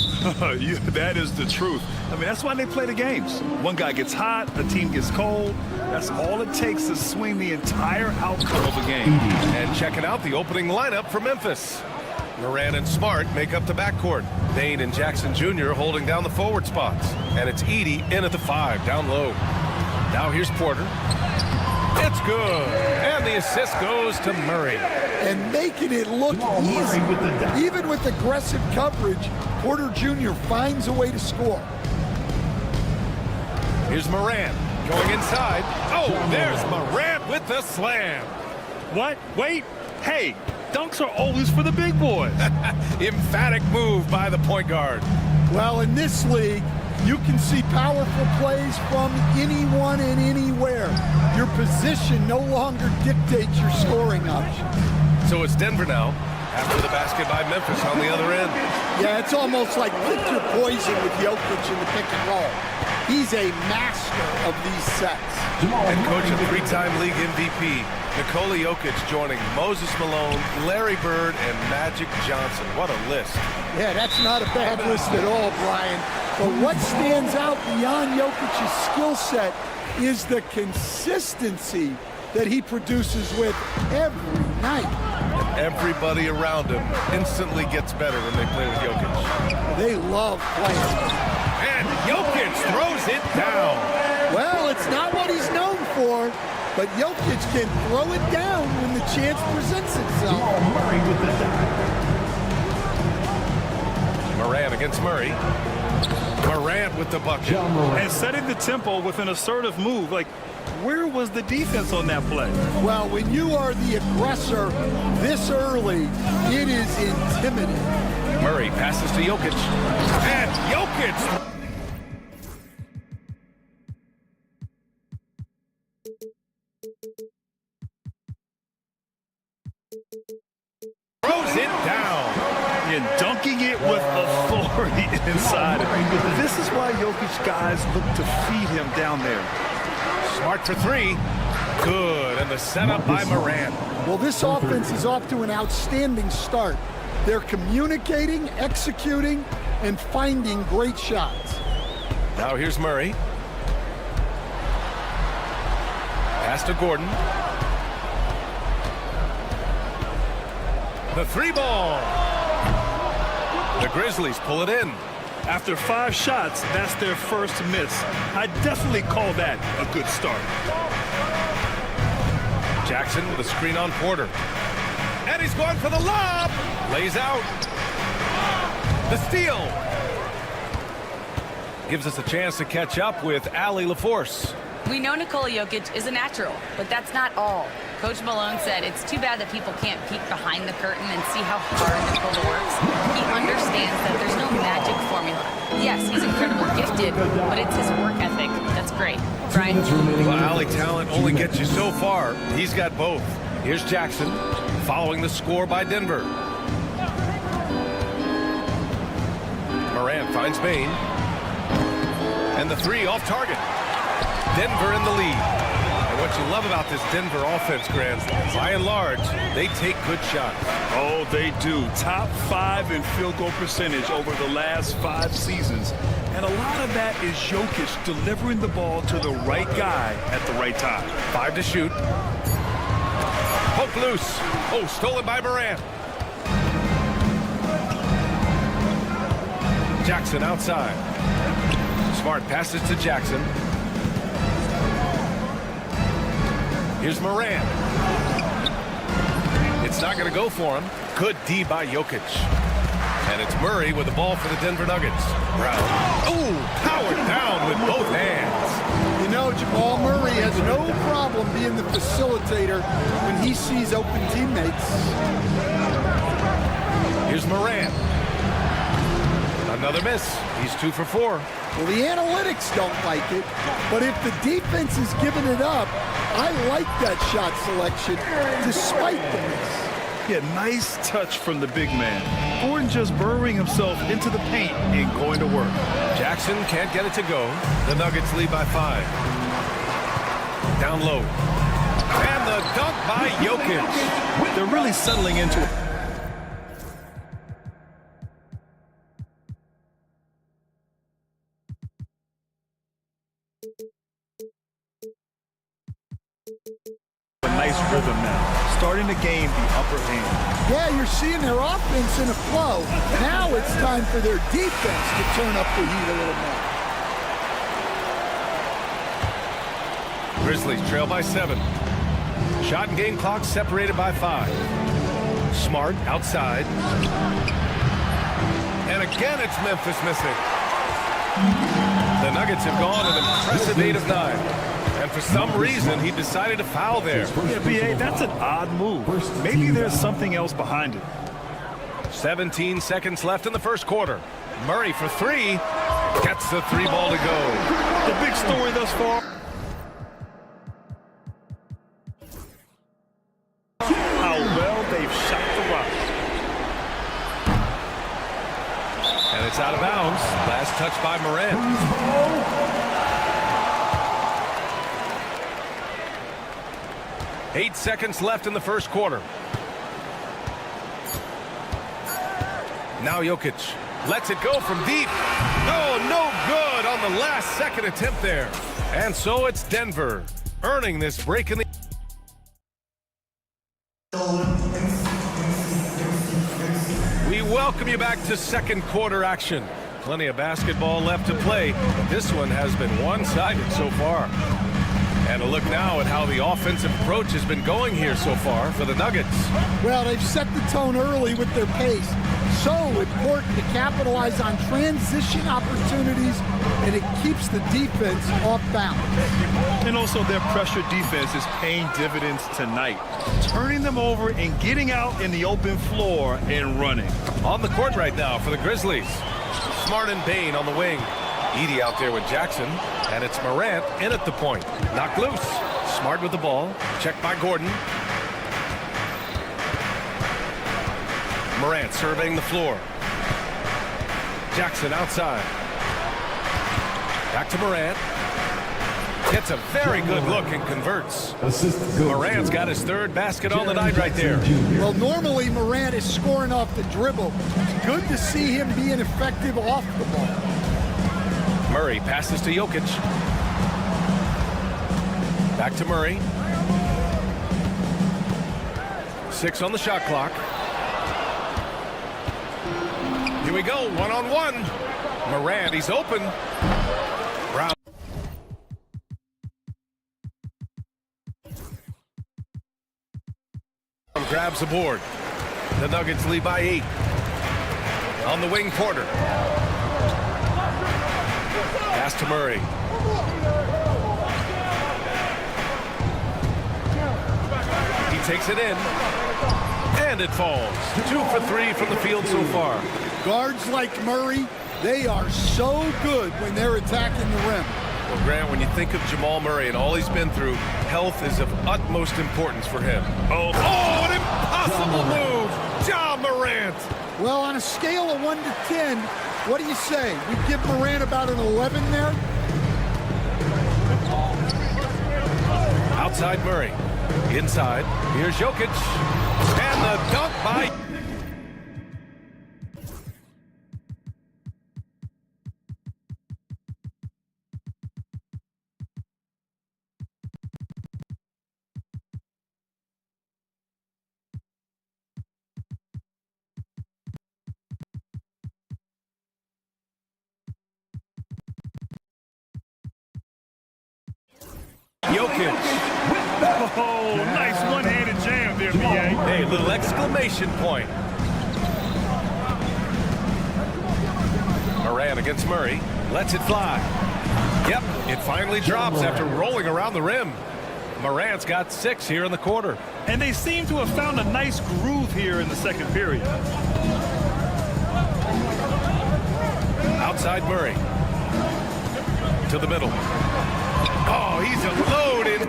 That is the truth. I mean, that's why they play the games. One guy gets hot, the team gets cold. That's all it takes to swing the entire outcome of a game. And checking out the opening lineup for Memphis. Moran and Smart make up the backcourt. Bain and Jackson Jr. holding down the forward spots. And it's Edey in at the 5, down low. Now here's Porter. It's good. And the assist goes to Murray. And making it look easy. Even with aggressive coverage, Porter Jr. finds a way to score. Here's Moran going inside. Oh, there's Moran with the slam. What? Wait. Hey, dunks are always for the big boys. Emphatic move by the point guard. Well, in this league, you can see powerful plays from anyone and anywhere. Your position no longer dictates your scoring options. So it's Denver now, after the basket by Memphis on the other end. Yeah, it's almost like pick your poison with Jokic in the pick and roll. He's a master of these sets. And coach and 3-time league MVP, Nikola Jokic joining Moses Malone, Larry Bird, and Magic Johnson. What a list. Yeah, that's not a bad list at all, Brian. But what stands out beyond Jokic's skill set is the consistency that he produces with every night. And everybody around him instantly gets better when they play with Jokic. They love playing. And Jokic throws it down. Well, it's not what he's known for, but Jokic can throw it down when the chance presents itself. Moran against Murray. Morant with the bucket. And setting the tempo with an assertive move. Like, where was the defense on that play? Well, when you are the aggressor this early, it is intimidating. Murray passes to Jokic. And Jokic. Throws it down. And dunking it with authority inside it. This is why Jokic guys look to feed him down there. Smart for 3. Good. And the setup by Moran. Well, this offense is off to an outstanding start. They're communicating, executing, and finding great shots. Now here's Murray. Pass to Gordon. The 3 ball. The Grizzlies pull it in. After 5 shots, that's their first miss. I definitely call that a good start. Jackson with a screen on Porter. And he's going for the lob. Lays out. The steal. Gives us a chance to catch up with Allie LaForce. We know Nikola Jokic is a natural, but that's not all. Coach Malone said it's too bad that people can't peek behind the curtain and see how hard Nikola works. He understands that there's no magic formula. Yes, he's incredibly gifted, but it's his work ethic that's great. Brian? Well, Allie talent only gets you so far. He's got both. Here's Jackson following the score by Denver. Moran finds Bain. And the 3 off target. Denver in the lead. And What you love about this Denver offense, Grant, by and large, they take good shots. Oh, they do. Top 5 in field goal percentage over the last 5 seasons. And a lot of that is Jokic delivering the ball to the right guy at the right time. 5 to shoot. Poke loose. Oh, stolen by Morant. Jackson outside. Smart passes to Jackson. Here's Morant. It's not going to go for him. Good D by Jokic. And it's Murray with the ball for the Denver Nuggets. Brown. Ooh, powered down with both hands. You know, Jamal Murray has no problem being the facilitator when he sees open teammates. Here's Morant. Another miss. He's 2 for 4. Well, the analytics don't like it, but if the defense is giving it up, I like that shot selection despite the miss. Yeah, nice touch from the big man. Gordon just burrowing himself into the paint and going to work. Jackson can't get it to go. The Nuggets lead by 5. Down low. And the dunk by Jokic. They're really settling into it. Nice rhythm now, starting to gain the upper hand. Yeah, you're seeing their offense in a flow. Now it's time for their defense to turn up the heat a little more. Grizzlies trail by 7. Shot and game clock separated by 5. Smart outside. And again it's Memphis missing. The Nuggets have gone an impressive 8 of 9. And for some reason, he decided to foul there. Yeah, B.A., that's an odd move. Maybe there's something else behind it. 17 seconds left in the first quarter. Murray for 3. Gets the 3 ball to go. The big story thus far. How well they've shot the rock. And it's out of bounds. Last touch by Morant. 8 seconds left in the first quarter. Now Jokic lets it go from deep. Oh, no good on the last second attempt there. And so it's Denver earning this break in the... We welcome you back to second quarter action. Plenty of basketball left to play, but this one has been one-sided so far. And a look now at how the offensive approach has been going here so far for the Nuggets. Well, they've set the tone early with their pace. So important to capitalize on transition opportunities, and it keeps the defense off balance. And also their pressure defense is paying dividends tonight, turning them over and getting out in the open floor and running. On the court right now for the Grizzlies. Smart and Bain on the wing. Edey out there with Jackson, and it's Morant in at the point. Knocked loose. Smart with the ball. Checked by Gordon. Morant surveying the floor. Jackson outside. Back to Morant. Gets a very good look and converts. Morant's got his 3rd basket on the night right there. Well, normally Morant is scoring off the dribble. It's good to see him being effective off the ball. Murray passes to Jokic. Back to Murray. 6 on the shot clock. Here we go, one-on-one. Morant, he's open. Brown. Grabs the board. The Nuggets lead by 8. On the wing, Porter. Pass to Murray. He takes it in. And it falls. 2 for 3 from the field so far. Guards like Murray, they are so good when they're attacking the rim. Well, Grant, when you think of Jamal Murray and all he's been through, health is of utmost importance for him. Oh, an impossible move! Ja Morant! Well, on a scale of 1 to 10, what do you say? We give Morant about an 11 there? Outside Murray. Inside. Here's Jokic. And the dunk by... Jokic. Oh, nice one-handed jam there, B.A. Hey, little exclamation point. Morant against Murray. Lets it fly. Yep, it finally drops after rolling around the rim. Morant's got 6 here in the quarter. And they seem to have found a nice groove here in the second period. Outside Murray. To the middle. Oh, he's loaded.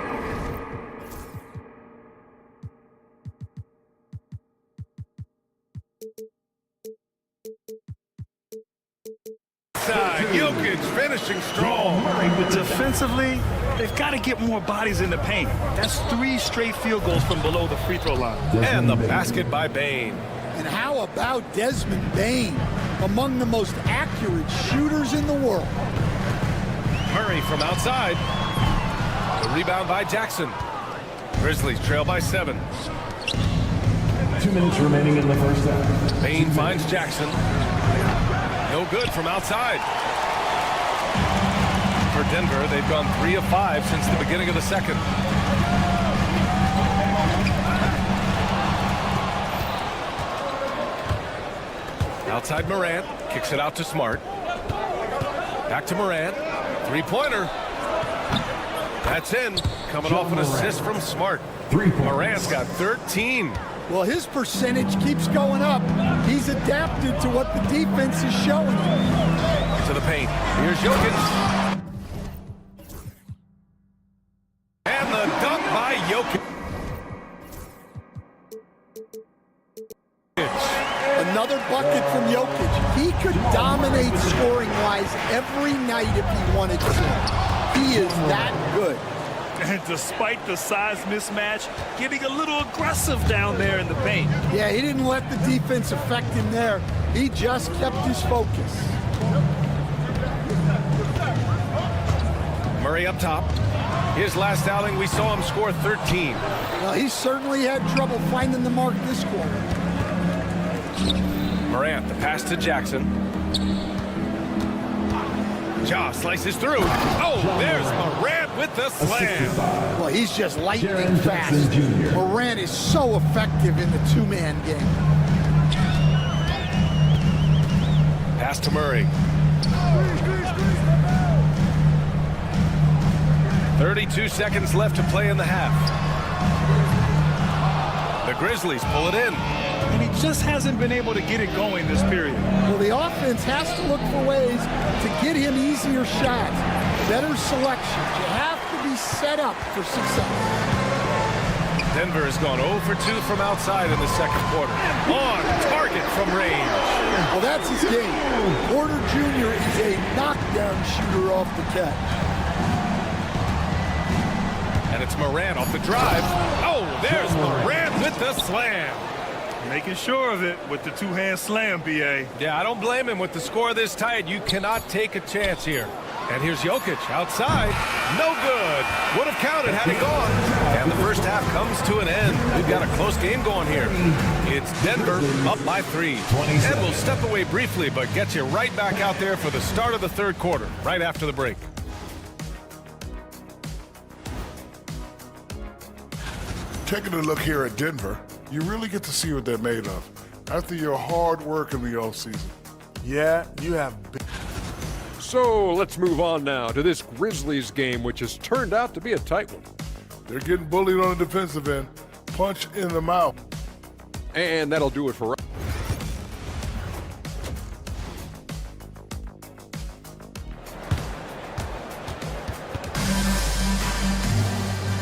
Jokic finishing strong. Defensively, they've got to get more bodies in the paint. That's 3 straight field goals from below the free throw line. And the basket by Bane. And how about Desmond Bane, among the most accurate shooters in the world? Murray from outside. The rebound by Jackson. Grizzlies trail by 7. 2 minutes remaining in the first half. Bane finds Jackson. No good from outside. For Denver, they've gone 3 of 5 since the beginning of the second. Outside Morant, kicks it out to Smart. Back to Morant, 3-pointer. That's in, coming off an assist from Smart. Morant's got 13. Well, his percentage keeps going up. He's adapted to what the defense is showing him. To the paint, here's Jokic. And the dunk by Jokic. Another bucket from Jokic. He could dominate scoring-wise every night if he wanted to. He is that good. And despite the size mismatch, getting a little aggressive down there in the paint. Yeah, he didn't let the defense affect him there. He just kept his focus. Murray up top. His last outing, we saw him score 13. Well, he certainly had trouble finding the mark this quarter. Morant, the pass to Jackson. Ja slices through. Oh, there's Morant with the slam. Well, he's just lightning fast. Morant is so effective in the 2-man game. Pass to Murray. 32 seconds left to play in the half. The Grizzlies pull it in. And he just hasn't been able to get it going this period. Well, the offense has to look for ways to get him easier shots, better selections. You have to be set up for success. Denver has gone 0 for 2 from outside in the second quarter. On target from range. Well, that's his game. Porter Jr. is a knockdown shooter off the catch. And it's Morant off the drive. Oh, there's Morant with the slam. Making sure of it with the 2-hand slam, B.A. Yeah, I don't blame him. With the score this tight, you cannot take a chance here. And here's Jokic outside. No good. Would have counted had it gone. And the first half comes to an end. We've got a close game going here. It's Denver up by 3. And we'll step away briefly, but get you right back out there for the start of the third quarter, right after the break. Taking a look here at Denver, you really get to see what they're made of after your hard work in the offseason. Yeah, you have. So let's move on now to this Grizzlies game, which has turned out to be a tight one. They're getting bullied on the defensive end. Punch in the mouth. And that'll do it for us.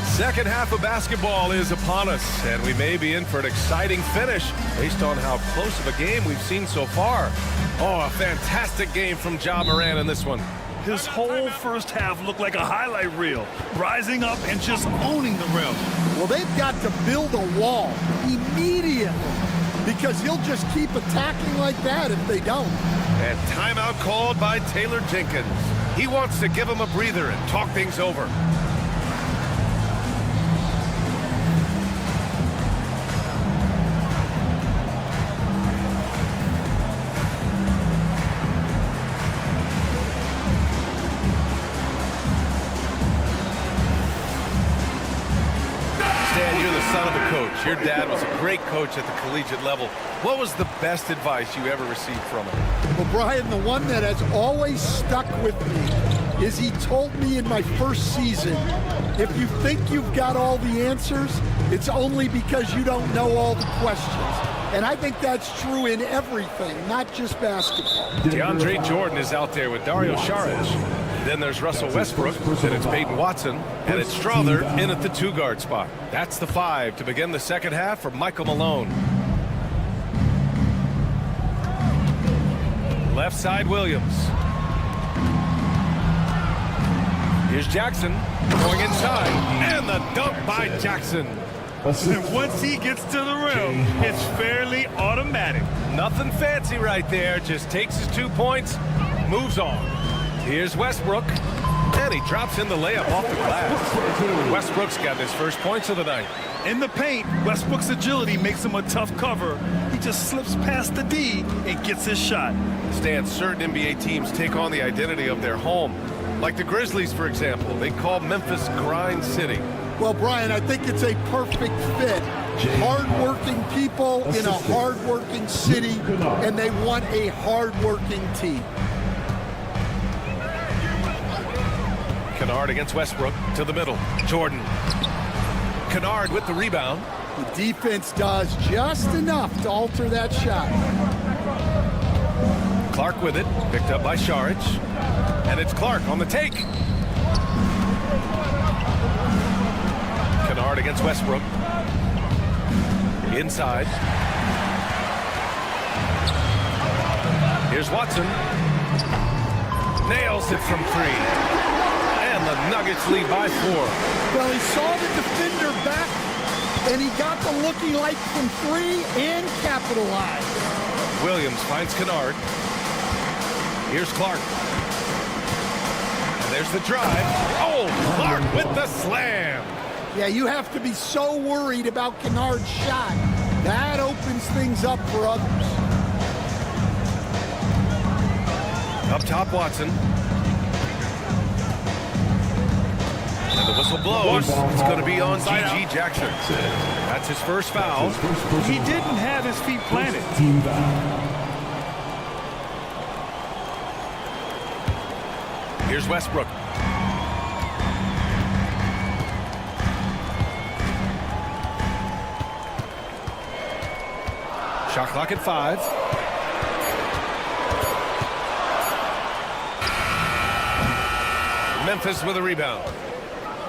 Second half of basketball is upon us, and we may be in for an exciting finish based on how close of a game we've seen so far. Oh, a fantastic game from Ja Morant in this one. His whole first half looked like a highlight reel, rising up and just owning the rim. Well, they've got to build a wall immediately because he'll just keep attacking like that if they don't. And timeout called by Taylor Jenkins. He wants to give him a breather and talk things over. Son of a coach. Your dad was a great coach at the collegiate level. What was the best advice you ever received from him? Well, Brian, the one that has always stuck with me is he told me in my first season, if you think you've got all the answers, it's only because you don't know all the questions. And I think that's true in everything, not just basketball. DeAndre Jordan is out there with Dario Saric. Then there's Russell Westbrook, then it's Peyton Watson, and it's Strother in at the 2-guard spot. That's the 5 to begin the second half for Michael Malone. Left side, Williams. Here's Jackson going inside, and the dunk by Jackson. And once he gets to the rim, it's fairly automatic. Nothing fancy right there, just takes his 2 points, moves on. Here's Westbrook, and he drops in the layup off the glass. Westbrook's got his first points of the night. In the paint, Westbrook's agility makes him a tough cover. He just slips past the D and gets his shot. Stan, certain NBA teams take on the identity of their home. Like the Grizzlies, for example. They call Memphis Grind City. Well, Brian, I think it's a perfect fit. Hard-working people in a hard-working city, and they want a hard-working team. Kennard against Westbrook to the middle. Jordan. Kennard with the rebound. The defense does just enough to alter that shot. Clark with it. Picked up by Saric. And it's Clark on the take. Kennard against Westbrook. Inside. Here's Watson. Nails it from 3. The Nuggets lead by 4. Well, he saw the defender back, and he got the look he liked from 3 and capitalized. Williams finds Kennard. Here's Clark. And there's the drive. Oh, Clark with the slam. Yeah, you have to be so worried about Kennard's shot. That opens things up for others. Up top, Watson. And the whistle blows. It's going to be on G.G. Jackson. That's his first foul. He didn't have his feet planted. Here's Westbrook. Shot clock at 5. Memphis with a rebound.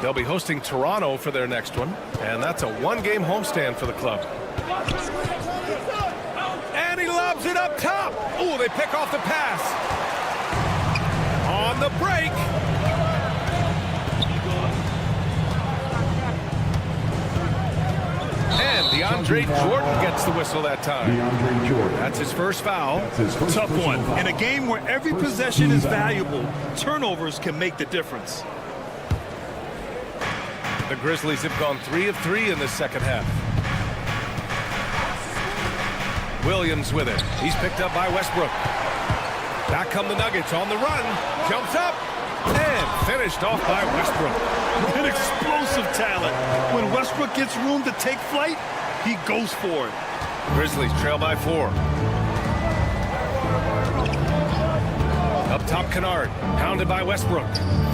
They'll be hosting Toronto for their next one, and that's a 1-game homestand for the club. And he lobs it up top. Ooh, they pick off the pass. On the break. And DeAndre Jordan gets the whistle that time. DeAndre Jordan. That's his first foul. Tough one. In a game where every possession is valuable, turnovers can make the difference. The Grizzlies have gone 3 of 3 in this second half. Williams with it. He's picked up by Westbrook. Back come the Nuggets on the run. Jumps up and finished off by Westbrook. An explosive talent. When Westbrook gets room to take flight, he goes for it. Grizzlies trail by 4. Up top, Kennard. Pounded by Westbrook.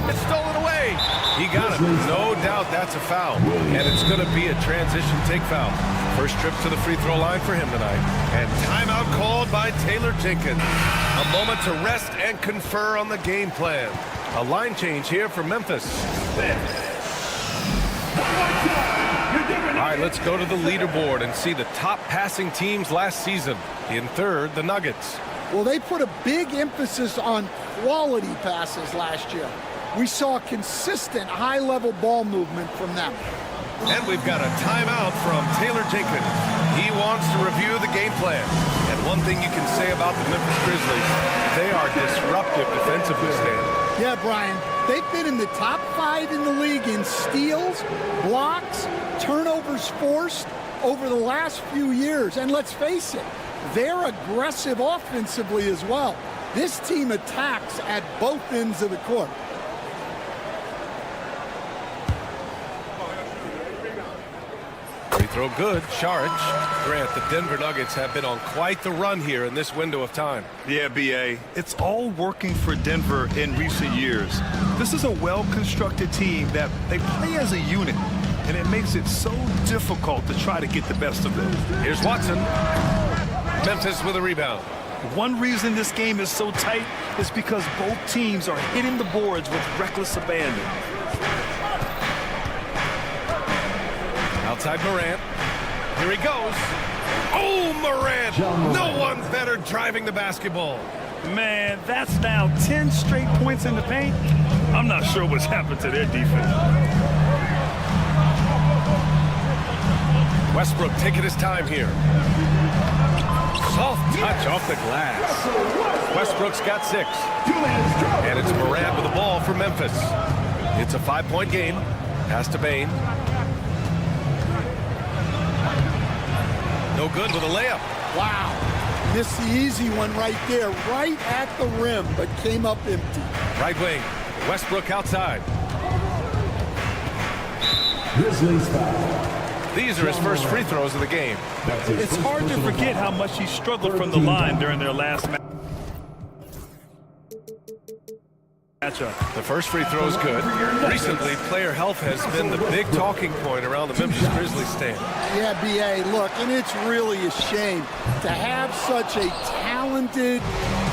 It's stolen away. He got it. No doubt that's a foul. And it's going to be a transition take foul. First trip to the free throw line for him tonight. And timeout called by Taylor Jenkins. A moment to rest and confer on the game plan. A line change here for Memphis. All right, let's go to the leaderboard and see the top passing teams last season. In third, the Nuggets. Well, they put a big emphasis on quality passes last year. We saw consistent high-level ball movement from them. And we've got a timeout from Taylor Jenkins. He wants to review the game plan. And one thing you can say about the Memphis Grizzlies, they are disruptive defensively, Stan. Yeah, Brian, they've been in the top 5 in the league in steals, blocks, turnovers forced over the last few years. And let's face it, they're aggressive offensively as well. This team attacks at both ends of the court. Free throw good. Saric. Grant, the Denver Nuggets have been on quite the run here in this window of time. Yeah, B.A., it's all working for Denver in recent years. This is a well-constructed team that they play as a unit, and it makes it so difficult to try to get the best of them. Here's Watson. Memphis with a rebound. One reason this game is so tight is because both teams are hitting the boards with reckless abandon. Outside Morant. Here he goes. Oh, Morant! No one better driving the basketball. Man, that's now 10 straight points in the paint. I'm not sure what's happened to their defense. Westbrook taking his time here. Soft touch off the glass. Westbrook's got 6. And it's Morant with the ball for Memphis. It's a 5-point game. Pass to Bane. No good with a layup. Wow. Missed the easy one right there, right at the rim, but came up empty. Right wing. Westbrook outside. Grizzlies foul. These are his first free throws of the game. It's hard to forget how much he struggled from the line during their last matchup. The first free throw is good. Recently, player health has been the big talking point around the Memphis Grizzlies stand. Yeah, B.A., look, and it's really a shame to have such a talented,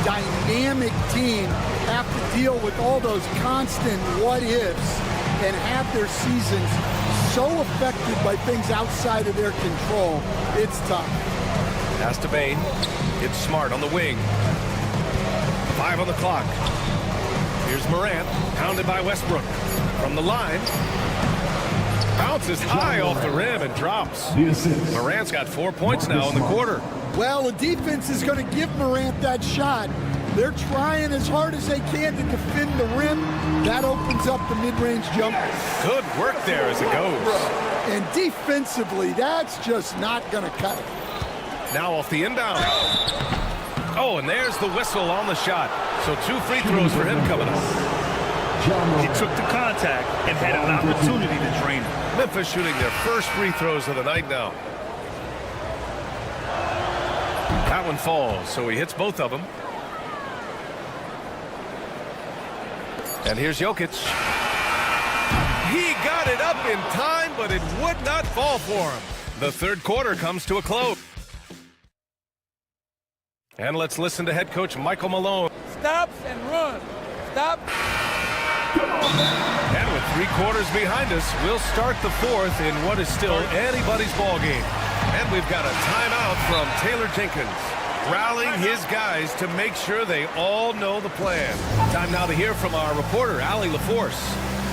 dynamic team have to deal with all those constant what-ifs and have their seasons so affected by things outside of their control. It's tough. Pass to Bane. It's Smart on the wing. 5 on the clock. Here's Morant, pounded by Westbrook. From the line. Bounces high off the rim and drops. Morant's got 4 points now in the quarter. Well, the defense is going to give Morant that shot. They're trying as hard as they can to defend the rim. That opens up the mid-range jumper. Good work there as it goes. And defensively, that's just not going to cut it. Now off the inbound. Oh, and there's the whistle on the shot. So 2 free throws for him coming up. He took the contact and had an opportunity to drain it. Memphis shooting their first free throws of the night now. That one falls, so he hits both of them. And here's Jokic. He got it up in time, but it would not fall for him. The third quarter comes to a close. And let's listen to head coach Michael Malone. Stops and run. Stop. And with 3 quarters behind us, we'll start the fourth in what is still anybody's ball game. And we've got a timeout from Taylor Jenkins, rallying his guys to make sure they all know the plan. Time now to hear from our reporter, Allie LaForce.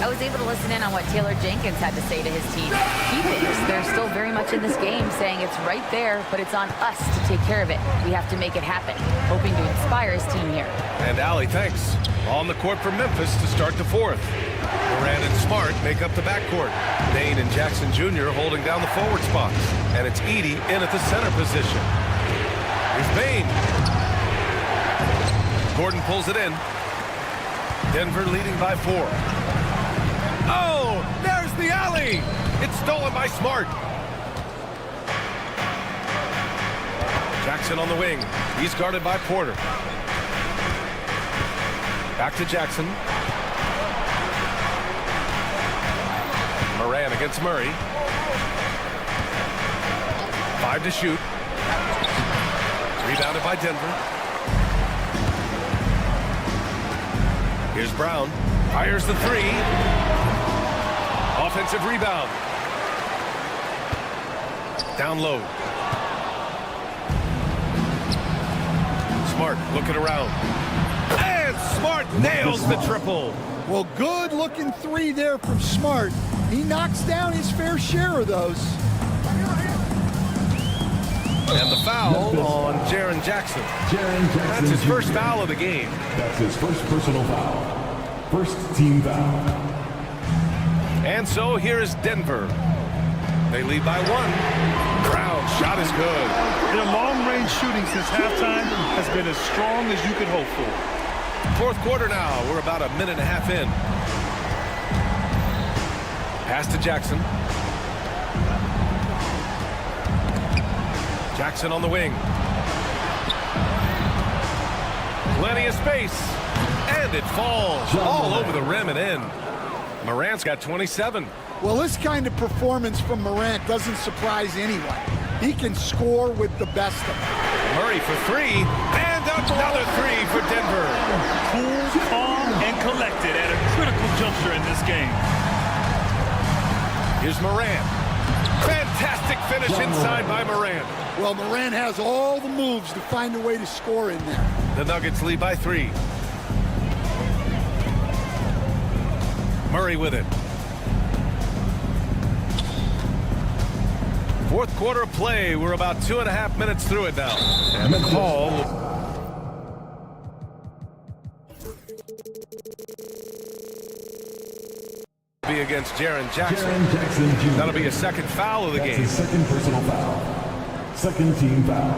I was able to listen in on what Taylor Jenkins had to say to his team. He thinks they're still very much in this game, saying it's right there, but it's on us to take care of it. We have to make it happen, hoping to inspire his team here. And Allie, thanks. On the court for Memphis to start the fourth. Morant and Smart make up the backcourt. Bane and Jackson Jr. holding down the forward spots. And it's Edey in at the center position. Here's Bane. Gordon pulls it in. Denver leading by 4. Oh, there's the alley. It's stolen by Smart. Jackson on the wing. He's guarded by Porter. Back to Jackson. Morant against Murray. 5 to shoot. Rebounded by Denver. Here's Brown. Fires the 3. Offensive rebound. Down low. Smart looking around. And Smart nails the triple. Well, good-looking three there from Smart. He knocks down his fair share of those. And the foul on Jaren Jackson. That's his first foul of the game. That's his first personal foul. First team foul. And so here is Denver. They lead by 1. Brown's shot is good. Their long-range shooting since halftime has been as strong as you could hope for. Fourth quarter now. We're about a minute and a half in. Pass to Jackson. Jackson on the wing. Plenty of space. And it falls all over the rim and in. Morant's got 27. Well, this kind of performance from Morant doesn't surprise anyone. He can score with the best of them. Murray for 3. And another 3 for Denver. Cool, calm, and collected at a critical juncture in this game. Here's Morant. Fantastic finish inside by Morant. Well, Morant has all the moves to find a way to score in there. The Nuggets lead by 3. Murray with it. Fourth quarter play. We're about 2.5 minutes through it now. And the call will be against Jaren Jackson. That'll be a second foul of the game. His second personal foul. Second team foul.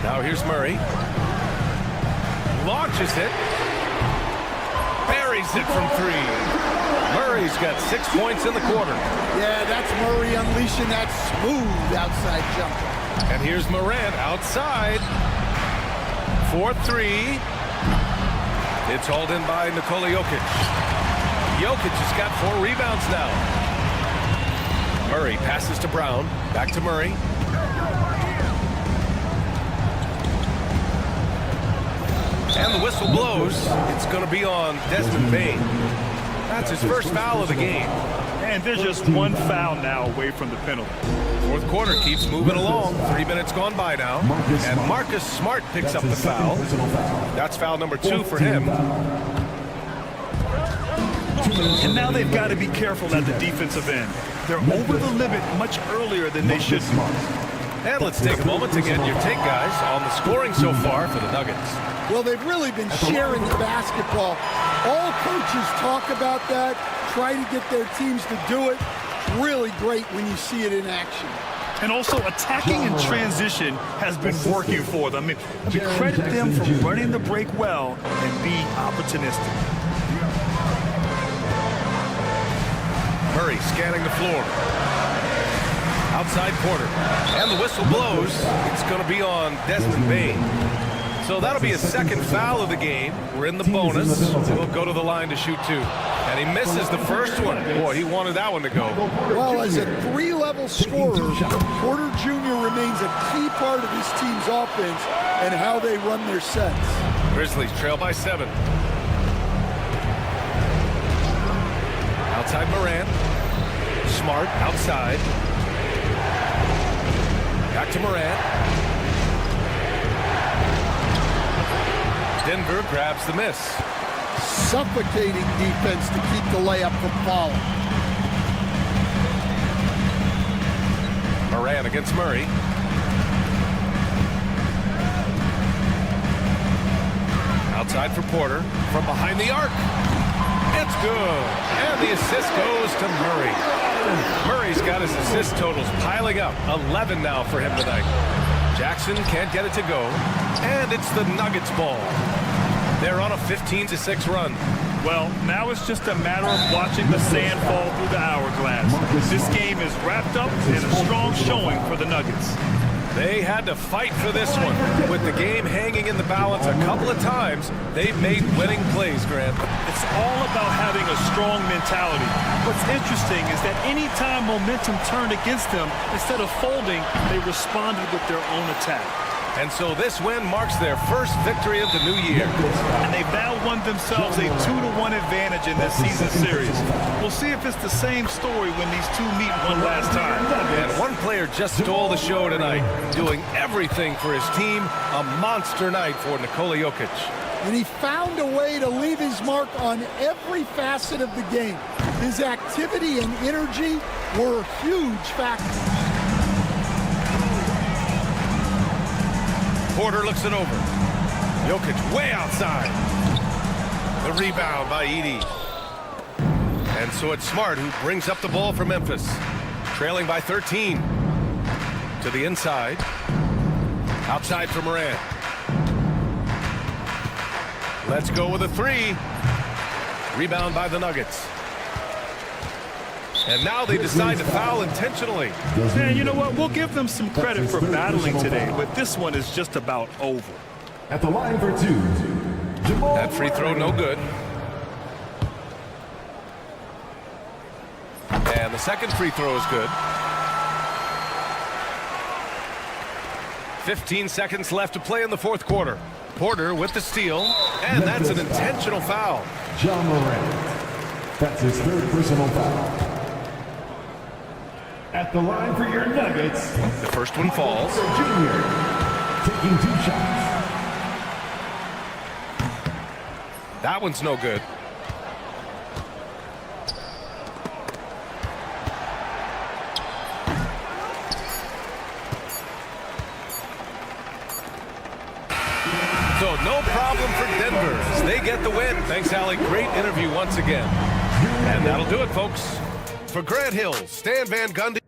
Now here's Murray. Launches it. Buries it from 3. Murray's got 6 points in the quarter. Yeah, that's Murray unleashing that smooth outside jumper. And here's Morant outside. 4-3. It's hauled in by Nikola Jokic. Jokic has got 4 rebounds now. Murray passes to Brown. Back to Murray. And the whistle blows. It's going to be on Desmond Bane. That's his first foul of the game. And they're just 1 foul now away from the penalty. Fourth quarter keeps moving along. 3 minutes gone by now. And Marcus Smart picks up the foul. That's foul number 2 for him. And now they've got to be careful at the defensive end. They're over the limit much earlier than they should be. And let's take a moment to get your take, guys, on the scoring so far for the Nuggets. Well, they've really been sharing the basketball. All coaches talk about that, try to get their teams to do it. Really great when you see it in action. And also attacking in transition has been working for them. I mean, credit them for running the break well and being opportunistic. Murray scanning the floor. Outside corner. And the whistle blows. It's going to be on Desmond Bane. So that'll be a second foul of the game. We're in the bonus. We'll go to the line to shoot 2. And he misses the first one. Boy, he wanted that one to go. Well, as a 3-level scorer, Porter Jr. remains a key part of his team's offense and how they run their sets. Grizzlies trail by 7. Outside Morant. Smart outside. Back to Morant. Denver grabs the miss. Suffocating defense to keep the layup from falling. Morant against Murray. Outside for Porter. From behind the arc. It's good. And the assist goes to Murray. Murray's got his assist totals piling up. 11 now for him tonight. Jackson can't get it to go. And it's the Nuggets ball. They're on a 15-6 run. Well, now it's just a matter of watching the sand fall through the hourglass. This game is wrapped up in a strong showing for the Nuggets. They had to fight for this one. With the game hanging in the balance a couple of times, they've made winning plays, Grant. It's all about having a strong mentality. What's interesting is that any time momentum turned against them, instead of folding, they responded with their own attack. And so this win marks their first victory of the new year. And they've now won themselves a 2-1 advantage in this season series. We'll see if it's the same story when these two meet one last time. And one player just stole the show tonight, doing everything for his team. A monster night for Nikola Jokic. And he found a way to leave his mark on every facet of the game. His activity and energy were huge factors. Porter looks it over. Jokic way outside. The rebound by Edey. And so it's Smart who brings up the ball for Memphis. Trailing by 13. To the inside. Outside for Morant. Let's go with a three. Rebound by the Nuggets. And now they decide to foul intentionally. And you know what? We'll give them some credit for battling today, but this one is just about over. At the line for two, Jamal. That free throw no good. And the second free throw is good. 15 seconds left to play in the fourth quarter. Porter with the steal, and that's an intentional foul. John Morant. That's his third personal foul. At the line for your Nuggets. The first one falls. Junior taking 2 shots. That one's no good. So no problem for Denver as they get the win. Thanks, Allie. Great interview once again. And that'll do it, folks. For Grant Hill, Stan Van Gundy.